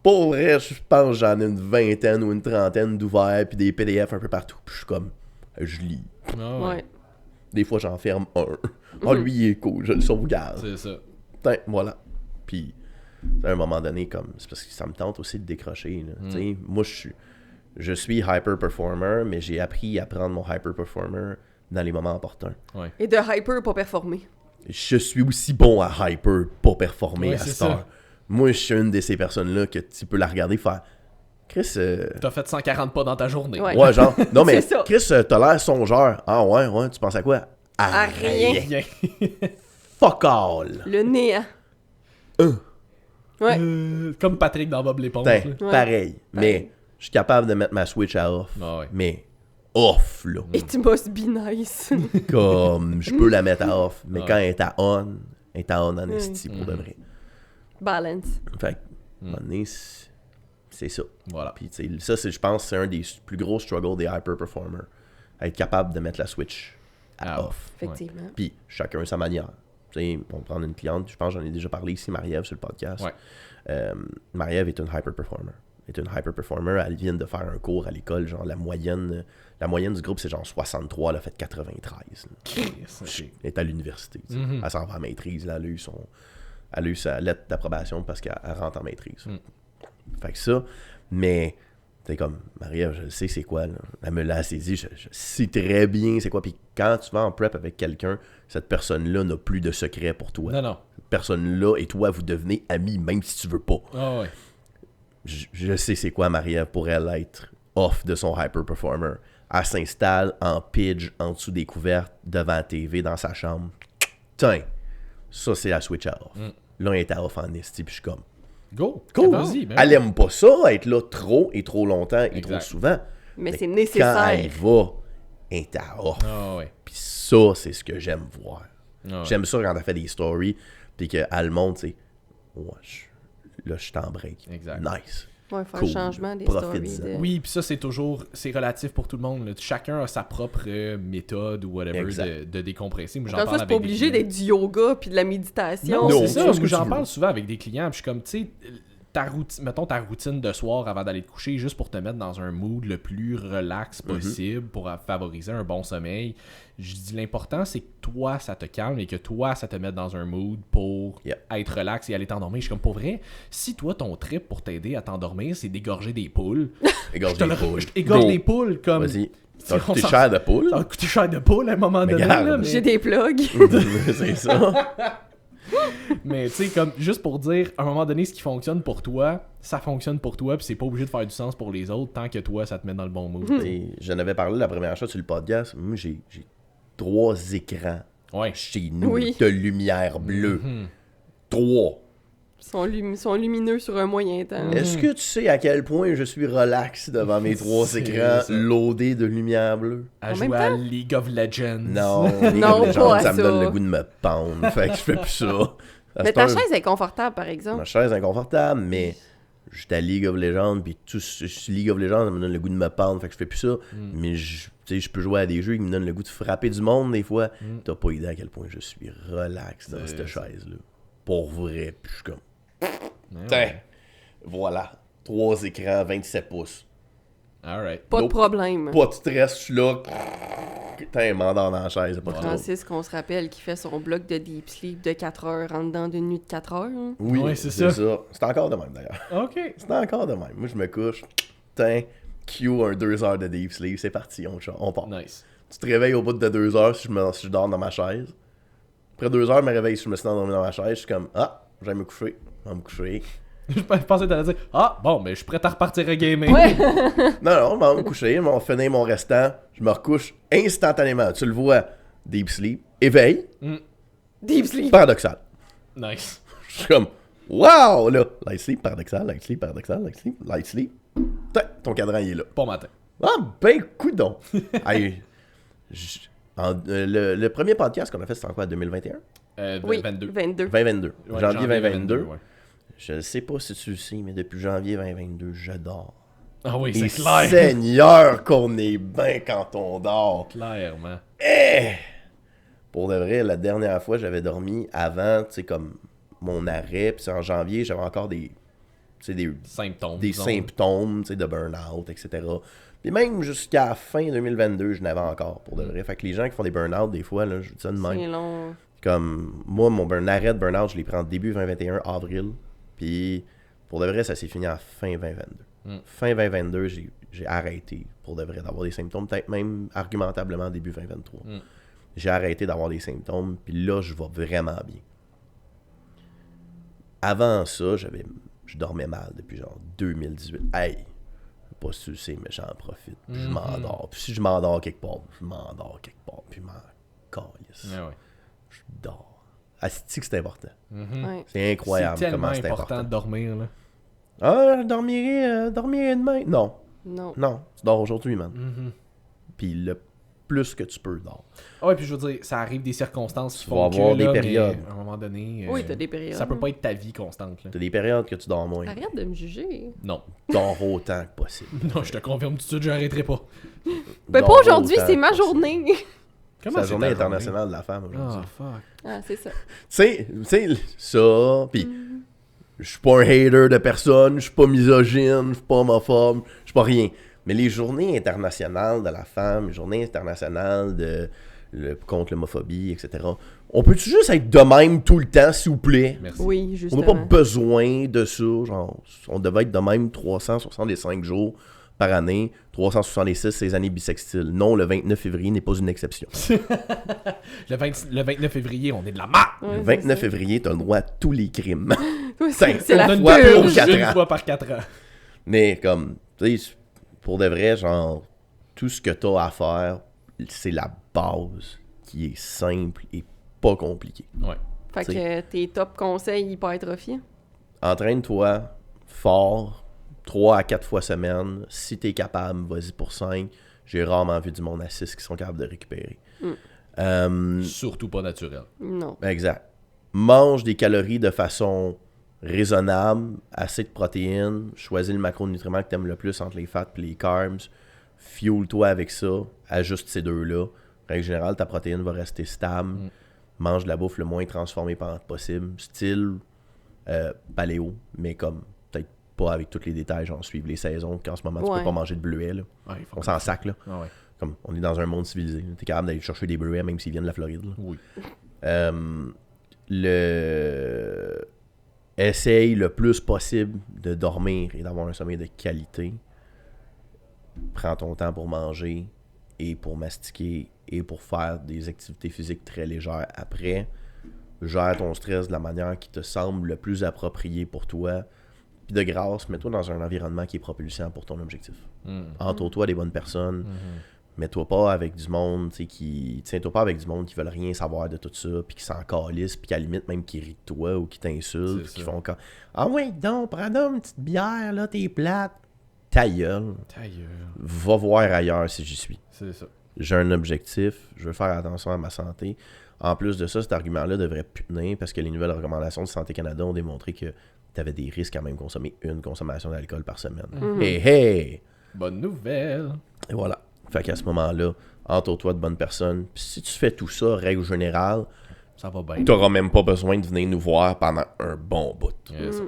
Pour vrai, je pense que j'en ai une vingtaine ou une trentaine d'ouverts, puis des PDF un peu partout. Puis je suis comme, je lis. Ah Ouais. Des fois, j'en ferme un. Ah, lui, il est cool, je le sauvegarde. C'est ça. Putain, voilà. Puis, à un moment donné, comme c'est parce que ça me tente aussi de décrocher. Là. Tu sais, moi, je je suis hyper performer, mais j'ai appris à prendre mon hyper performer dans les moments opportuns. Ouais. Et de hyper pas performer. Je suis aussi bon à hyper, pas performer Ouais, à c'est cette heure. Moi, je suis une de ces personnes-là que tu peux la regarder et faire Chris. T'as fait 140 pas dans ta journée. Ouais. Ouais, genre. Non, mais C'est ça. Chris, t'as l'air songeur. Ah, ouais, tu penses à quoi? À rien. Bien. Fuck all. Le néant. Ouais. Comme Patrick dans Bob l'éponge. Putain, là. Ouais. pareil. Mais je suis capable de mettre ma Switch à off. Ah ouais. Mais off, là. It must be nice. Comme, je peux la mettre à off. Mais Ouais. quand elle est à on en esti pour de Mhm. vrai. Balance. Fait que, à un moment donné, c'est ça. Voilà. Puis, tu sais, ça, je pense, c'est un des plus gros struggles des hyper performers. Être capable de mettre la Switch à Ah, off. Effectivement. Puis, chacun sa manière. Tu sais, on va prendre une cliente, je pense que j'en ai déjà parlé ici, Marie-Ève, sur le podcast. Ouais. Marie-Ève est une hyper performer. Elle vient de faire un cours à l'école, genre la moyenne du groupe, c'est genre 63, elle a fait 93. là. Ok. Elle est à l'université. Tu sais. Mhm. Elle s'en va en maîtrise, là, elle a eu sa lettre d'approbation parce qu'elle rentre en maîtrise. Fait que ça, mais t'es comme, Marie-Ève, je sais c'est quoi, là. Elle me l'a saisi, je sais très bien c'est quoi. Puis quand tu vas en prep avec quelqu'un, cette personne-là n'a plus de secret pour toi. Non. Cette personne-là et toi, vous devenez amis, même si tu veux pas. Ah ouais. Je sais c'est quoi Marie-Ève pour elle être off de son hyper performer. Elle s'installe en pidge en dessous des couvertes devant la TV dans sa chambre. Tiens, ça c'est la switch à off. Là, elle est à off en esti, puis je suis comme Go. cool. Vas-y. Ben Elle aime pas ça, être là trop et trop longtemps et Exact. trop souvent. Mais c'est Quand nécessaire. elle va, elle est à off. Ah ouais. Puis ça, c'est ce que j'aime voir. Ah ouais. J'aime ça quand elle fait des stories, puis qu'elle le montre, tu sais. Ouais, là, je suis en break. Exact. Nice. Ouais, faire Cool. le changement des Profite-en. stories. De... Oui, puis ça, c'est relatif pour tout le monde. Là. Chacun a sa propre méthode ou whatever Exact. de décompresser. Moi, j'en Encore une parle fois, c'est pas avec des obligé clients. d'être du yoga puis de la méditation. Non, Non, c'est c'est ça. ce Moi, que j'en tu parle veux. souvent avec des clients. Puis je suis comme, tu sais, mettons ta routine de soir avant d'aller te coucher, juste pour te mettre dans un mood le plus relax possible pour favoriser un bon sommeil. Je dis, l'important, c'est que toi, ça te calme et que toi, ça te mette dans un mood pour être relax et aller t'endormir. Je suis comme, pour vrai, si toi, ton trip pour t'aider à t'endormir, c'est d'égorger des poules, Égorge des poules. je égorge Go. des poules comme... Vas-y. Ça va On coûter s'en- cher de poules. Ça va coûter cher de poules à un moment Mais donné. regarde, là, mais... J'ai des plugs. C'est ça. Mais tu sais, comme juste pour dire, à un moment donné, ce qui fonctionne pour toi, ça fonctionne pour toi, puis c'est pas obligé de faire du sens pour les autres tant que toi, ça te met dans le bon mood. Et j'en avais parlé la première fois sur le podcast. Moi, j'ai 3 écrans Ouais. chez nous Oui. de lumière bleue. 3. Ils sont lumineux sur un moyen temps. Est-ce que tu sais à quel point je suis relax devant mes 3 C'est écrans ça. loadés de lumière bleue? À En jouer même à temps? League of Legends. Non, Non, les gens, pas à ça me ça. donne le goût de me pendre. Fait que je fais plus ça. À Mais cette ta heure, chaise est confortable, par exemple. ma chaise est inconfortable, mais j'étais à League of Legends, puis tout League of Legends, ça me donne le goût de me pendre, fait que je fais plus ça. Mais tu sais, je peux jouer à des jeux qui me donnent le goût de frapper du monde des fois. T'as pas idée à quel point je suis relax dans C'est cette ça. chaise-là. Pour vrai, puis je suis comme, Ouais. tiens, voilà, 3 écrans, 27 pouces. Alright. Pas de Nope. problème. Pas de stress, je suis là. Putain, m'endort dans la chaise, pas de trouble. Francis, qu'on se rappelle, qui fait son bloc de deep sleep de 4 heures en dedans d'une nuit de 4 heures. hein. Oui, Ouais, c'est ça. C'est encore de même d'ailleurs. Ok. C'est encore de même. Moi, je me couche. Putain, Q, un 2 heures de deep sleep, c'est parti, on part. Nice. Tu te réveilles au bout de 2 heures si je dors dans ma chaise. Après 2 heures, je me réveille si je me suis endormi dans ma chaise. Je suis comme, ah, je vais me coucher. Je vais me coucher. Je pensais que t'allais dire, ah, bon, mais je suis prêt à repartir à gamer. Ouais. Non, je vais me coucher. Je vais finir mon restant. Je me recouche instantanément. Tu le vois, deep sleep, éveil, Deep sleep. paradoxal. Nice. Je suis comme, wow, là. Light sleep, paradoxal, light sleep, paradoxal, light sleep, light sleep. Putain, ton cadran, il est là. Bon matin. Ah, ben, coudonc. Hey, le premier podcast qu'on a fait, c'était en quoi, 2021? Oui, 22. 22. 2022. Ouais, janvier 2022. ouais. Je ne sais pas si tu le sais, mais depuis janvier 2022, je dors. Ah oui, Et c'est clair. Seigneur, qu'on est bien quand on dort. Clairement. Pour de vrai, la dernière fois, j'avais dormi avant, tu sais, comme mon arrêt, puis en janvier, j'avais encore des Symptômes. des disons. symptômes, tu sais, de burn-out, etc. Puis même jusqu'à fin 2022, je n'avais encore, pour de vrai. Fait que les gens qui font des burn-out, des fois, là, je dis ça de même. C'est long. Comme moi, mon arrêt de burn-out, je l'ai pris en début 2021, avril. Puis pour de vrai, ça s'est fini en fin 2022. Fin 2022, j'ai arrêté pour de vrai d'avoir des symptômes, peut-être même argumentablement début 2023. J'ai arrêté d'avoir des symptômes, puis là, je vais vraiment bien. Avant ça, je dormais mal depuis genre 2018. Hey, je sais pas si tu le sais, mais j'en profite. Puis je m'endors. Puis si je m'endors quelque part, je m'endors quelque part. Puis je m'en calisse. Je dors. Asti que c'est important. Ouais. C'est incroyable C'est comment tellement c'est important de dormir, là. Ah, je dormirai demain. Non, Non. tu dors aujourd'hui, man. Puis le plus que tu peux, dors. Ah ouais, puis je veux dire, ça arrive des circonstances qui Tu font vas que, avoir des là, périodes. mais à un moment donné, Oui, t'as des périodes. ça peut pas être ta vie constante, là. T'as des périodes que tu dors moins. Arrête de me juger. Non. Dors autant que possible. Non, je te confirme tout de suite, j'arrêterai pas. Ben Dors pas aujourd'hui, autant c'est ma que possible. journée. C'est la journée internationale de la femme aujourd'hui. Ah, fuck. Ah, c'est ça. Tu sais, ça, pis je suis pas un hater de personne, je suis pas misogyne, je suis pas homophobe, je suis pas rien. Mais les journées internationales de la femme, les journées internationales contre l'homophobie, etc. On peut-tu juste être de même tout le temps, s'il vous plaît? Merci. Oui, On justement. n'a pas besoin de ça, genre, on devait être de même 365 jours par année, 366 ces années bissextiles. Non, le 29 février n'est pas une exception. Le 29 février, on est de la marde! Ouais, Le c'est 29 ça. février, t'as le droit à tous les crimes. Oui, Cinq. c'est la On a une fois purge. purge. 4 une ans. fois par 4 ans. Mais comme, tu sais, pour de vrai, genre, tout ce que t'as à faire, c'est la base qui est simple et pas compliquée. Ouais. Fait que tes top conseils hypertrophie. Entraîne-toi fort, 3 à 4 fois semaine. Si t'es capable, vas-y pour 5. J'ai rarement vu du monde à 6 qui sont capables de récupérer. Surtout pas naturel. Non. Exact. Mange des calories de façon raisonnable, assez de protéines, choisis le macronutriment que t'aimes le plus entre les fats et les carbs, fuel-toi avec ça, ajuste ces deux-là. Règle générale, ta protéine va rester stable. Mange de la bouffe le moins transformée possible. Style paléo, mais comme peut-être pas avec tous les détails, genre suivre les saisons, qu'en ce moment tu Ouais. peux pas manger de bleuets. Là. Ouais, il faut On s'en sac là. Ah ouais. Comme on est dans un monde civilisé. T'es capable d'aller chercher des bleuets même s'ils viennent de la Floride. Là. Oui. Essaye le plus possible de dormir et d'avoir un sommeil de qualité. Prends ton temps pour manger et pour mastiquer et pour faire des activités physiques très légères après. Gère ton stress de la manière qui te semble le plus appropriée pour toi. Puis de grâce, mets-toi dans un environnement qui est propulsant pour ton objectif. Entoure-toi des bonnes personnes. Mets-toi pas avec du monde tiens-toi pas avec du monde qui veulent rien savoir de tout ça, puis qui s'en calissent, puis qu'à la limite même qui rient de toi ou qui t'insultent, C'est qui ça. font comme ah ouais, donc, prends donc une petite bière, là, t'es plate. Ta gueule. Ta gueule. Va voir ailleurs si j'y suis. C'est ça. J'ai un objectif, je veux faire attention à ma santé. En plus de ça, cet argument-là devrait plus tenir parce que les nouvelles recommandations de Santé Canada ont démontré que tu avais des risques à même consommer une consommation d'alcool par semaine. Hey, hey! Bonne nouvelle. Et voilà. Fait qu'à ce moment-là, entoure-toi de bonnes personnes. Puis si tu fais tout ça, règle générale, Ça va bien. t'auras même pas besoin de venir nous voir pendant un bon bout. Yes.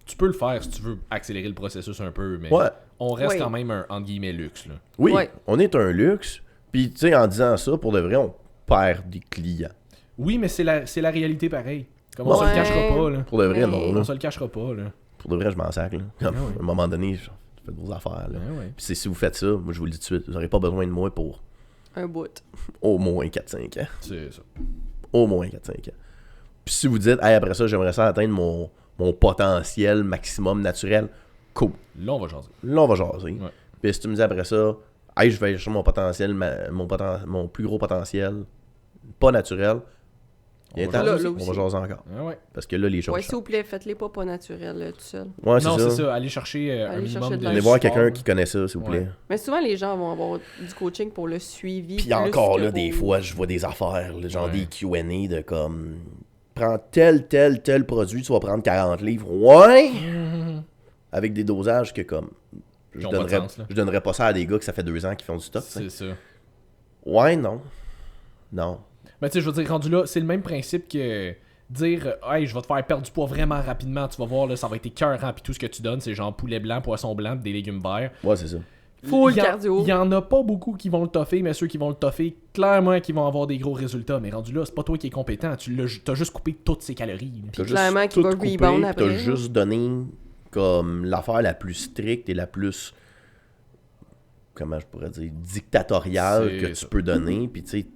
Tu peux le faire si tu veux accélérer le processus un peu, mais Ouais. on reste Oui. quand même un entre guillemets luxe. Là. Oui, Ouais. on est un luxe. Puis tu sais, en disant ça, pour de vrai, on perd des clients. Oui, mais c'est la réalité pareil. Comme on se le Ouais. cachera pas. Là. Pour de vrai, Mais- non. Là. On se le cachera pas. Là. Pour de vrai, je m'en sac. Là. Comme, Ah ouais. À un moment donné, faites vos affaires. Là. Ah ouais. Puis si vous faites ça, moi je vous le dis tout de suite, vous n'aurez pas besoin de moi pour Un bout. au moins 4-5 ans. C'est ça. Au moins 4-5 ans. Puis si vous dites, hey, après ça, j'aimerais ça atteindre mon potentiel maximum naturel, cool. Là, on va jaser. Là, on va jaser. Ouais. Puis si tu me dis après ça, hey, je vais chercher mon potentiel, mon plus gros potentiel, pas naturel, On va temps, jaser. Là on va aussi. jaser encore. Ah ouais. Parce que là, les choses Ouais, s'il changent. vous plaît, faites-les pas naturels tout seul. Ouais, Non, c'est ça. Aller chercher un Aller minimum chercher de de l'aide. Allez voir support, quelqu'un là. qui connaît ça, s'il vous plaît. Ouais. Mais souvent, les gens vont avoir du coaching pour le suivi. Puis plus encore que là, des pour- fois, je vois des affaires, là, genre Ouais. des Q&A de comme... Prends tel produit, tu vas prendre 40 livres. Ouais! Avec des dosages que comme... Qui ont pas de sens, là. Je donnerais pas ça à des gars que ça fait 2 ans qui font du stock. tu sais. C'est ça. Ouais, non. Non. Mais tu sais, je veux dire, rendu là, c'est le même principe que dire hey, je vais te faire perdre du poids vraiment rapidement, tu vas voir, là, ça va être écœurant, puis tout ce que tu donnes, c'est genre poulet blanc, poisson blanc, pis des légumes verts. Ouais, c'est ça. Full Il y en- cardio. Il y en a pas beaucoup qui vont le toffer, mais ceux qui vont le toffer, clairement, qui vont avoir des gros résultats. Mais rendu là, c'est pas toi qui es compétent, t'as juste coupé toutes ces calories. là. T'as clairement juste qu'il va tout coupé, rebound puis après, T'as là. juste donné comme l'affaire la plus stricte et la plus, comment je pourrais dire, dictatoriale C'est que tu peux donner. Puis tu sais,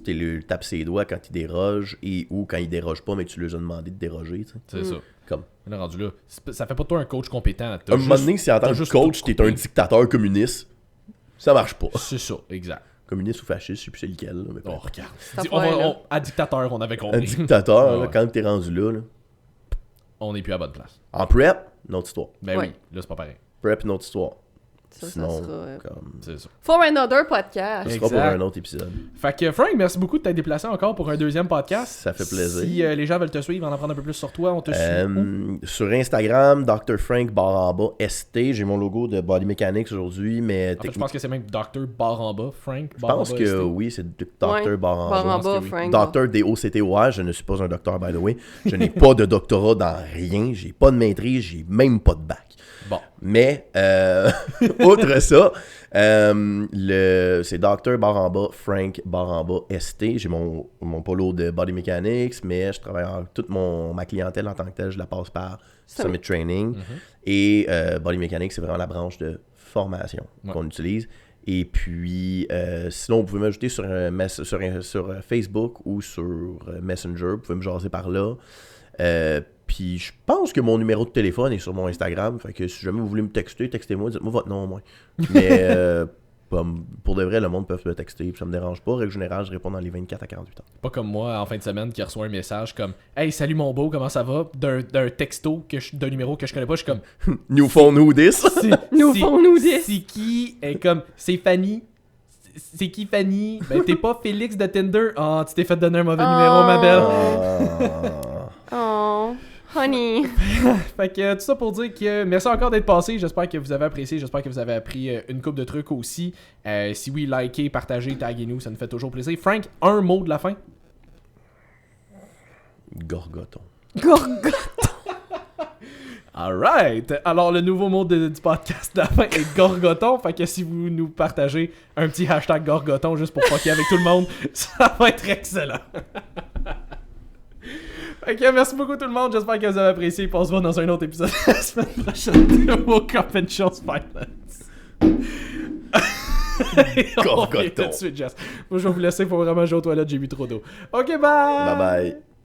tu lui tapes ses doigts quand il déroge et ou quand il déroge pas, mais tu lui as demandé de déroger. Tu sais. C'est ça. Comme... On est rendu là. Ça fait pas de toi un coach compétent. Un moment donné, si en tant que coach, t'es un dictateur communiste, ça marche pas. C'est ça, exact. Communiste ou fasciste, je sais plus c'est lequel. Là, mais Oh, regarde. affaire-là. À dictateur, on avait compris. un dictateur, Ah là, ouais. quand t'es rendu là. On est plus à bonne place. En prep, une autre histoire. Ben Ouais. oui, là, c'est pas pareil. Prep, une autre histoire. Ça Sinon, sera... comme... C'est ça. For another podcast. Ce sera pour Exact. un autre épisode. Fait que Frank, merci beaucoup de t'être déplacé encore pour un deuxième podcast. Ça fait plaisir. Si les gens veulent te suivre, en apprendre un peu plus sur toi, on te suit. où? Sur Instagram, Dr. Frank _ST. J'ai mon logo de Body Mechanics aujourd'hui, mais En fait, je pense que c'est même Dr. Barre en bas, Frank. je pense que oui, c'est Dr. Ouais. Baramba. Barre en pense bas, que oui. Frank. Docteur DOCTOA, je ne suis pas un docteur, by the way. Je n'ai pas de doctorat dans rien. J'ai pas de maîtrise, j'ai même pas de bac. Bon. Mais, outre ça, c'est Dr. Baramba, Frank Baramba ST. J'ai mon polo de Body Mechanics, mais je travaille toute ma clientèle en tant que telle, je la passe par Summit Training. Et Body Mechanics, c'est vraiment la branche de formation qu'on utilise. Et puis, sinon, vous pouvez m'ajouter sur Facebook ou sur Messenger. Vous pouvez me jaser par là. Puis, je pense que mon numéro de téléphone est sur mon Instagram. Fait que si jamais vous voulez me texter, textez-moi. Dites-moi votre nom au moins. Mais pour de vrai, le monde peut me texter. Puis ça me dérange pas. Règle générale, je réponds dans les 24 à 48 heures. Pas comme moi en fin de semaine qui reçoit un message comme Hey, salut mon beau, comment ça va? D'un texto, d'un numéro que je connais pas. Je suis comme New phone, new this. Nous dis. C'est qui? Et comme c'est Fanny. C'est qui Fanny? Ben t'es pas Félix de Tinder. Oh, tu t'es fait donner un mauvais numéro, ma belle. Oh, honey. Fait que tout ça pour dire que merci encore d'être passé. J'espère que vous avez apprécié. J'espère que vous avez appris une couple de trucs aussi. Si oui, likez, partagez, taguez-nous. Ça nous fait toujours plaisir. Frank, un mot de la fin? Gorgoton. Alright! Alors, le nouveau mot du podcast de la fin est Gorgoton. Fait que si vous nous partagez un petit hashtag Gorgoton juste pour fucker avec tout le monde, ça va être excellent. Fait que merci beaucoup tout le monde. J'espère que vous avez apprécié. On se voit dans un autre épisode la semaine prochaine de Woke Up and Chose Violence. On revient tout de suite, Jess. Moi, je vais vous laisser. Faut vraiment jouer aux toilettes. J'ai bu trop d'eau. Ok, bye! Bye bye.